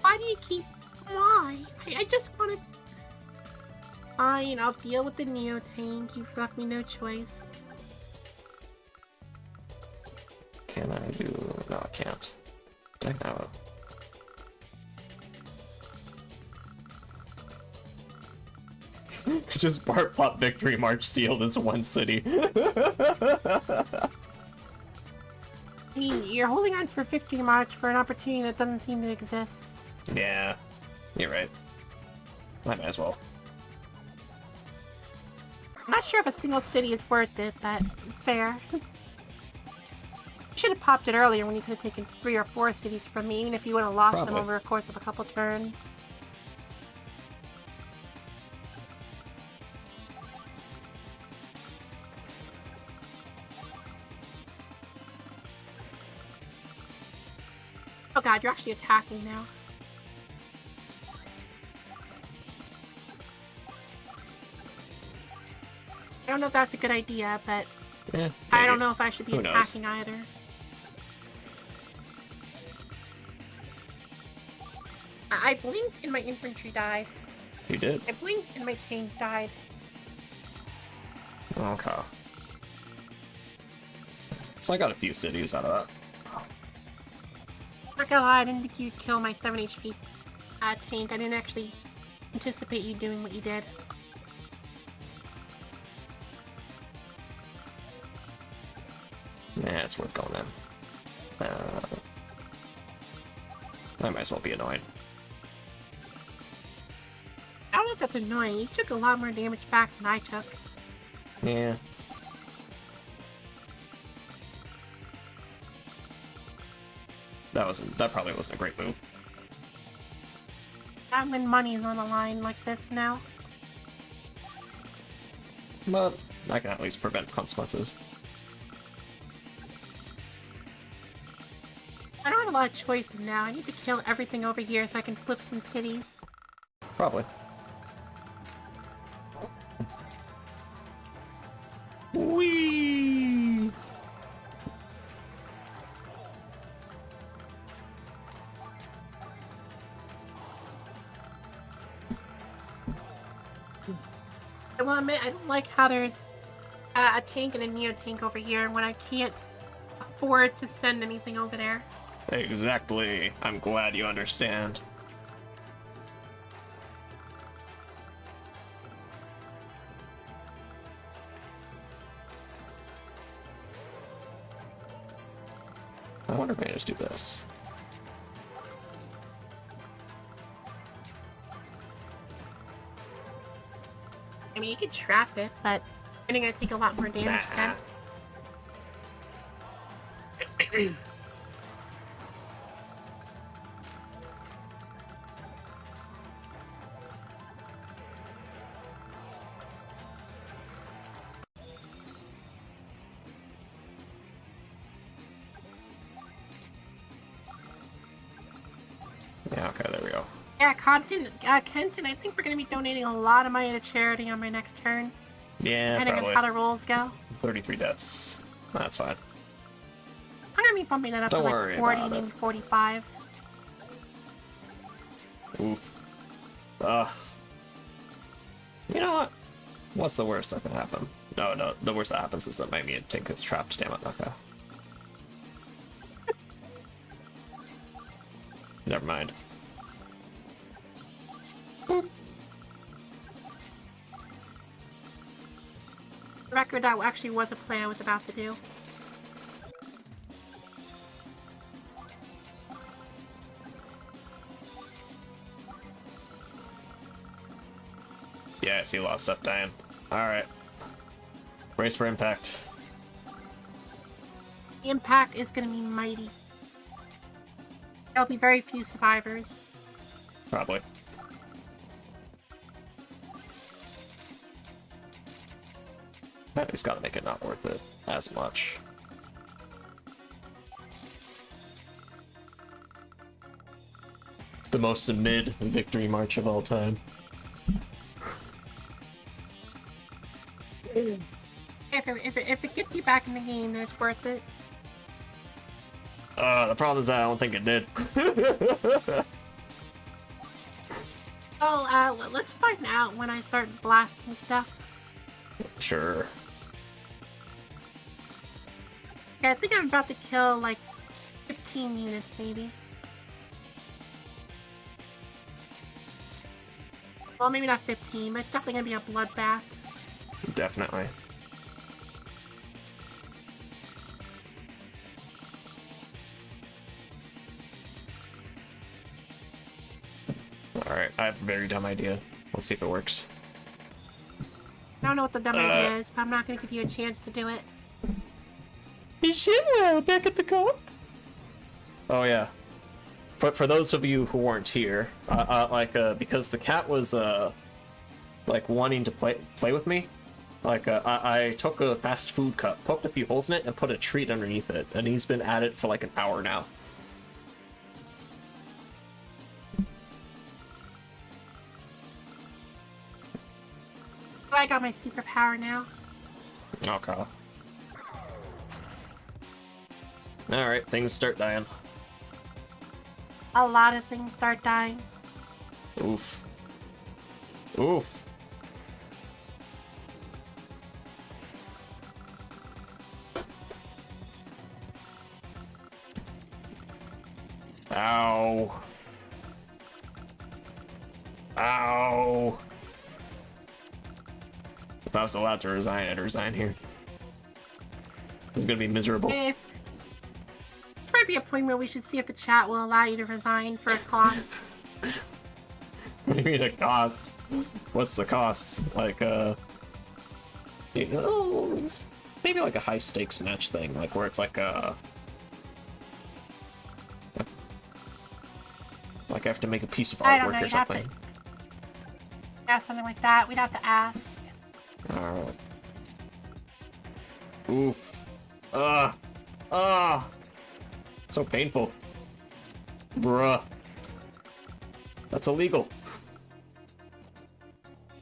Speaker 2: Why do you keep... Why? I just want to... Fine, I'll deal with the Neo tank. You've left me no choice.
Speaker 3: Can I do... No, I can't. Dang it. Just Bart Pop Victory March steal this one city.
Speaker 2: I mean, you're holding on for Victory March for an opportunity that doesn't seem to exist.
Speaker 3: Yeah, you're right. Might as well.
Speaker 2: I'm not sure if a single city is worth it, but fair. You should have popped it earlier when you could have taken 3 or 4 cities from me, even if you would have lost them over a course of a couple turns. Oh god, you're actually attacking now. I don't know if that's a good idea, but
Speaker 3: Yeah,
Speaker 2: I don't know if I should be
Speaker 3: Who knows?
Speaker 2: attacking either. I blinked and my infantry died.
Speaker 3: You did?
Speaker 2: I blinked and my tank died.
Speaker 3: Okay. So I got a few cities out of that.
Speaker 2: Not gonna lie, I didn't think you'd kill my 7 HP tank. I didn't actually anticipate you doing what you did.
Speaker 3: Yeah, it's worth going in. I might as well be annoyed.
Speaker 2: I don't know if that's annoying. You took a lot more damage back than I took.
Speaker 3: Yeah. That probably wasn't a great move.
Speaker 2: Not when money is on the line like this now.
Speaker 3: But I can at least prevent consequences.
Speaker 2: I don't have a lot of choices now. I need to kill everything over here so I can flip some cities.
Speaker 3: Probably. Whee!
Speaker 2: I will admit, I don't like how there's a tank and a neo-tank over here when I can't afford to send anything over there.
Speaker 3: Exactly. I'm glad you understand. I wonder if I can just do this.
Speaker 2: I mean, you could trap it, but you're gonna take a lot more damage
Speaker 3: Nah.
Speaker 2: then.
Speaker 3: Yeah, okay, there we go.
Speaker 2: Yeah, Kenton, I think we're gonna be donating a lot of money to charity on my next turn.
Speaker 3: Yeah,
Speaker 2: Depending
Speaker 3: probably.
Speaker 2: on how the rolls go.
Speaker 3: 33 deaths. That's fine.
Speaker 2: I'm gonna be bumping that up
Speaker 3: Don't
Speaker 2: to
Speaker 3: worry
Speaker 2: like 40,
Speaker 3: about it.
Speaker 2: maybe 45.
Speaker 3: Oof. Ugh. You know what? What's the worst that can happen? No, the worst that happens is that my immune tank gets trapped, damn it, okay. Never mind.
Speaker 2: The record, that actually was a play I was about to do.
Speaker 3: Yeah, I see a lot of stuff dying. Alright. Brace for impact.
Speaker 2: The impact is gonna be mighty. There'll be very few survivors.
Speaker 3: Probably. At least gotta make it not worth it as much. The most mid victory march of all time.
Speaker 2: If it gets you back in the game, then it's worth it.
Speaker 3: The problem is that I don't think it did.
Speaker 2: Oh, let's find out when I start blasting stuff.
Speaker 3: Sure.
Speaker 2: Okay, I think I'm about to kill like 15 units, maybe. Well, maybe not 15, but it's definitely gonna be a bloodbath.
Speaker 3: Definitely. Alright, I have a very dumb idea. Let's see if it works.
Speaker 2: I don't know what the dumb idea is, but I'm not gonna give you a chance to do it.
Speaker 3: Is Shinra back at the co-op? Oh yeah. For those of you who weren't here, because the cat was like wanting to play with me, I took a fast food cup, poked a few holes in it, and put a treat underneath it, and he's been at it for like an hour now.
Speaker 2: Oh, I got my superpower now.
Speaker 3: Okay. Alright, things start dying.
Speaker 2: A lot of things start dying.
Speaker 3: Oof. Oof. Ow. Ow. If I was allowed to resign, I'd resign here. This is gonna be miserable.
Speaker 2: There might be a point where we should see if the chat will allow you to resign for a cost.
Speaker 3: What do you mean a cost? What's the cost? Like, it's maybe like a high stakes match thing, like where it's like like I have to make a piece of artwork or something.
Speaker 2: Yeah, something like that. We'd have to ask.
Speaker 3: Alright. Oof. So painful. Bruh. That's illegal.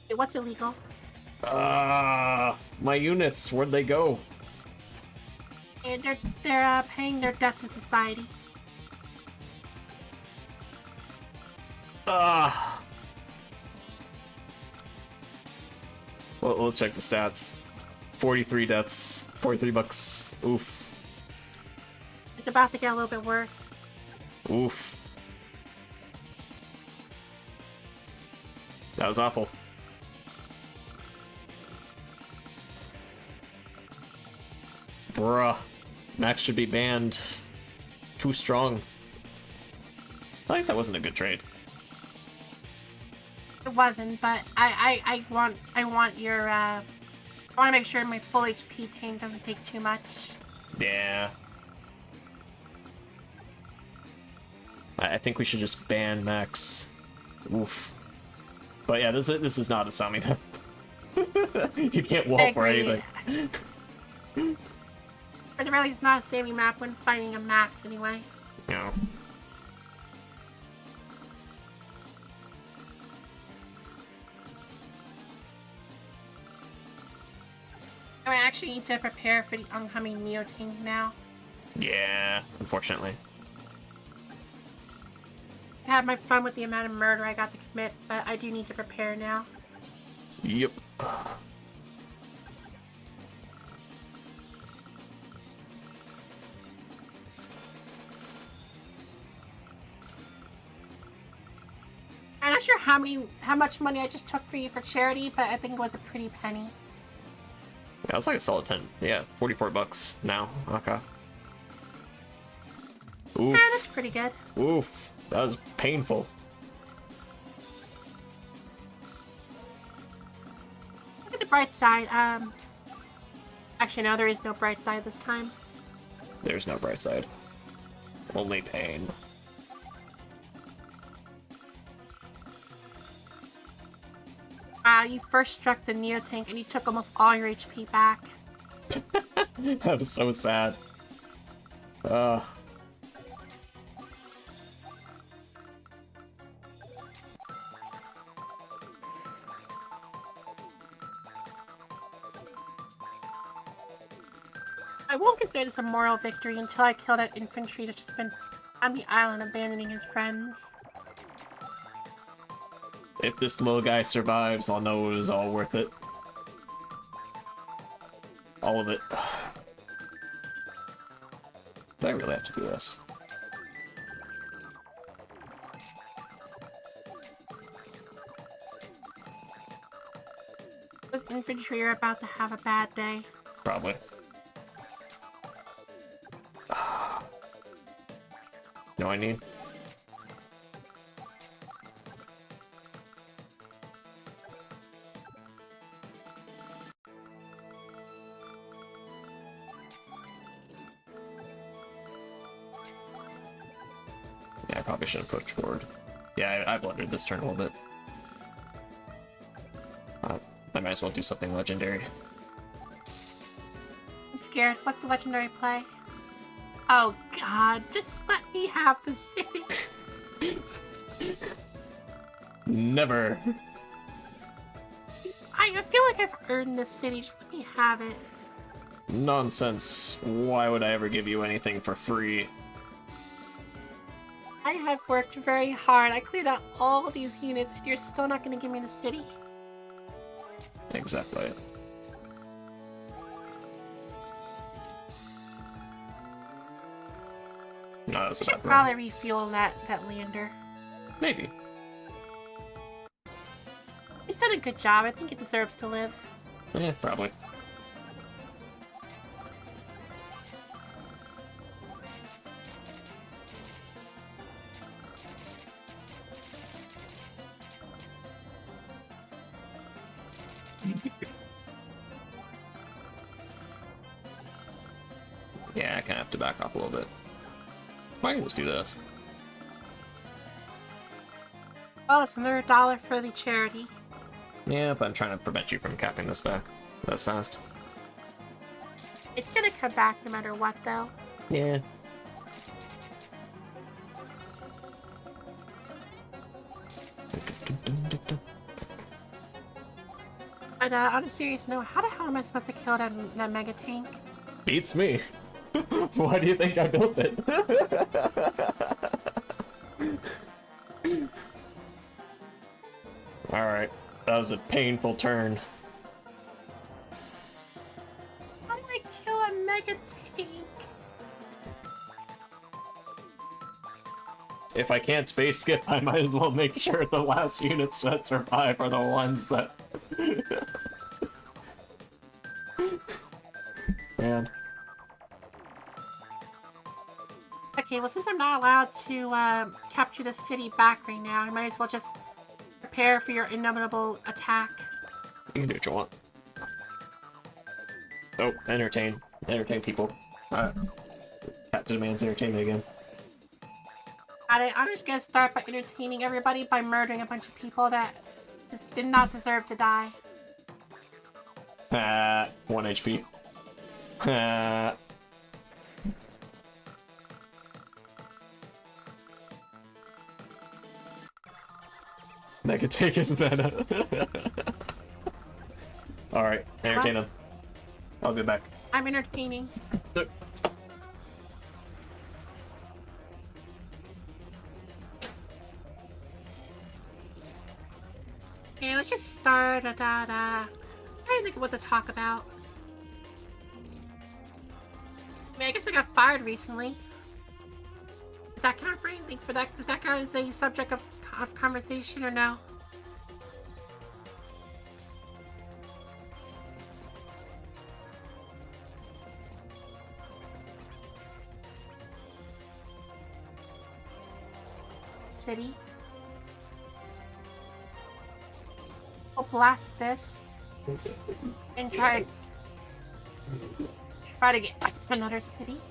Speaker 2: Wait, what's illegal?
Speaker 3: My units, where'd they go?
Speaker 2: They're paying their debt to society.
Speaker 3: Well, let's check the stats. 43 deaths, 43 bucks. Oof.
Speaker 2: It's about to get a little bit worse.
Speaker 3: Oof. That was awful. Bruh. Max should be banned. Too strong. At least that wasn't a good trade.
Speaker 2: It wasn't, but I want your I want to make sure my full HP tank doesn't take too much.
Speaker 3: Yeah. I think we should just ban Max. Oof. But yeah, this is not a Sami map. You can't walk or anything.
Speaker 2: But it really is not a Sami map when fighting a Max anyway.
Speaker 3: Yeah.
Speaker 2: I actually need to prepare for the oncoming Neo tank now.
Speaker 3: Yeah, unfortunately.
Speaker 2: I had my fun with the amount of murder I got to commit, but I do need to prepare now.
Speaker 3: Yep.
Speaker 2: I'm not sure how much money I just took for you for charity, but I think it was a pretty penny.
Speaker 3: Yeah, it's like a solid 10. Yeah, 44 bucks now. Okay. Oof.
Speaker 2: Yeah, that's pretty good.
Speaker 3: Oof. That was painful.
Speaker 2: Look at the bright side. Actually, no, there is no bright side this time.
Speaker 3: There's no bright side. Only pain.
Speaker 2: Wow, you first struck the Neo tank and you took almost all your HP back.
Speaker 3: That was so sad.
Speaker 2: I won't consider this a moral victory until I kill that infantry that's just been on the island abandoning his friends.
Speaker 3: If this little guy survives, I'll know it was all worth it. All of it. Do I really have to do this?
Speaker 2: Those infantry are about to have a bad day.
Speaker 3: Probably. No, I need. Yeah, I probably should have pushed forward. Yeah, I blundered this turn a little bit. I might as well do something legendary.
Speaker 2: I'm scared. What's the legendary play? Oh god, just let me have the city.
Speaker 3: Never.
Speaker 2: I feel like I've earned this city. Just let me have it.
Speaker 3: Nonsense. Why would I ever give you anything for free?
Speaker 2: I I have worked very hard. I cleared out all these units, and you're still not going to give me the city?
Speaker 3: Exactly. No, that's
Speaker 2: I
Speaker 3: a
Speaker 2: should
Speaker 3: bad
Speaker 2: probably refuel that lander.
Speaker 3: Maybe.
Speaker 2: He's done a good job. I think he deserves to live.
Speaker 3: Yeah, probably. Yeah, I kind of have to back off a little bit. I can just do this.
Speaker 2: Oh, it's another $1 for the charity.
Speaker 3: Yeah, but I'm trying to prevent you from capping this back. That's fast.
Speaker 2: It's gonna come back no matter what, though.
Speaker 3: Yeah.
Speaker 2: But on a serious note, how the hell am I supposed to kill that mega tank?
Speaker 3: Beats me. Why do you think I built it? Alright, that was a painful turn.
Speaker 2: How do I kill a mega tank?
Speaker 3: If I can't space skip, I might as well make sure the last units that survive are the ones that... Man.
Speaker 2: Okay, well, since I'm not allowed to capture the city back right now, I might as well just prepare for your inevitable attack.
Speaker 3: You can do what you want. Oh, entertain. Entertain people. Captain Man's entertainment again.
Speaker 2: I'm just gonna start by entertaining everybody by murdering a bunch of people that just did not deserve to die.
Speaker 3: 1 HP. Mega take is meta. Alright, entertain them. I'll be back.
Speaker 2: I'm entertaining. Okay, let's just start. I'm trying to think of what to talk about. I mean, I guess I got fired recently. Does that count for anything? For that, does that count as a subject of conversation or no? City. I'll blast this and try to get another city.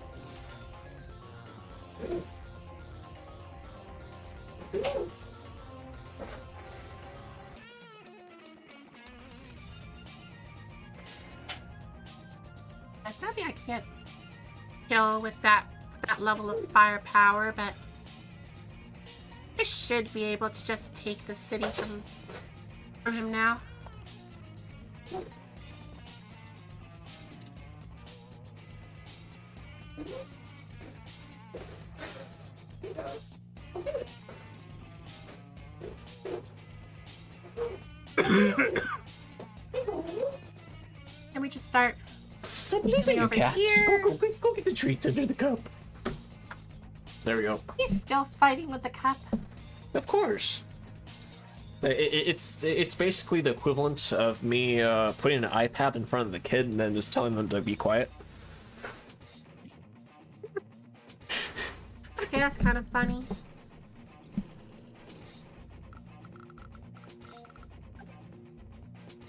Speaker 2: Sadly, I can't kill with that level of firepower, but I should be able to just take the city from him now. Can we just start?
Speaker 3: I believe in you,
Speaker 2: over
Speaker 3: cat.
Speaker 2: here?
Speaker 3: Go get the treats under the cup. There we go.
Speaker 2: He's still fighting with the cup.
Speaker 3: Of course. It's basically the equivalent of me putting an iPad in front of the kid and then just telling them to be quiet.
Speaker 2: Okay, that's kind of funny.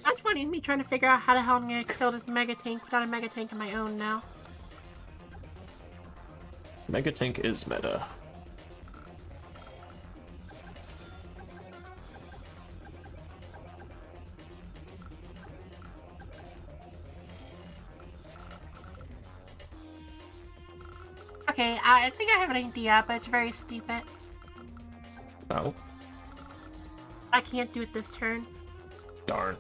Speaker 2: That's funny, me trying to figure out how the hell I'm gonna kill this mega tank without a mega tank of my own now.
Speaker 3: Mega tank is meta.
Speaker 2: Okay, I think I have an idea, but it's very stupid.
Speaker 3: Oh,
Speaker 2: I can't do it this turn.
Speaker 3: darn.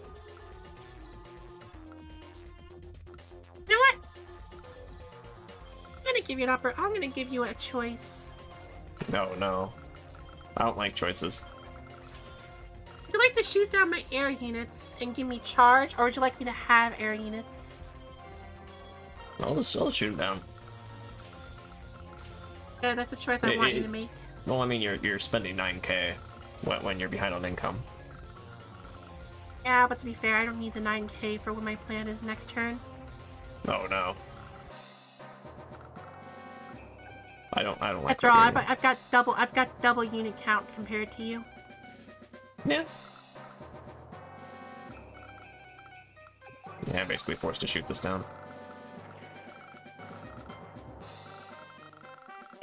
Speaker 2: You know what? I'm gonna give you I'm gonna give you a choice.
Speaker 3: No, no. I don't like choices.
Speaker 2: Would you like to shoot down my air units and give me charge, or would you like me to have air units?
Speaker 3: I'll just shoot them down.
Speaker 2: Yeah, that's the choice I want you to make.
Speaker 3: Well, I mean, you're spending 9k when you're behind on income.
Speaker 2: Yeah, but to be fair, I don't need the 9k for what my plan is next turn.
Speaker 3: Oh no. I don't like
Speaker 2: After all, I've got double unit count compared to you.
Speaker 3: Yeah. Yeah, I'm basically forced to shoot this down.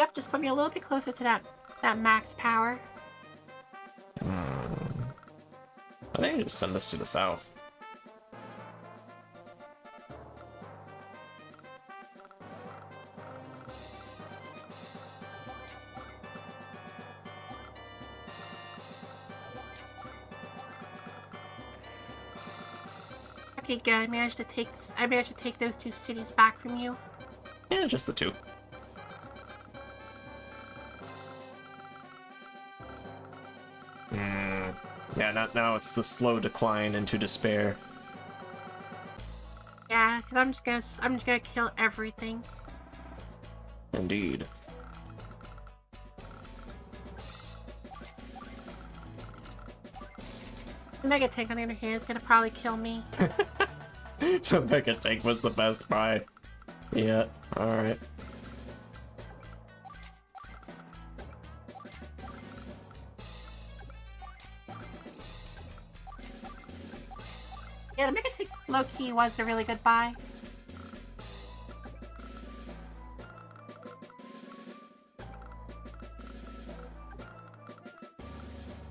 Speaker 2: Yep, just put me a little bit closer to that max power.
Speaker 3: I think I just send this to the south.
Speaker 2: Okay, good. I managed to take those 2 cities back from you.
Speaker 3: Yeah, just the 2. Yeah, now it's the slow decline into despair.
Speaker 2: Yeah, because I'm just gonna kill everything.
Speaker 3: Indeed.
Speaker 2: The Mega Tank, on the other hand, is gonna probably kill me.
Speaker 3: The Mega Tank was the best buy. Yeah, alright.
Speaker 2: Yeah, the Mega Tank low-key was a really good buy.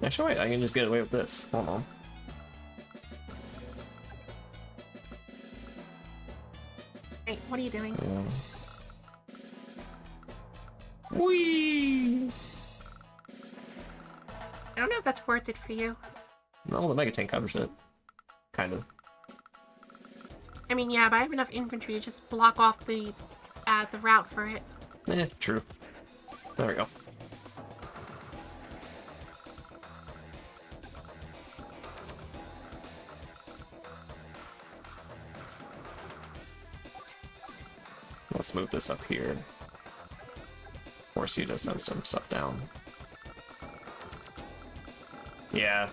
Speaker 3: Actually, wait, I can just get away with this. Hold on.
Speaker 2: Wait, what are you doing?
Speaker 3: Whee!
Speaker 2: I don't know if that's worth it for you.
Speaker 3: No, the Mega Tank covers it. Kind of.
Speaker 2: I mean, yeah, but I have enough infantry to just block off the route for it.
Speaker 3: True. There we go. Let's move this up here. Force you to send some stuff down. Yeah.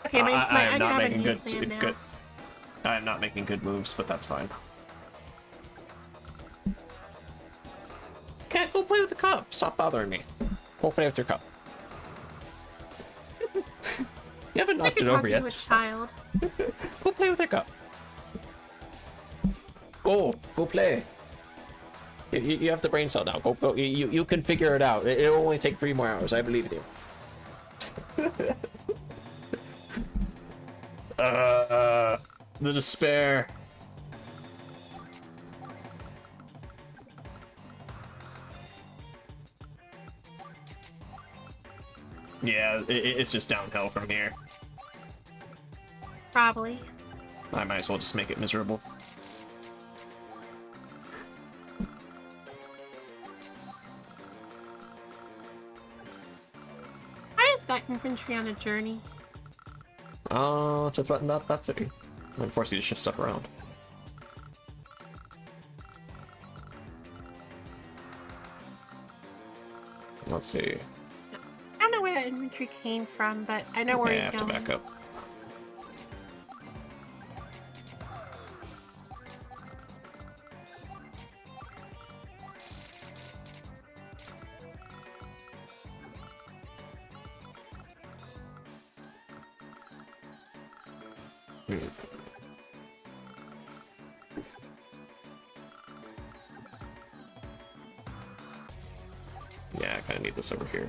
Speaker 2: Okay,
Speaker 3: I am not
Speaker 2: have
Speaker 3: making
Speaker 2: a new plan now.
Speaker 3: good. I am not making good moves, but that's fine. Cat, go play with the cup. Stop bothering me. Go play with your cup. You haven't knocked it over yet.
Speaker 2: To a child.
Speaker 3: Go play with your cup. Go play. You have the brain cell now. Go. You can figure it out. It'll only take 3 more hours. I believe in you. The despair. Yeah, it's just downhill from here.
Speaker 2: Probably.
Speaker 3: I might as well just make it miserable.
Speaker 2: Why is that infantry on a journey?
Speaker 3: To threaten that city. And force you to shift stuff around. Let's see.
Speaker 2: I don't know where that infantry came from, but I know where
Speaker 3: I
Speaker 2: he's
Speaker 3: have
Speaker 2: going.
Speaker 3: to back up. Yeah, I kind of need this over here.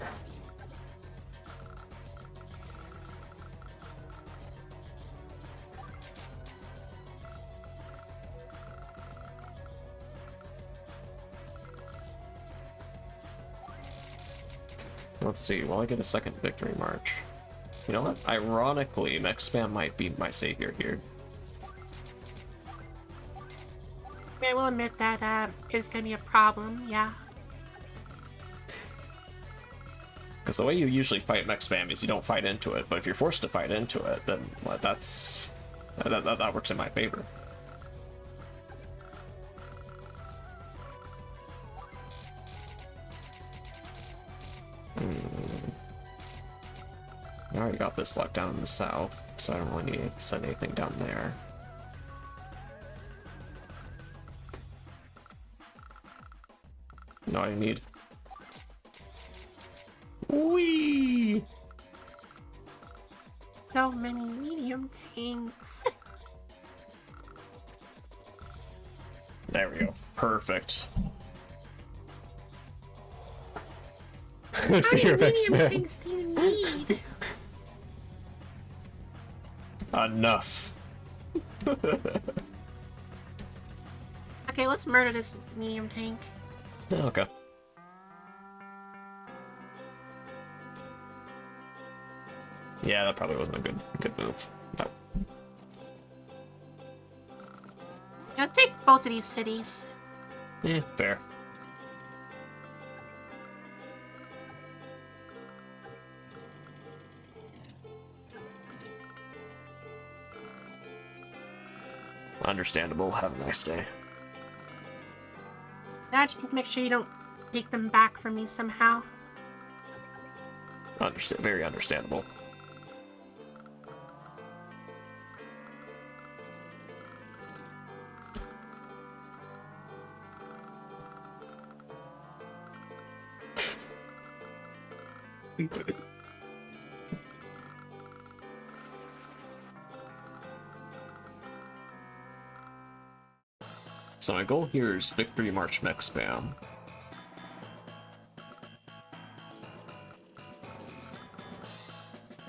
Speaker 3: Let's see, will I get a second victory march? You know what? Ironically, mech spam might be my savior here.
Speaker 2: I will admit that it's going to be a problem, yeah.
Speaker 3: Because the way you usually fight mech spam is you don't fight into it, but if you're forced to fight into it, then that works in my favor. I already got this locked down in the south, so I don't really need to send anything down there. No, I need. Whee!
Speaker 2: So many medium tanks.
Speaker 3: There we go. Perfect.
Speaker 2: How many medium tanks do you need?
Speaker 3: Enough.
Speaker 2: Okay, let's murder this medium tank.
Speaker 3: Okay. Yeah, that probably wasn't a good move. No.
Speaker 2: Yeah, let's take both of these cities.
Speaker 3: Fair. Understandable. Have a nice day.
Speaker 2: Now I just need to make sure you don't take them back from me somehow.
Speaker 3: Very understandable. So my goal here is Victory March mech spam.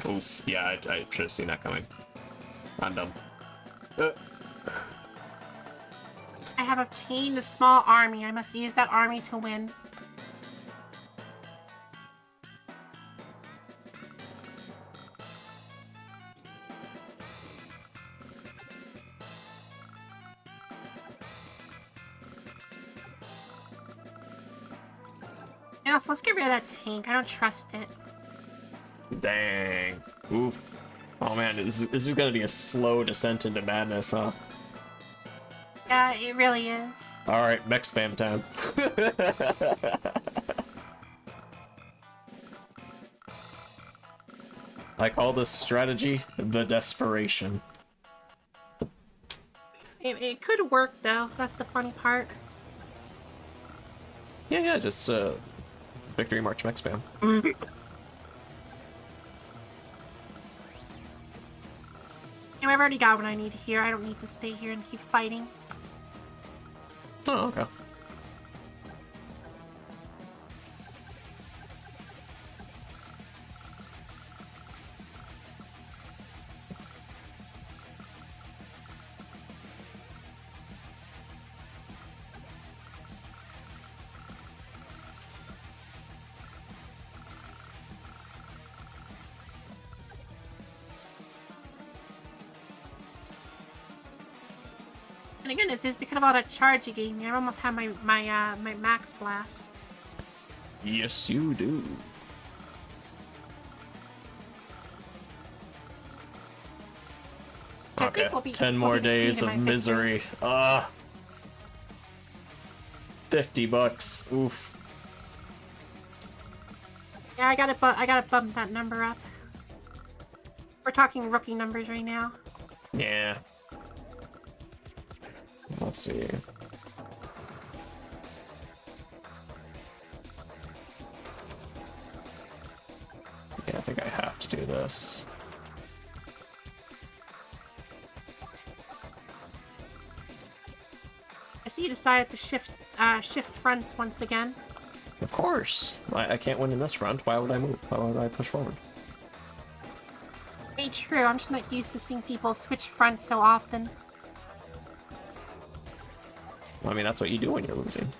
Speaker 3: Oof, yeah, I should have seen that coming. I'm dumb.
Speaker 2: I have obtained a small army. I must use that army to win. And also, let's get rid of that tank. I don't trust it.
Speaker 3: Dang. Oof. Oh man, this is gonna be a slow descent into madness, huh?
Speaker 2: Yeah, it really is.
Speaker 3: Alright, mech spam time. I call this strategy the desperation.
Speaker 2: It could work, though. That's the funny part.
Speaker 3: Yeah, just Victory March mech spam.
Speaker 2: And I've already got what I need here. I don't need to stay here and keep fighting.
Speaker 3: Oh, okay.
Speaker 2: And again, this is because of all that charge you gave me. I almost have my max blast.
Speaker 3: Yes, you do. Okay,
Speaker 2: we'll
Speaker 3: 10 more days of misery. 50 bucks. Oof.
Speaker 2: Yeah, I gotta bump that number up. We're talking rookie numbers right now.
Speaker 3: Yeah. Let's see. Yeah, I think I have to do this.
Speaker 2: I see you decided to shift fronts once again.
Speaker 3: Of course. I can't win in this front. Why would I move? Why would I push forward?
Speaker 2: Hey, true. I'm just not used to seeing people switch fronts so often.
Speaker 3: I mean, that's what you do when you're losing.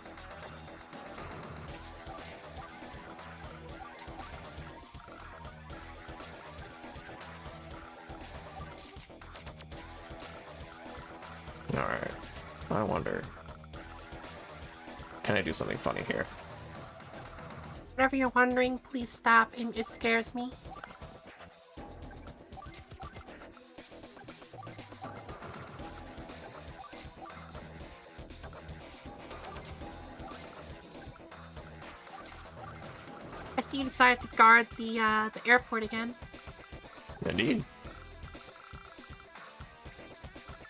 Speaker 3: Alright. I wonder... Can I do something funny here?
Speaker 2: Whatever you're wondering, please stop. It scares me. I see you decided to guard the airport again.
Speaker 3: Indeed.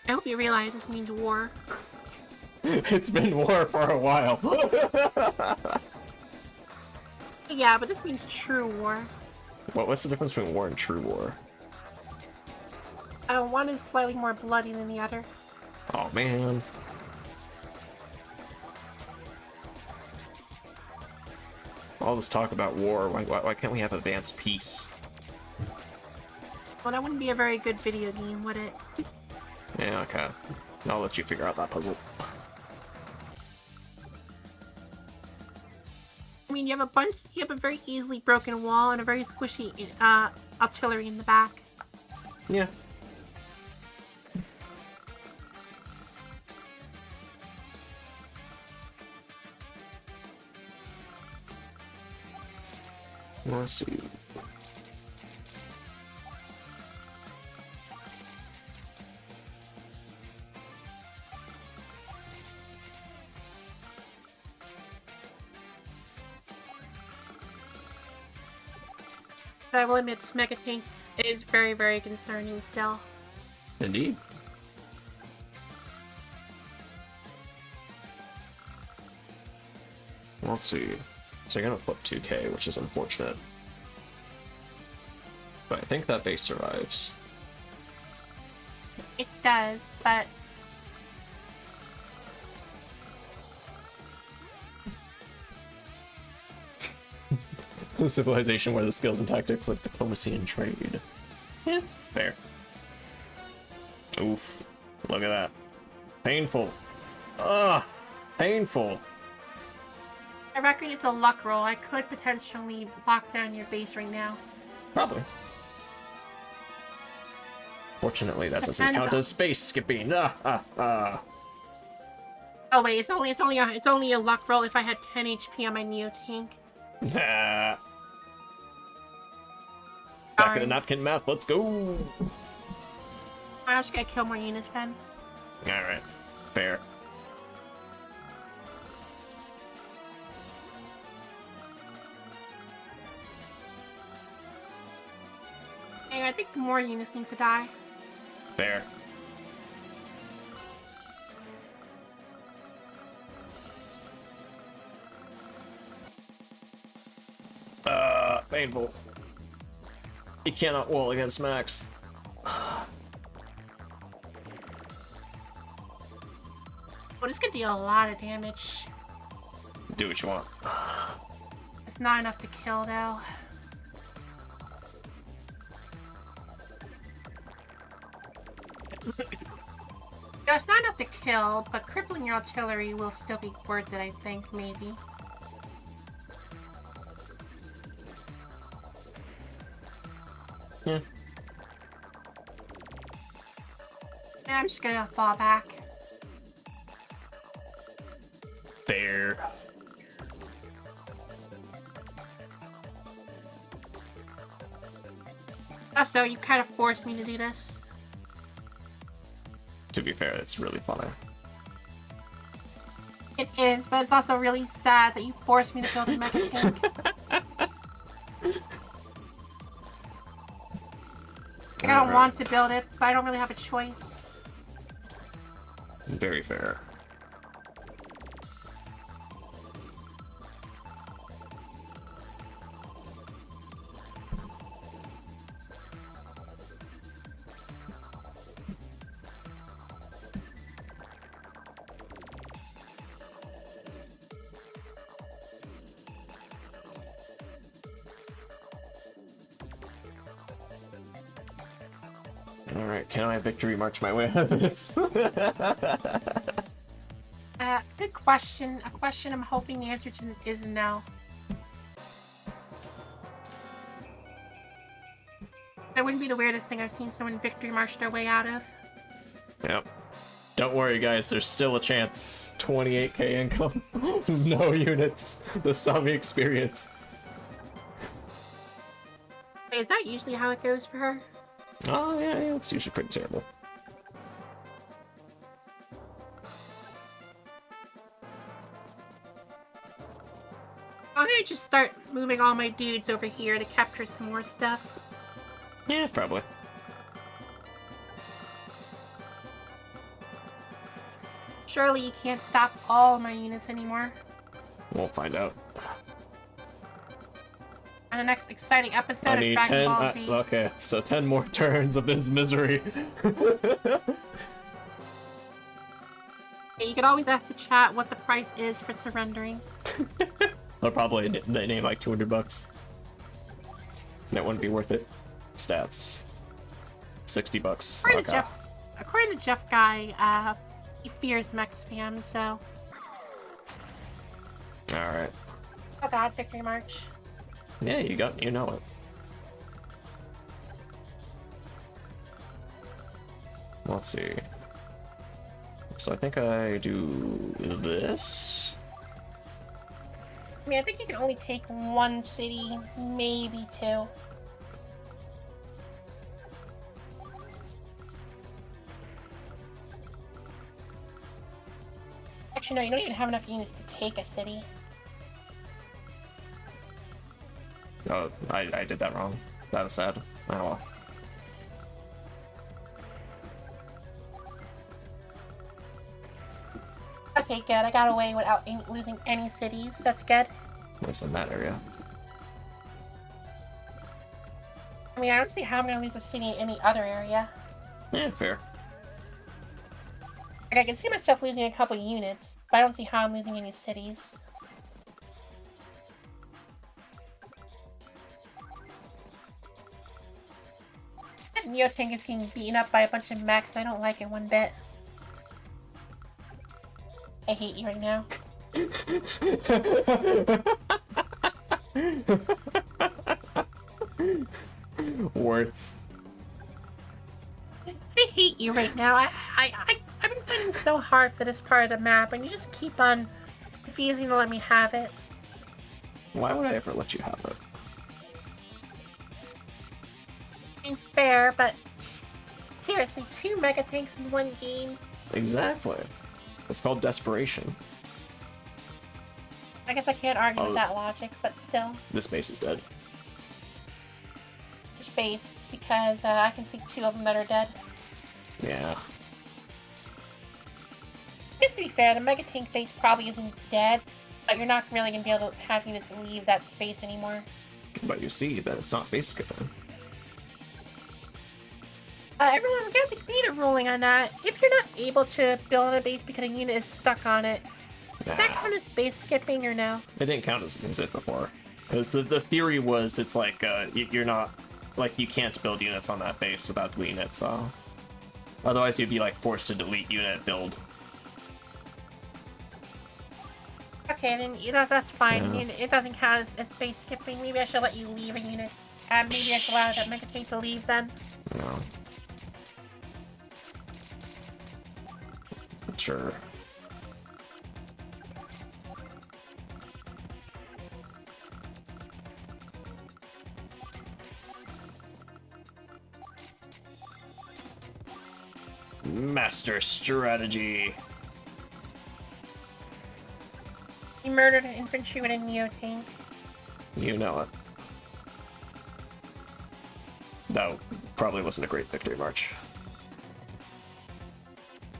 Speaker 2: I hope you realize this means war.
Speaker 3: It's been war for a while.
Speaker 2: Yeah, but this means true war.
Speaker 3: What's the difference between war and true war?
Speaker 2: One is slightly more bloody than the other.
Speaker 3: Oh man. All this talk about war, why can't we have advanced peace?
Speaker 2: Well, that wouldn't be a very good video game, would it?
Speaker 3: Yeah, okay. I'll let you figure out that puzzle.
Speaker 2: I mean, you have a very easily broken wall and a very squishy artillery in the back.
Speaker 3: Yeah. Let's see.
Speaker 2: But I will admit, this Mega Tank is very, very concerning still.
Speaker 3: Indeed. Let's see. So you're gonna flip 2K, which is unfortunate. But I think that base survives.
Speaker 2: It does, but...
Speaker 3: A civilization where the skills and tactics like diplomacy and trade. Yeah, fair. Oof. Look at that. Painful. Ugh. Painful.
Speaker 2: I reckon it's a luck roll. I could potentially lock down your base right now.
Speaker 3: Probably. Fortunately, that doesn't count as space skipping. Oh
Speaker 2: wait, it's only a luck roll if I had 10 HP on my Neo tank.
Speaker 3: Back in the napkin math, let's go!
Speaker 2: I'm just gonna kill more units then.
Speaker 3: Alright, fair.
Speaker 2: Hey, I think more units need to die.
Speaker 3: Fair. Painful. You cannot wall against Max.
Speaker 2: Well, this could deal a lot of damage.
Speaker 3: Do what you want.
Speaker 2: It's not enough to kill, though. No, it's not enough to kill, but crippling your artillery will still be worth it, I think, maybe.
Speaker 3: Yeah.
Speaker 2: I'm just gonna fall back.
Speaker 3: Fair.
Speaker 2: Also, you kind of forced me to do this.
Speaker 3: To be fair, it's really funny.
Speaker 2: It is, but it's also really sad that you forced me to build a Mega Tank. I don't want to build it, but I don't really have a choice.
Speaker 3: Very fair. Alright, can I victory march my way out of this?
Speaker 2: Good question. A question I'm hoping the answer to is no. That wouldn't be the weirdest thing I've seen someone victory march their way out of.
Speaker 3: Yep. Don't worry, guys, there's still a chance. 28k income. No units. The Sami experience.
Speaker 2: Is that usually how it goes for her?
Speaker 3: Oh, yeah, it's usually pretty terrible.
Speaker 2: I'm gonna just start moving all my dudes over here to capture some more stuff.
Speaker 3: Yeah, probably.
Speaker 2: Surely you can't stop all my units anymore.
Speaker 3: We'll find out.
Speaker 2: On the next exciting episode
Speaker 3: I
Speaker 2: of
Speaker 3: need
Speaker 2: Dragon
Speaker 3: 10.
Speaker 2: Ball Z.
Speaker 3: Okay, so 10 more turns of this misery.
Speaker 2: You could always ask the chat what the price is for surrendering.
Speaker 3: They'll probably name like $200. That wouldn't be worth it. Stats. $60.
Speaker 2: According to Jeff Guy, he fears mech spam, so.
Speaker 3: Alright.
Speaker 2: Oh god, Victory March.
Speaker 3: Yeah, you know it. Let's see. So I think I do this.
Speaker 2: I mean, I think you can only take one city, maybe two. Actually, no, you don't even have enough units to take a city.
Speaker 3: Oh, I did that wrong. That was sad. Oh well.
Speaker 2: Okay, good. I got away without losing any cities. That's good.
Speaker 3: At least in that area.
Speaker 2: I mean, I don't see how I'm going to lose a city in any other area.
Speaker 3: Yeah, fair.
Speaker 2: Like, I can see myself losing a couple units, but I don't see how I'm losing any cities. That Neotank is getting beaten up by a bunch of mechs. I don't like it one bit. I hate you right now.
Speaker 3: Worth.
Speaker 2: I hate you right now. I've been fighting so hard for this part of the map, and you just keep on refusing to let me have it.
Speaker 3: Why would I ever let you have it?
Speaker 2: Ain't fair, but seriously, 2 Mega Tanks in one game.
Speaker 3: Exactly. It's called desperation.
Speaker 2: I guess I can't argue with that logic, but still.
Speaker 3: This base is dead.
Speaker 2: Which base? Because I can see 2 of them that are dead.
Speaker 3: Yeah.
Speaker 2: Just to be fair, the Mega Tank base probably isn't dead, but you're not really going to be able to have units leave that space anymore.
Speaker 3: But you see that it's not base skipping.
Speaker 2: Everyone, we got the beta ruling on that. If you're not able to build a base because a unit is stuck on it, does that count as base skipping or no?
Speaker 3: It didn't count as it before. Because the theory was it's like, you're not, like, you can't build units on that base without deleting it, so. Otherwise you'd be, like, forced to delete unit build.
Speaker 2: Okay, then that's fine.
Speaker 3: Yeah.
Speaker 2: It doesn't count as base skipping. Maybe I should let you leave a unit. Maybe I should allow that Mega Tank to leave then.
Speaker 3: No. Sure. Master strategy.
Speaker 2: He murdered an infantry with a Neotank.
Speaker 3: You know it. That probably wasn't a great victory march.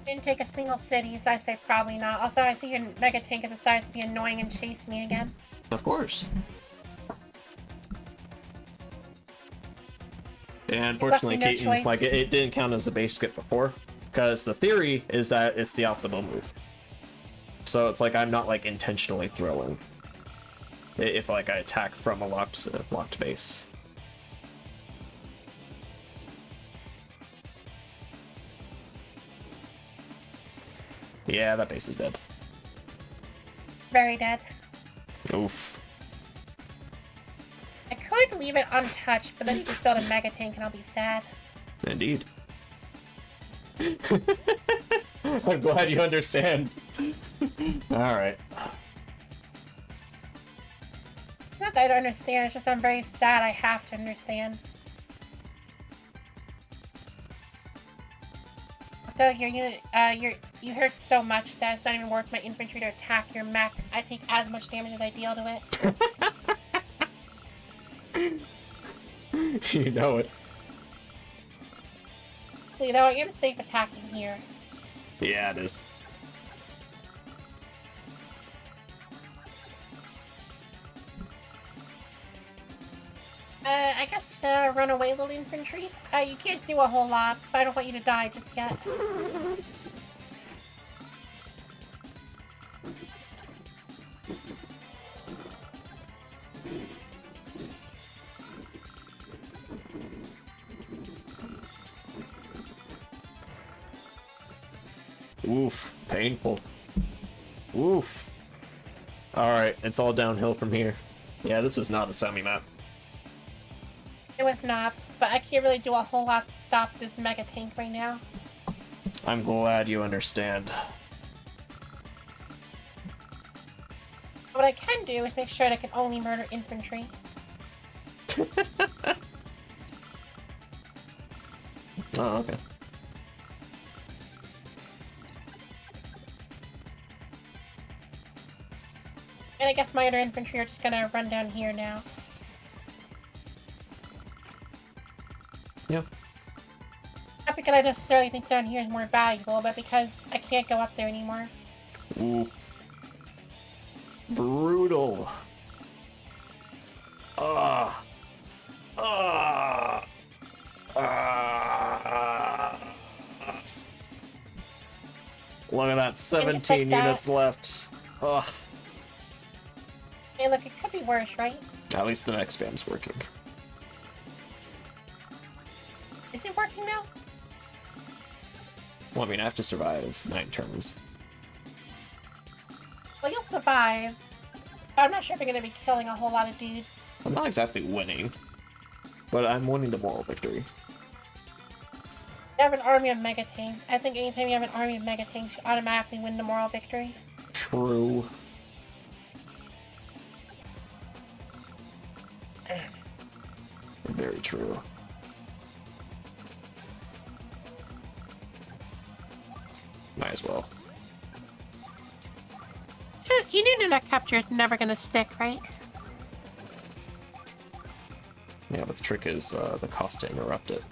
Speaker 2: Didn't take a single city, so I say probably not. Also, I see your Mega Tank has decided to be annoying and chase me again.
Speaker 3: Of course. And unfortunately,
Speaker 2: no
Speaker 3: Keaton,
Speaker 2: choice.
Speaker 3: like, it didn't count as a base skip before, because the theory is that it's the optimal move. So it's like I'm not, like, intentionally throwing if, like, I attack from a locked base. Yeah, that base is dead.
Speaker 2: Very dead.
Speaker 3: Oof.
Speaker 2: I could leave it untouched, but then you just build a Mega Tank and I'll be sad.
Speaker 3: Indeed. I'm glad you understand. Alright.
Speaker 2: Not that I don't understand, it's just I'm very sad I have to understand. so your unit, you hurt so much that it's not even worth my infantry to attack your mech. I take as much damage as I deal to
Speaker 3: it. You know it.
Speaker 2: You know, I am safe attacking here.
Speaker 3: Yeah, it is.
Speaker 2: I guess, run away, little infantry. You can't do a whole lot, but I don't want you to die just yet.
Speaker 3: Oof, painful. Oof. Alright, it's all downhill from here. Yeah, this was not a semi-map.
Speaker 2: It was not, but I can't really do a whole lot to stop this mega tank right now.
Speaker 3: I'm glad you understand.
Speaker 2: What I can do is make sure that I can only murder infantry.
Speaker 3: Oh, okay.
Speaker 2: And I guess my other infantry are just gonna run down here now.
Speaker 3: Yep.
Speaker 2: Not because I necessarily think down here is more valuable, but because I can't go up there anymore.
Speaker 3: Ooh. Brutal. Ah. Ah. Ah. Look at that, 17 units left. Ugh.
Speaker 2: Hey, look, it could be worse, right?
Speaker 3: At least the next spam's working.
Speaker 2: Is it working now?
Speaker 3: Well, I mean, I have to survive 9 turns.
Speaker 2: Well, you'll survive. I'm not sure if you're gonna be killing a whole lot of dudes.
Speaker 3: I'm not exactly winning, but I'm winning the moral victory.
Speaker 2: You have an army of mega tanks. I think anytime you have an army of mega tanks, you automatically win the moral victory.
Speaker 3: True. Very true. Might as well.
Speaker 2: You knew that capture is never gonna stick, right?
Speaker 3: Yeah, but the trick is the cost to interrupt it.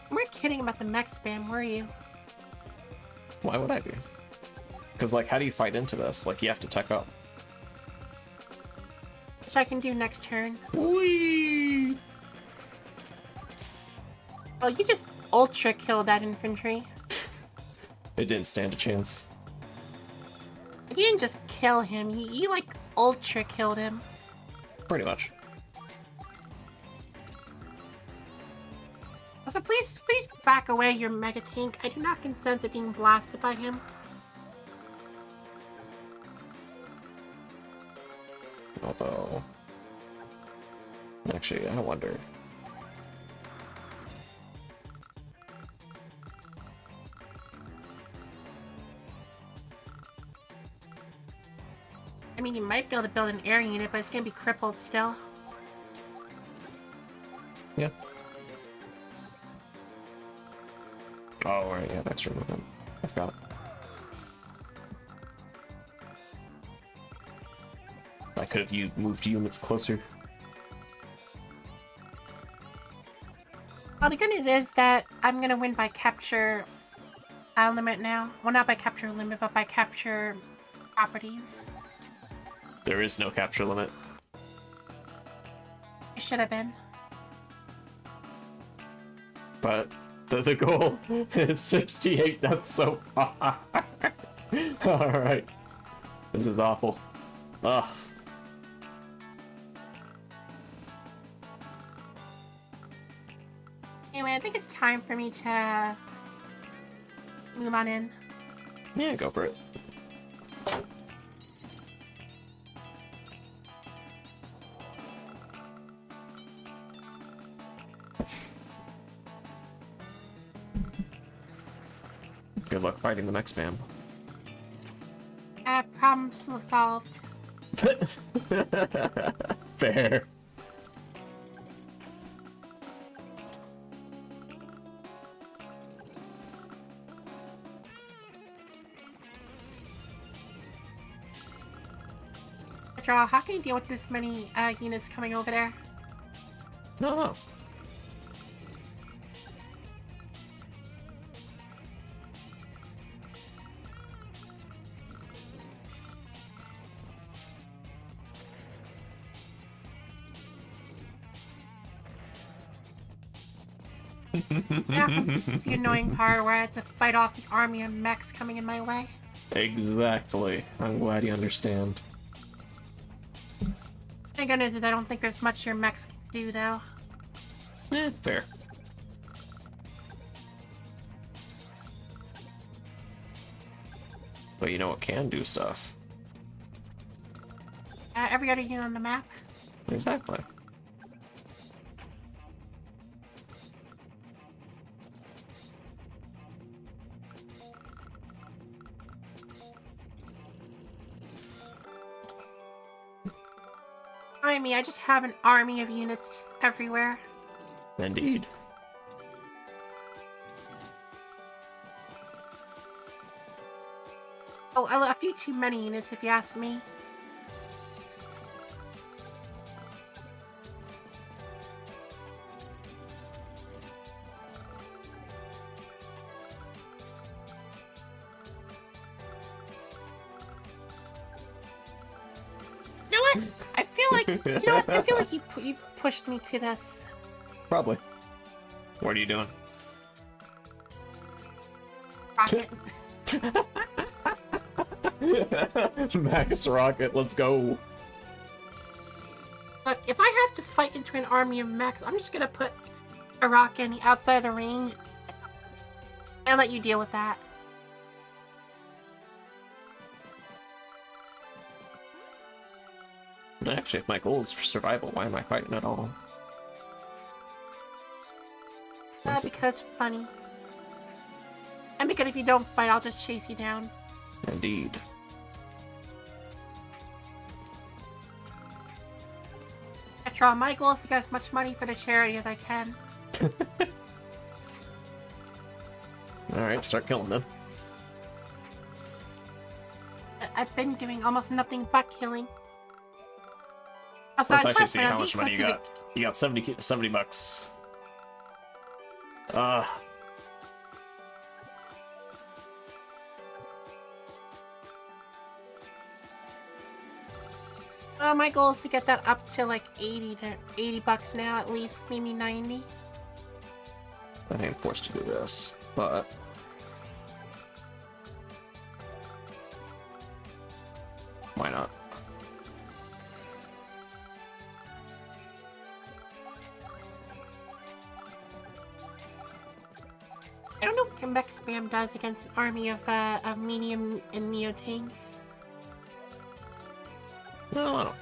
Speaker 2: You weren't kidding about the mech spam, were you?
Speaker 3: Why would I be? Because, like, how do you fight into this? Like, you have to tech up.
Speaker 2: Which I can do next turn.
Speaker 3: Whee!
Speaker 2: Oh, you just ultra killed that infantry.
Speaker 3: It didn't stand a chance.
Speaker 2: You didn't just kill him, you like ultra killed him.
Speaker 3: Pretty much.
Speaker 2: So please back away, your mega tank. I do not consent to being blasted by him.
Speaker 3: Although... Actually, I wonder.
Speaker 2: I mean, you might be able to build an air unit, but it's gonna be crippled still.
Speaker 3: Yeah. Oh, right, yeah, extra movement. I forgot. I could have moved units closer.
Speaker 2: Well, the good news is that I'm gonna win by capture limit now. Well, not by capture limit, but by capture properties.
Speaker 3: There is no capture limit.
Speaker 2: It should have been.
Speaker 3: But the goal is 68. That's so far. Alright. This is awful. Ugh.
Speaker 2: Anyway, I think it's time for me to move on in.
Speaker 3: Yeah, go for it. Good luck fighting the mech spam.
Speaker 2: Problem solved.
Speaker 3: Fair.
Speaker 2: How can you deal with this many units coming over there?
Speaker 3: No.
Speaker 2: Yeah, this is the annoying part where I had to fight off the army of mechs coming in my way.
Speaker 3: Exactly. I'm glad you understand.
Speaker 2: Thank goodness is I don't think there's much your mechs can do, though.
Speaker 3: Fair. But you know what can do stuff?
Speaker 2: Every other unit on the map.
Speaker 3: Exactly.
Speaker 2: I mean, I just have an army of units just everywhere.
Speaker 3: Indeed.
Speaker 2: Oh, a few too many units, if you ask me. You know what? I feel like I feel like you pushed me to this.
Speaker 3: Probably. What are you doing?
Speaker 2: Rocket.
Speaker 3: Max Rocket, let's go.
Speaker 2: Look, if I have to fight into an army of mechs, I'm just gonna put a rocket on the outside of the range and let you deal with that.
Speaker 3: Actually, if my goal is for survival, why am I fighting at all?
Speaker 2: Because it's funny. And because if you don't fight, I'll just chase you down.
Speaker 3: Indeed.
Speaker 2: After all, my goal is to get as much money for the charity as I can.
Speaker 3: Alright, start killing them.
Speaker 2: I've been doing almost nothing but killing.
Speaker 3: Let's actually see how much money you got. You got 70 bucks.
Speaker 2: My goal is to get that up to like 80 bucks now, at least, maybe 90.
Speaker 3: I think I'm forced to do this, but why not?
Speaker 2: I don't know what mech spam does against an army of medium and neo tanks.
Speaker 3: No, I don't.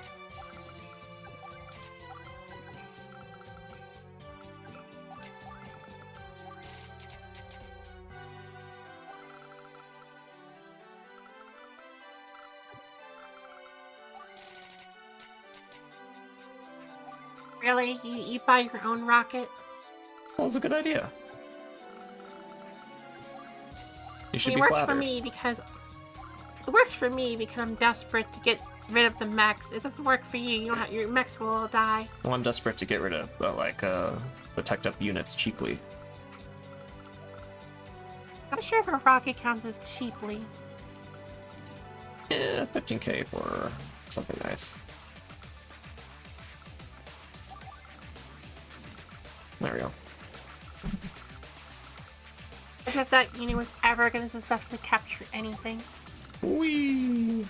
Speaker 2: Really? You buy your own rocket?
Speaker 3: Well, it's a good idea. You should
Speaker 2: It
Speaker 3: be
Speaker 2: works
Speaker 3: flattered.
Speaker 2: for me because I'm desperate to get rid of the mechs. It doesn't work for you. You don't have, your mechs will all die.
Speaker 3: Well, I'm desperate to get rid of the teched up units cheaply.
Speaker 2: I'm not sure if a rocket counts as cheaply.
Speaker 3: Yeah, 15k for something nice. There we go.
Speaker 2: As if that unit was ever going to successfully capture anything.
Speaker 3: Whee!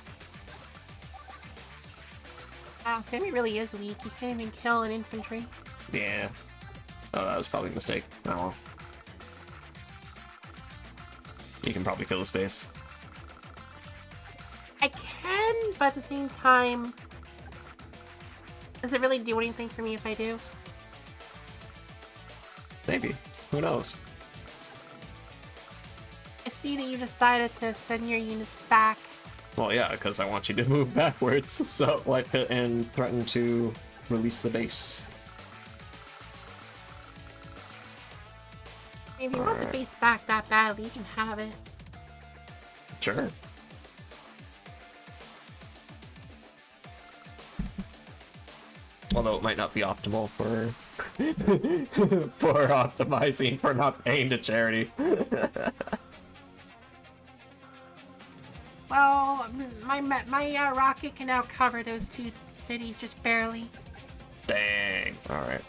Speaker 2: Wow, Sammy really is weak. He can't even kill an infantry.
Speaker 3: Yeah. Oh, that was probably a mistake. Oh well. You can probably kill the space.
Speaker 2: I can, but at the same time, does it really do anything for me if I do?
Speaker 3: Maybe. Who knows?
Speaker 2: I see that you decided to send your units back.
Speaker 3: Well, yeah, because I want you to move backwards, so like, and threaten to release the base.
Speaker 2: If you want the base back that badly, you can have it.
Speaker 3: Sure. Although it might not be optimal for for optimizing for not paying to charity.
Speaker 2: Well, my rocket can now cover those two cities just barely.
Speaker 3: Dang. All right.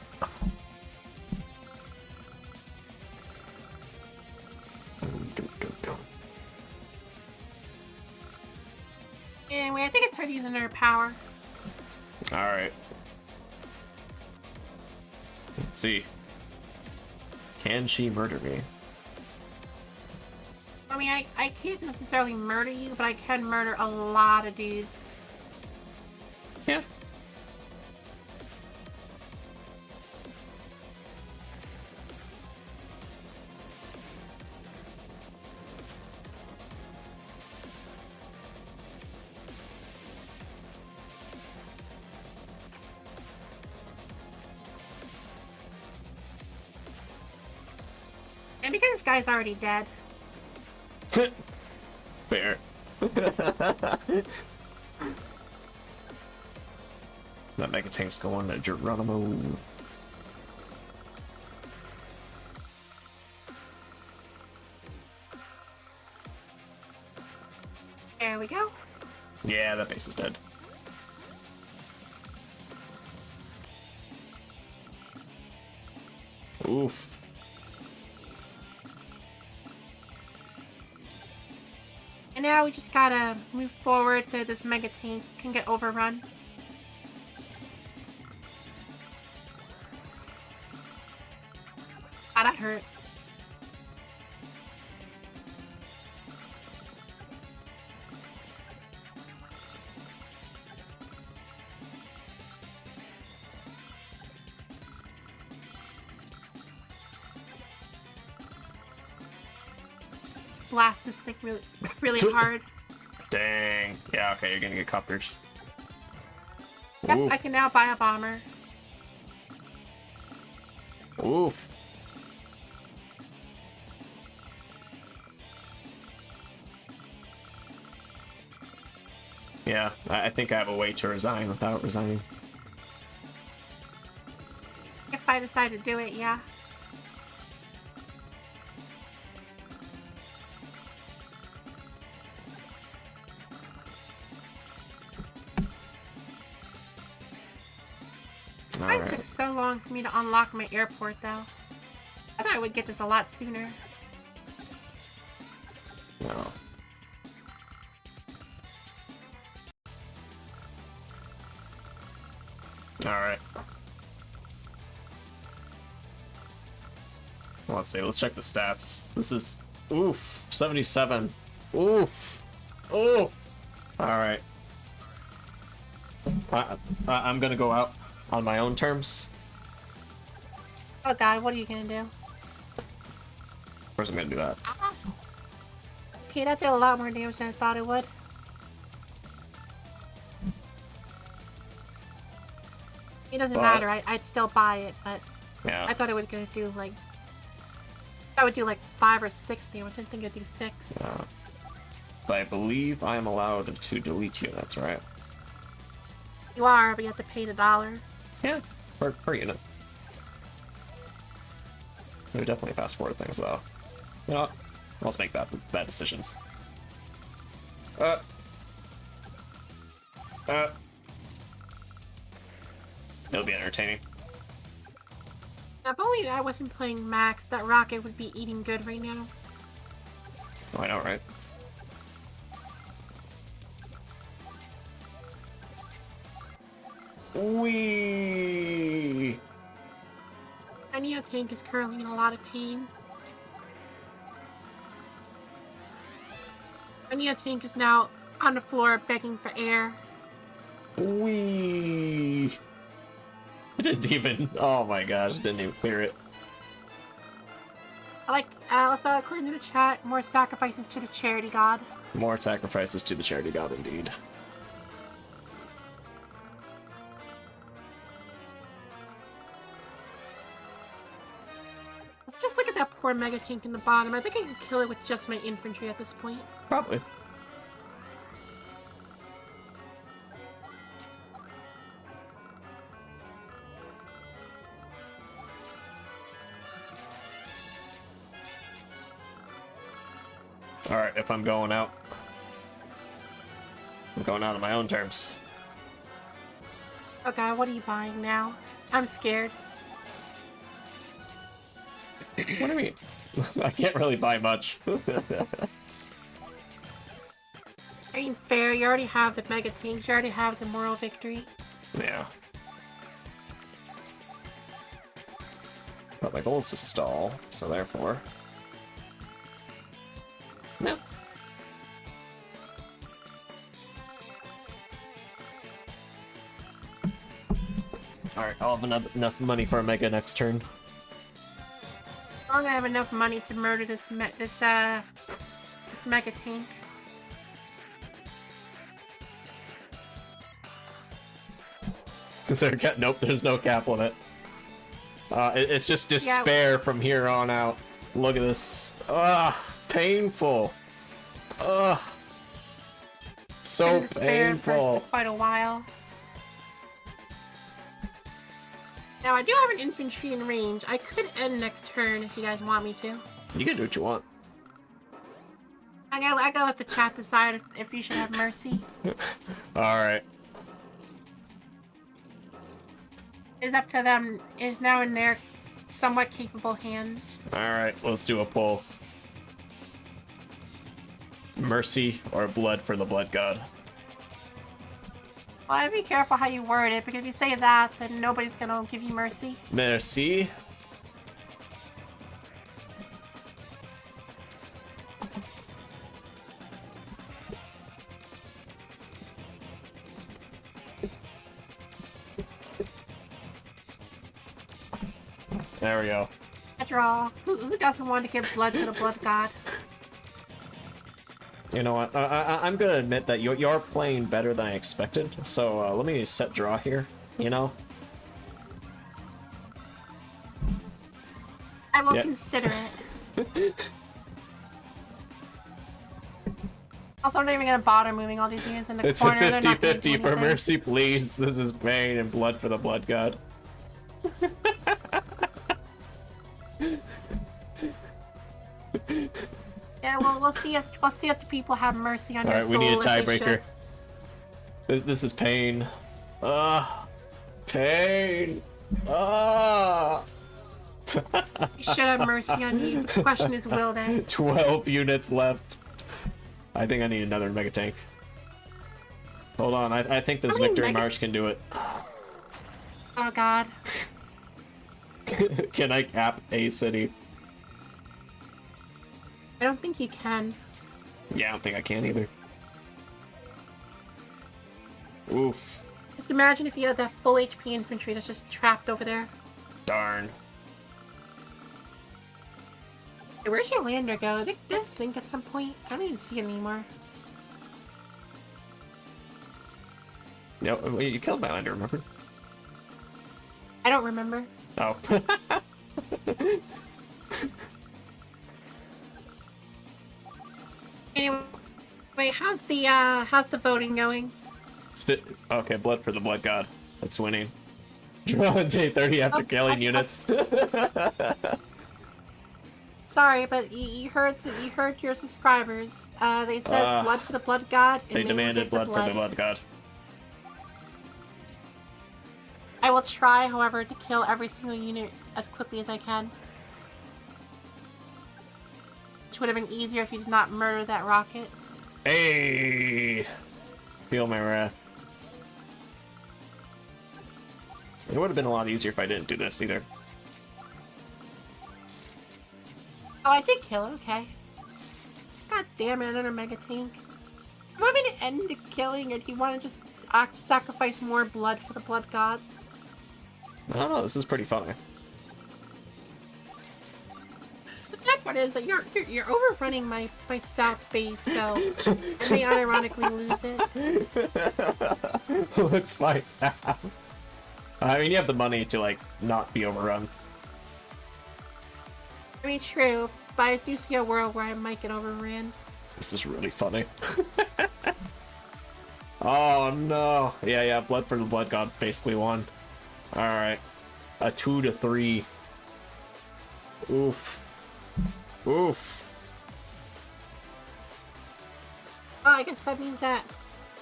Speaker 2: Anyway, I think it's time to use another power.
Speaker 3: All right. Let's see. Can she murder me?
Speaker 2: I mean, I can't necessarily murder you, but I can murder a lot of dudes.
Speaker 3: Yeah.
Speaker 2: And because this guy's already dead.
Speaker 3: Fair. That Mega Tank's going to Geronimo.
Speaker 2: There we go.
Speaker 3: Yeah, that base is dead. Oof.
Speaker 2: And now we just gotta move forward so this Mega Tank can get overrun. Ah, that hurt. Blast this thing really hard.
Speaker 3: Dang. Yeah, okay, you're gonna get copters.
Speaker 2: Yep,
Speaker 3: Oof.
Speaker 2: I can now buy a bomber.
Speaker 3: Oof. Yeah, I think I have a way to resign without resigning.
Speaker 2: If I decide to do it, yeah. Why it took so long for me to unlock my airport, though? I thought I would get this a lot sooner.
Speaker 3: No. Alright. Well, let's see. Let's check the stats. This is... Oof. 77. Oof. Oh! Alright. I'm gonna go out on my own terms.
Speaker 2: Oh god, what are you gonna do?
Speaker 3: Of course I'm gonna do that.
Speaker 2: Ah. Okay, that did a lot more damage than I thought it would. It doesn't matter, I'd still buy it, but
Speaker 3: yeah.
Speaker 2: I thought it was gonna do like... I would do like 5 or 6 damage, I didn't think it'd do 6.
Speaker 3: Yeah. But I believe I am allowed to delete units, right?
Speaker 2: You are, but you have to pay the $1.
Speaker 3: Yeah, per unit. We would definitely fast forward things, though. You know what? Let's make bad decisions. It'll be entertaining.
Speaker 2: If only I wasn't playing Max, that rocket would be eating good right now.
Speaker 3: Oh, I know, right? Wee.
Speaker 2: My Neo Tank is currently in a lot of pain. My Neo Tank is now on the floor begging for air.
Speaker 3: Wee. It didn't even... Oh my gosh, it didn't even clear it.
Speaker 2: I like So according to the chat, more sacrifices to the charity god.
Speaker 3: More sacrifices to the charity god, indeed.
Speaker 2: Let's just look at that poor mega tank in the bottom. I think I can kill it with just my infantry at this point.
Speaker 3: Probably. Alright, if I'm going out, I'm going out on my own terms.
Speaker 2: Oh god, what are you buying now? I'm scared.
Speaker 3: What do you mean? I can't really buy much.
Speaker 2: I mean, fair, you already have the mega tanks, you already have the moral victory.
Speaker 3: Yeah. But my goal is to stall, so therefore... No. Alright, I'll have enough money for a mega next turn.
Speaker 2: I'm gonna have enough money to murder this mega tank.
Speaker 3: Since there, nope, there's no cap limit. It's just despair from here on out. Look at this. Ugh, painful. Ugh. So painful.
Speaker 2: For quite a while. Now I do have an infantry in range. I could end next turn if you guys want me to.
Speaker 3: You can do what you want.
Speaker 2: I gotta let the chat decide if you should have mercy.
Speaker 3: Alright.
Speaker 2: It's up to them. It's now in their somewhat capable hands.
Speaker 3: Alright, let's do a poll. Mercy or blood for the blood god?
Speaker 2: Well, I'd be careful how you word it, because if you say that, then nobody's gonna give you mercy.
Speaker 3: Merci. There we go.
Speaker 2: After all, who doesn't want to give blood to the blood god?
Speaker 3: You know what? I'm gonna admit that you're playing better than I expected. So let me set draw here. You know.
Speaker 2: I will consider it. Also, I'm not even gonna bother moving all these units in the
Speaker 3: it's
Speaker 2: corner.
Speaker 3: It's a 50-50 for mercy, please. This is pain and blood for the blood god.
Speaker 2: Yeah, well, we'll see if the people have mercy on your soul.
Speaker 3: All right, we need a tiebreaker. This is pain. Pain.
Speaker 2: You should have mercy on me. The question is, will they?
Speaker 3: 12 units left. I think I need another mega tank. Hold on, I think this victory march can do it.
Speaker 2: Oh god.
Speaker 3: Can I cap a city?
Speaker 2: I don't think you can.
Speaker 3: Yeah, I don't think I can either. Oof.
Speaker 2: Just imagine if you had that full HP infantry that's just trapped over there.
Speaker 3: Darn.
Speaker 2: Hey, where's your lander go? Did it sink at some point? I don't even see it anymore.
Speaker 3: No, you killed my lander, remember?
Speaker 2: I don't remember.
Speaker 3: Oh.
Speaker 2: Anyway, how's the voting going?
Speaker 3: Okay, blood for the blood god. That's winning. Draw on day 30 after killing units.
Speaker 2: Sorry, but you heard your subscribers. They said blood for the blood god. And
Speaker 3: they demanded blood for the blood god.
Speaker 2: I will try, however, to kill every single unit as quickly as I can. Which would have been easier if you did not murder that rocket.
Speaker 3: Hey! Feel my wrath. It would have been a lot easier if I didn't do this either.
Speaker 2: Oh, I did kill it, okay. God damn it, another mega tank. Do you want me to end the killing, or do you want to just sacrifice more blood for the blood gods?
Speaker 3: I don't know, this is pretty funny.
Speaker 2: It's not What is it? You're overrunning my south base, so I may unironically lose it.
Speaker 3: Let's find out. I mean, you have the money to like not be overrun.
Speaker 2: I mean, true, but I do see a world where I might get overran.
Speaker 3: This is really funny. Oh no! Yeah, Blood for the Blood God basically won. All right, a 2-3. Oof. Oof.
Speaker 2: Oh, I guess that means that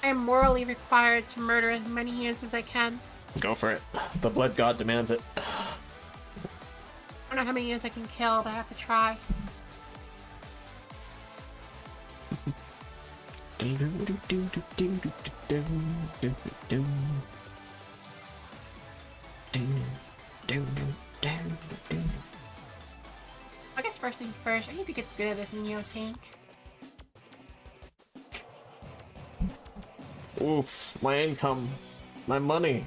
Speaker 2: I am morally required to murder as many units as I can.
Speaker 3: Go for it. The Blood God demands it.
Speaker 2: I don't know how many units I can kill, but I have to try. I guess first things first, I need to get good at this Neo tank.
Speaker 3: Oof, my income, my money.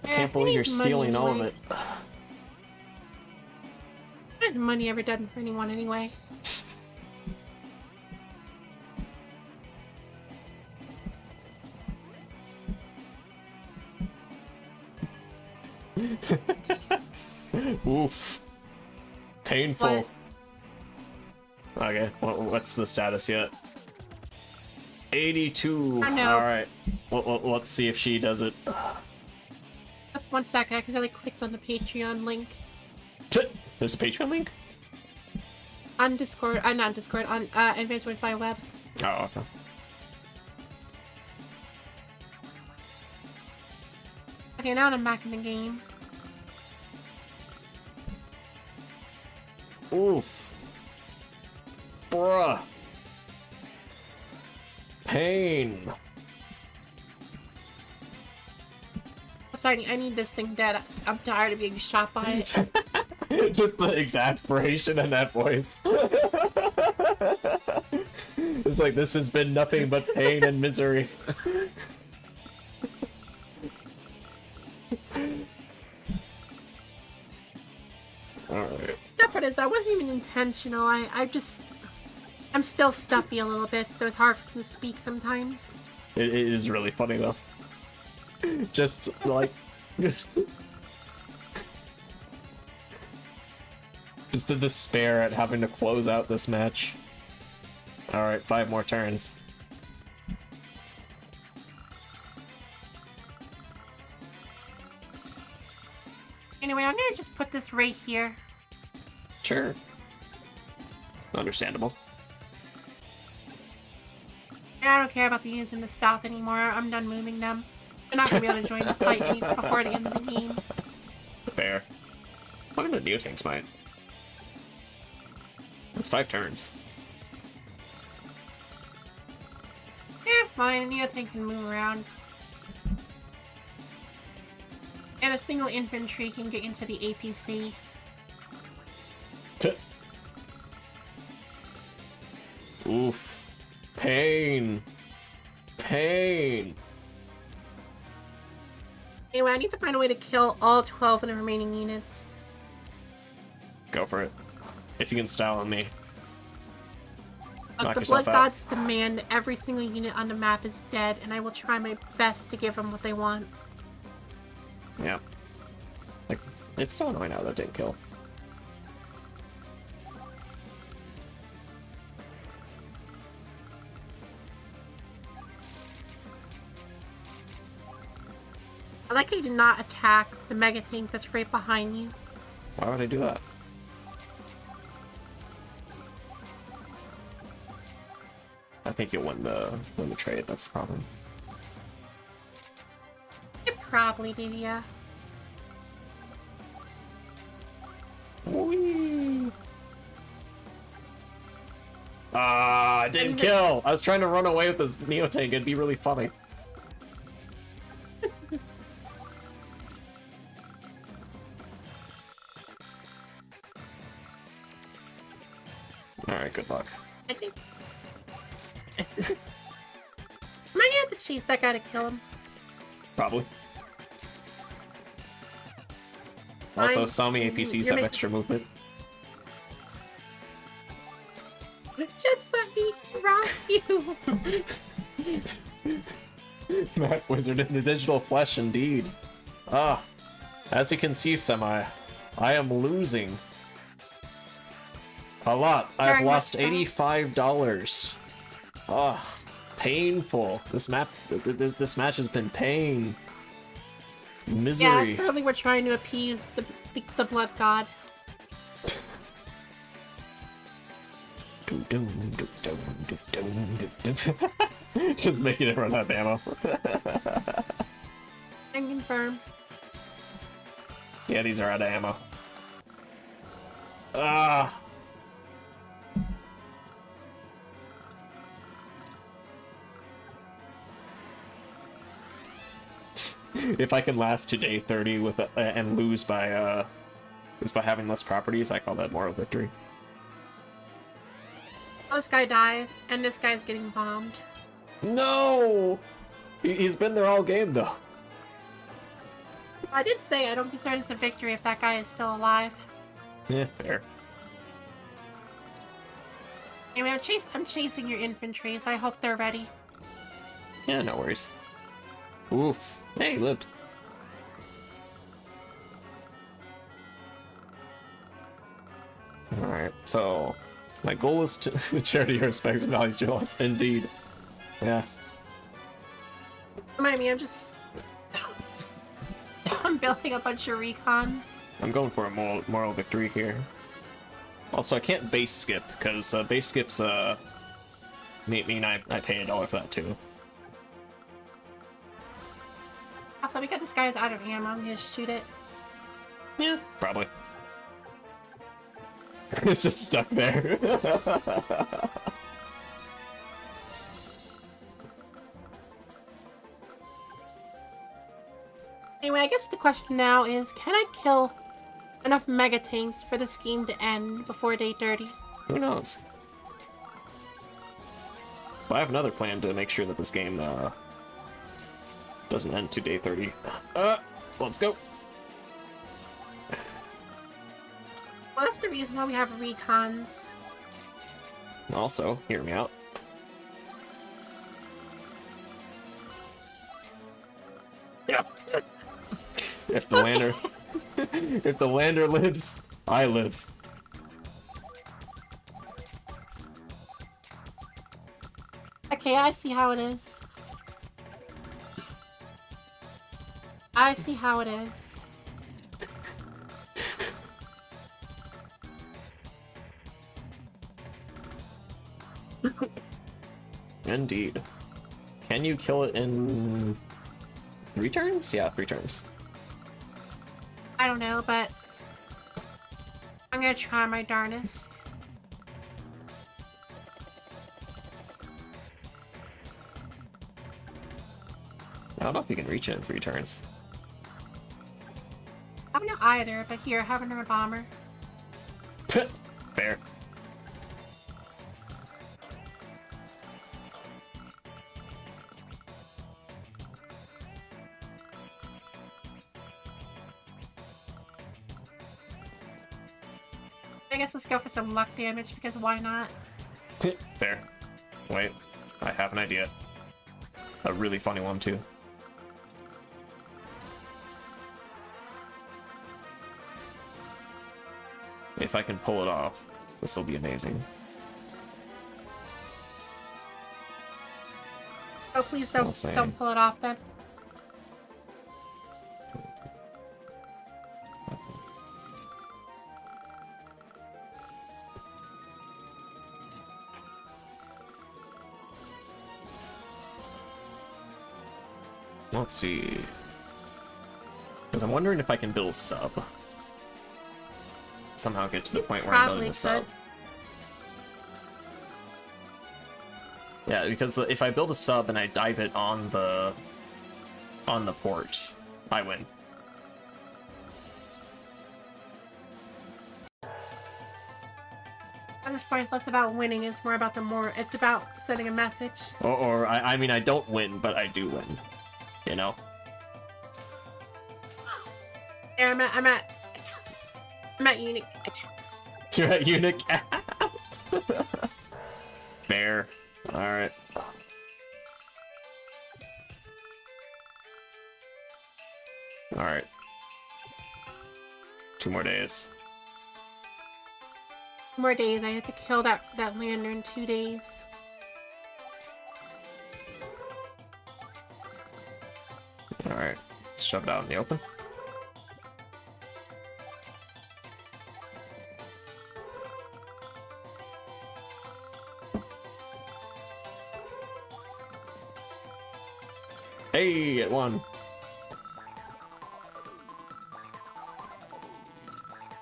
Speaker 3: I can't
Speaker 2: I
Speaker 3: believe
Speaker 2: need
Speaker 3: you're
Speaker 2: money
Speaker 3: stealing all of
Speaker 2: anyway.
Speaker 3: it.
Speaker 2: I haven't money ever done for anyone anyway.
Speaker 3: Oof. Painful.
Speaker 2: What?
Speaker 3: Okay, what's the status yet? 82.
Speaker 2: Oh, no.
Speaker 3: Alright. Let's see if she does it.
Speaker 2: 1 second, because I clicked on the Patreon link.
Speaker 3: There's a Patreon link?
Speaker 2: On Discord, not Discord, on Advanced Wi-Fi Web.
Speaker 3: Oh, okay.
Speaker 2: Okay, now I'm back in the game.
Speaker 3: Oof. Bruh. Pain.
Speaker 2: Sorry, I need this thing dead. I'm tired of being shot by it.
Speaker 3: Just the exasperation in that voice. It's like, this has been nothing but pain and misery. Alright.
Speaker 2: Except for this, that wasn't even intentional. I'm still stuffy a little bit, so it's hard for me to speak sometimes.
Speaker 3: It is really funny though. Just like just the despair at having to close out this match. Alright, 5 more turns.
Speaker 2: Anyway, I'm gonna just put this right here.
Speaker 3: Sure. Understandable.
Speaker 2: And I don't care about the units in the south anymore. I'm done moving them. They're not gonna be able to join the fight before the end of the game.
Speaker 3: Fair. What are the Neotanks might? It's 5 turns.
Speaker 2: Yeah, fine. A Neotank can move around. And a single infantry can get into the APC.
Speaker 3: Oof. Pain. Pain.
Speaker 2: Anyway, I need to find a way to kill all 12 of the remaining units.
Speaker 3: Go for it. If you can style on me. Knock
Speaker 2: The
Speaker 3: yourself
Speaker 2: Blood
Speaker 3: out.
Speaker 2: Gods demand every single unit on the map is dead, and I will try my best to give them what they want.
Speaker 3: Yeah. Like, it's so annoying how that didn't kill.
Speaker 2: I like how you did not attack the mega tank that's right behind you.
Speaker 3: Why would I do that? I think you'll win the trade, that's the problem.
Speaker 2: You probably did, yeah.
Speaker 3: Whee! Ah, I didn't kill! I was trying to run away with this Neotank, it'd be really funny. Alright, good luck.
Speaker 2: I think. Am I gonna have to chase that guy to kill him?
Speaker 3: Probably. Also,
Speaker 2: Fine.
Speaker 3: some APCs
Speaker 2: You're
Speaker 3: have
Speaker 2: making-
Speaker 3: extra movement.
Speaker 2: Just let me rock you.
Speaker 3: Map Wizard in the digital flesh, indeed. Ah, as you can see, Semi, I am losing. A lot. I've lost $85. Ah, painful. This match has been pain. Misery.
Speaker 2: Yeah, apparently we're trying to appease the blood god.
Speaker 3: Just making it run out of ammo.
Speaker 2: And confirm.
Speaker 3: Yeah, these are out of ammo. Ah. If I can last to day 30 with and lose by having less properties, I call that moral victory.
Speaker 2: This guy dies, and this guy's getting bombed.
Speaker 3: No! He's been there all game, though.
Speaker 2: I did say I don't consider this a victory if that guy is still alive.
Speaker 3: Yeah, fair.
Speaker 2: Anyway, I'm chasing your infantry, so I hope they're ready.
Speaker 3: Yeah, no worries. Oof. Hey, he lived. Alright, so my goal is to charity respects and values your loss. Indeed. Yeah.
Speaker 2: Remind me, I'm building a bunch of recons.
Speaker 3: I'm going for a moral victory here. Also, I can't base skip, because base skips mean I pay $1 for that too.
Speaker 2: Also, because this guy's out of ammo, I'm gonna just shoot it.
Speaker 3: Yeah, probably. It's just stuck there.
Speaker 2: Anyway, I guess the question now is, can I kill enough mega tanks for the scheme to end before day 30?
Speaker 3: Who knows? But I have another plan to make sure that this game doesn't end to day 30. Let's go.
Speaker 2: Well, that's the reason why we have recons.
Speaker 3: Also, hear me out. If the lander, if the lander lives, I live.
Speaker 2: Okay, I see how it is. I see how it is.
Speaker 3: Indeed. Can you kill it in 3 turns? Yeah, 3 turns.
Speaker 2: I don't know, but I'm gonna try my darnest.
Speaker 3: I don't know if you can reach it in 3 turns.
Speaker 2: I don't know either, but here, have another bomber.
Speaker 3: Fair.
Speaker 2: I guess let's go for some luck damage, because why not?
Speaker 3: Fair. Wait, I have an idea. A really funny one, too. If I can pull it off, this will be amazing.
Speaker 2: Oh, please don't pull it off then.
Speaker 3: Let's see. Because I'm wondering if I can build a sub. Somehow get to the point where I'm building a sub. Yeah, because if I build a sub and I dive it on the port, I win.
Speaker 2: At this point, it's less about winning, it's more about it's about sending a message.
Speaker 3: I mean, I don't win, but I do win. You know?
Speaker 2: Yeah, I'm at eunuch.
Speaker 3: You're at eunuch. Fair. Alright. Alright. 2 more days.
Speaker 2: More days. I have to kill that lander in 2 days.
Speaker 3: Alright. Let's shove it out in the open. Hey, it won.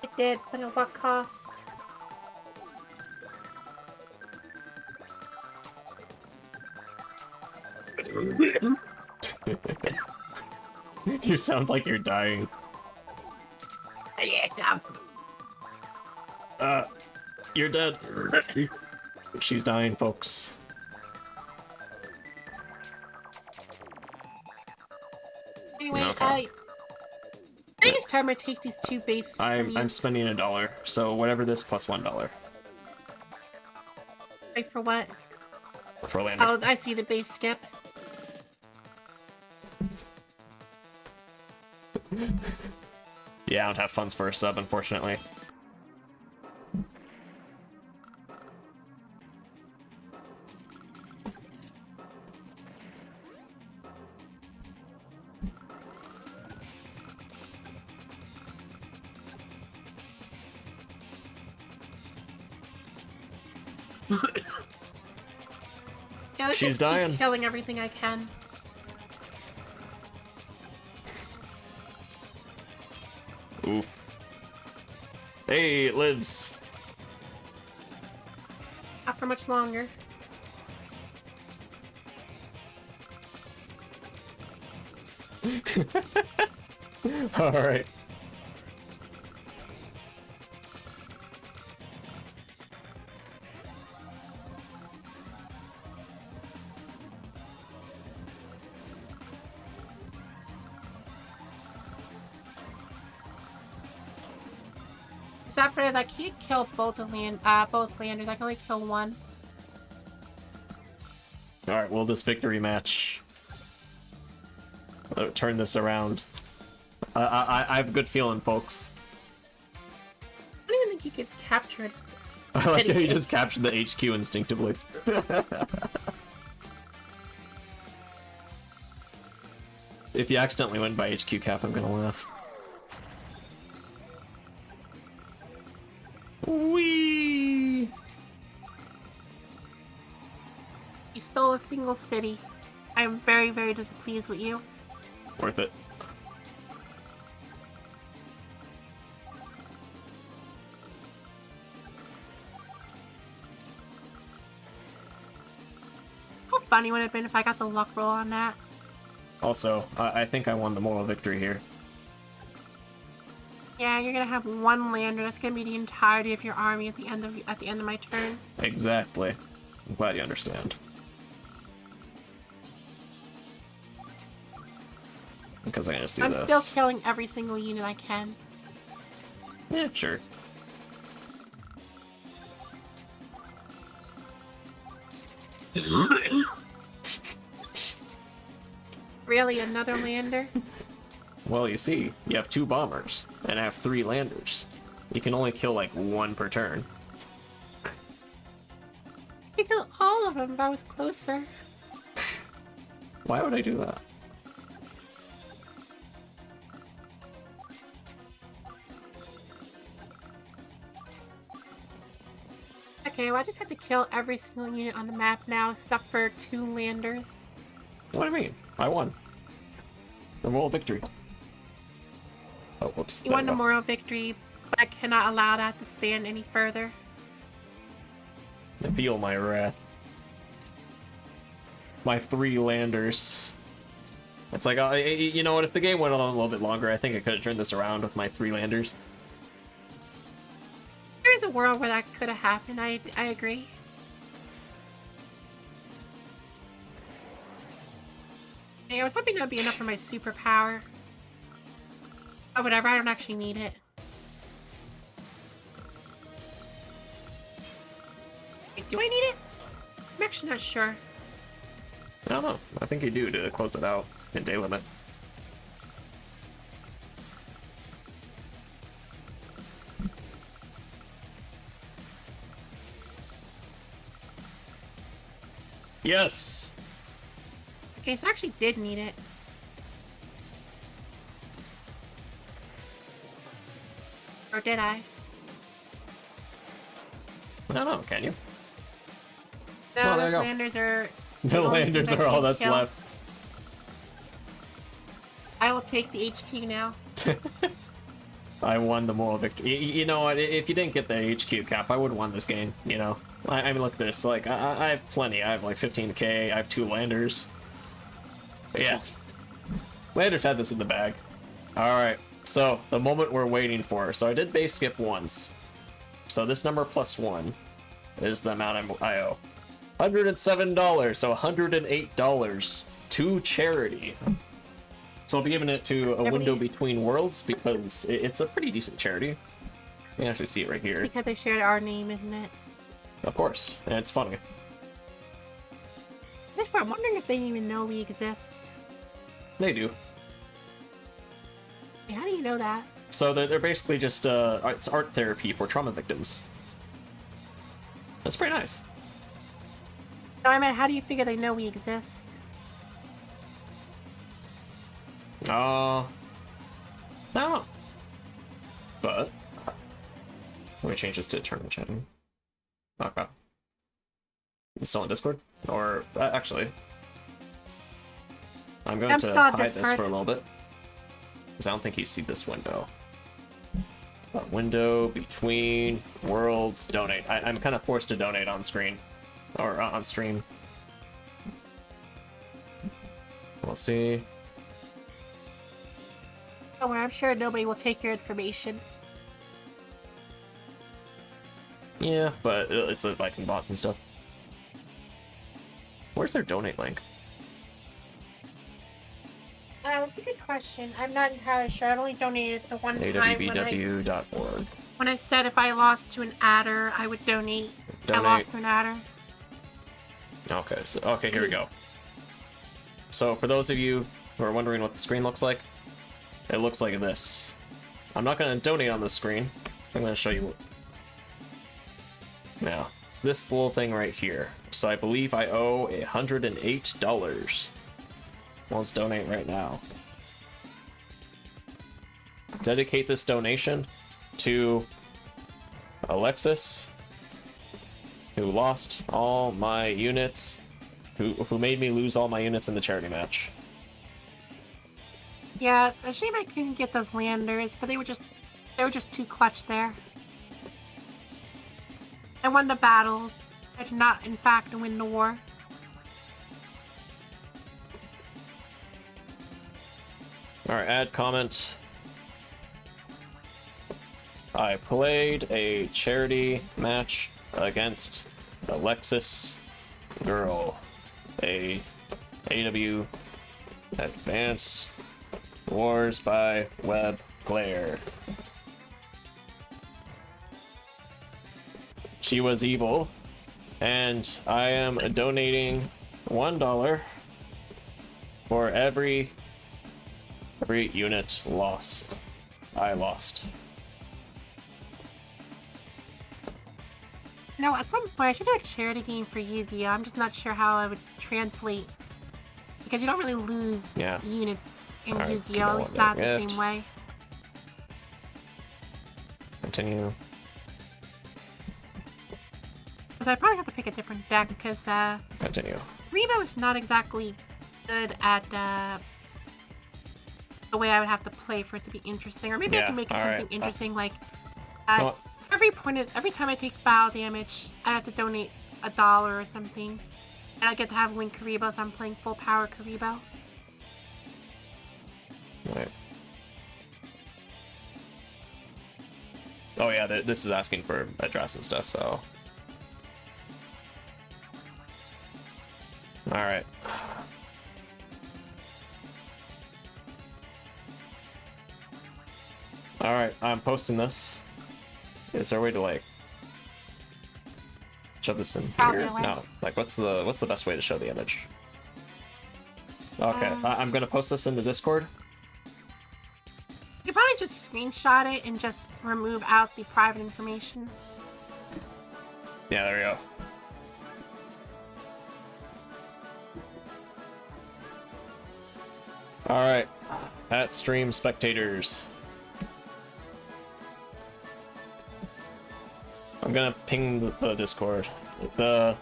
Speaker 2: It did, but at what cost?
Speaker 3: You sound like you're dying. You're dead. She's dying, folks.
Speaker 2: Anyway,
Speaker 3: Okay.
Speaker 2: I think it's time I take these 2 bases from you.
Speaker 3: I'm spending $1, so whatever this plus $1
Speaker 2: Wait, for what?
Speaker 3: for lander.
Speaker 2: Oh, I see the base skip.
Speaker 3: Yeah, I don't have funds for a sub, unfortunately.
Speaker 2: Yeah, let's
Speaker 3: She's
Speaker 2: just keep
Speaker 3: dying.
Speaker 2: killing everything I can.
Speaker 3: Oof. Hey, it lives.
Speaker 2: Not for much longer.
Speaker 3: Alright.
Speaker 2: Except for I can't kill both landers. I can only kill one.
Speaker 3: Alright, will this victory match turn this around? I have a good feeling, folks.
Speaker 2: I don't even think you could capture it.
Speaker 3: I like how you just captured the HQ instinctively. If you accidentally went by HQ cap, I'm gonna laugh. Whee!
Speaker 2: You stole a single city. I am very, very displeased with you.
Speaker 3: Worth it.
Speaker 2: How funny would it have been if I got the luck roll on that?
Speaker 3: Also, I think I won the moral victory here.
Speaker 2: Yeah, you're gonna have one lander. That's gonna be the entirety of your army at the end of my turn.
Speaker 3: Exactly. I'm glad you understand. Because I can just do this.
Speaker 2: I'm still killing every single unit I can.
Speaker 3: Yeah, sure.
Speaker 2: Really, another lander?
Speaker 3: Well, you see, you have 2 bombers, and I have 3 landers. You can only kill, like, 1 per turn.
Speaker 2: I killed all of them, but I was closer.
Speaker 3: Why would I do that?
Speaker 2: Okay, well I just have to kill every single unit on the map now, except for 2 landers.
Speaker 3: What do you mean? I won. The moral victory. Oh, whoops.
Speaker 2: You
Speaker 3: There
Speaker 2: won
Speaker 3: we
Speaker 2: the
Speaker 3: go.
Speaker 2: moral victory, but I cannot allow that to stand any further.
Speaker 3: I feel my wrath. My 3 landers. It's like, you know what, if the game went on a little bit longer, I think I could have turned this around with my 3 landers.
Speaker 2: There's a world where that could have happened, I agree. Yeah, I was hoping that would be enough for my superpower. Oh, whatever, I don't actually need it. Wait, do I need it? I'm actually not sure.
Speaker 3: I don't know. I think you do to close it out in day limit. Yes!
Speaker 2: Okay, so I actually did need it. Or did I?
Speaker 3: I don't know, can you?
Speaker 2: No,
Speaker 3: Well, there
Speaker 2: those
Speaker 3: you go.
Speaker 2: landers are...
Speaker 3: The
Speaker 2: only
Speaker 3: landers
Speaker 2: thing I
Speaker 3: are all
Speaker 2: can't
Speaker 3: that's
Speaker 2: kill.
Speaker 3: left.
Speaker 2: I will take the HQ now.
Speaker 3: I won the moral victory. You know what? If you didn't get the HQ cap, I would have won this game. You know, I mean, look at this. Like, I have plenty. I have like 15k. I have 2 landers. But yeah, landers had this in the bag. All right. So the moment we're waiting for. So I did base skip once. So this number plus 1 is the amount I owe. $107. So $108 to charity. So I'll be giving it to a window between worlds because it's a pretty decent charity. You can actually see it right here.
Speaker 2: Because they shared our name, isn't it?
Speaker 3: Of course, and it's funny.
Speaker 2: This part, I'm wondering if they even know we exist.
Speaker 3: They do.
Speaker 2: How do you know that?
Speaker 3: So they're basically just it's art therapy for trauma victims. That's pretty nice.
Speaker 2: No, I meant, how do you figure they know we exist?
Speaker 3: I don't know. But let me change this to tournament chatting. Okay. You still on Discord? Or actually, I'm going to hide this for a little bit because I don't think you see this window. Window between worlds. Donate. I'm kind of forced to donate on screen or on stream. Let's see.
Speaker 2: Oh, I'm sure nobody will take your information.
Speaker 3: Yeah, but it's like Viking bots and stuff. Where's their donate link?
Speaker 2: That's a good question. I'm not entirely sure. I only donated the one time
Speaker 3: awbw.org.
Speaker 2: when I said if I lost to an adder, I would donate. I lost to an adder.
Speaker 3: Okay, so okay, here we go. So for those of you who are wondering what the screen looks like, it looks like this. I'm not going to donate on the screen. I'm going to show you. Now, it's this little thing right here. So I believe I owe $108. Let's donate right now. Dedicate this donation to Alexis, who lost all my units, who made me lose all my units in the charity match.
Speaker 2: Yeah, a shame I couldn't get those landers, but they were just too clutch there. I won the battle. I did not, in fact, win the war.
Speaker 3: Alright, add comment. I played a charity match against Alexis Girl, a AW Advanced Wars by Web player. She was evil, and I am donating $1 for every unit lost. I lost.
Speaker 2: No, at some point I should do a charity game for Yu-Gi-Oh! I'm just not sure how I would translate, because you don't really lose units in Yu-Gi-Oh! At least not the same way.
Speaker 3: Continue.
Speaker 2: So I probably have to pick a different deck because
Speaker 3: Continue.
Speaker 2: Rebo is not exactly good at the way I would have to play for it to be interesting. Or maybe I can make it something interesting, like every time I take foul damage, I have to donate $1 or something, and I get to have Link Karibo, so I'm playing full power Karibo.
Speaker 3: Right. Oh yeah, this is asking for address and stuff, so. Alright. Alright, I'm posting this. Is there a way to, like, shove this in
Speaker 2: Probably
Speaker 3: here.
Speaker 2: away.
Speaker 3: No, like what's the best way to show the image? Okay, I'm gonna post this in the Discord.
Speaker 2: You could probably just screenshot it and just remove out the private information.
Speaker 3: Yeah, there we go. Alright, at stream spectators. I'm gonna ping the Discord. The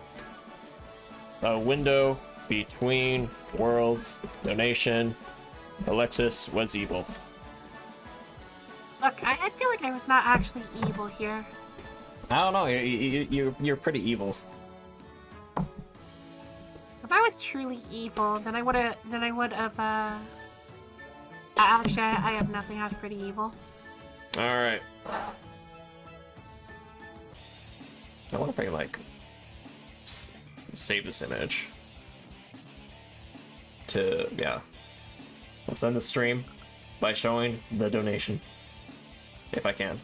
Speaker 3: window between worlds donation. Alexis was evil.
Speaker 2: Look, I feel like I was not actually evil here.
Speaker 3: I don't know. You're pretty evil.
Speaker 2: If I was truly evil, then I would have. Actually, I have nothing. I was pretty evil.
Speaker 3: All right. I wonder if I can like save this image to Let's end the stream by showing the donation, if I can.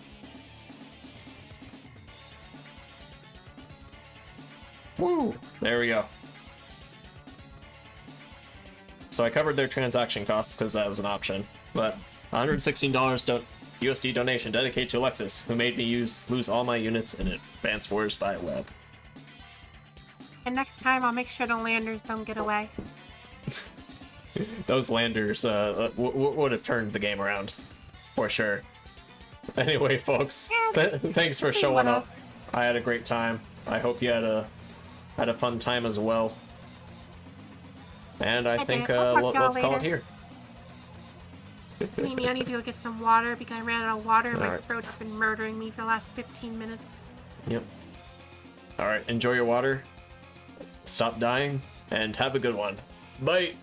Speaker 3: Woo! There we go. So I covered their transaction costs because that was an option, but $116 USD donation dedicated to Alexis, who made me lose all my units in Advanced Wars by Web.
Speaker 2: And next time, I'll make sure the landers don't get away.
Speaker 3: Those landers would have turned the game around, for sure. Anyway, folks, thanks for showing up. I had a great time. I hope you had a fun time as well. And I think let's call it here.
Speaker 2: Mimi, I need to go get some water because I ran out of water and my
Speaker 3: Alright.
Speaker 2: throat's been murdering me for the last 15 minutes.
Speaker 3: Yep. Alright, enjoy your water. Stop dying, and have a good one. Bye!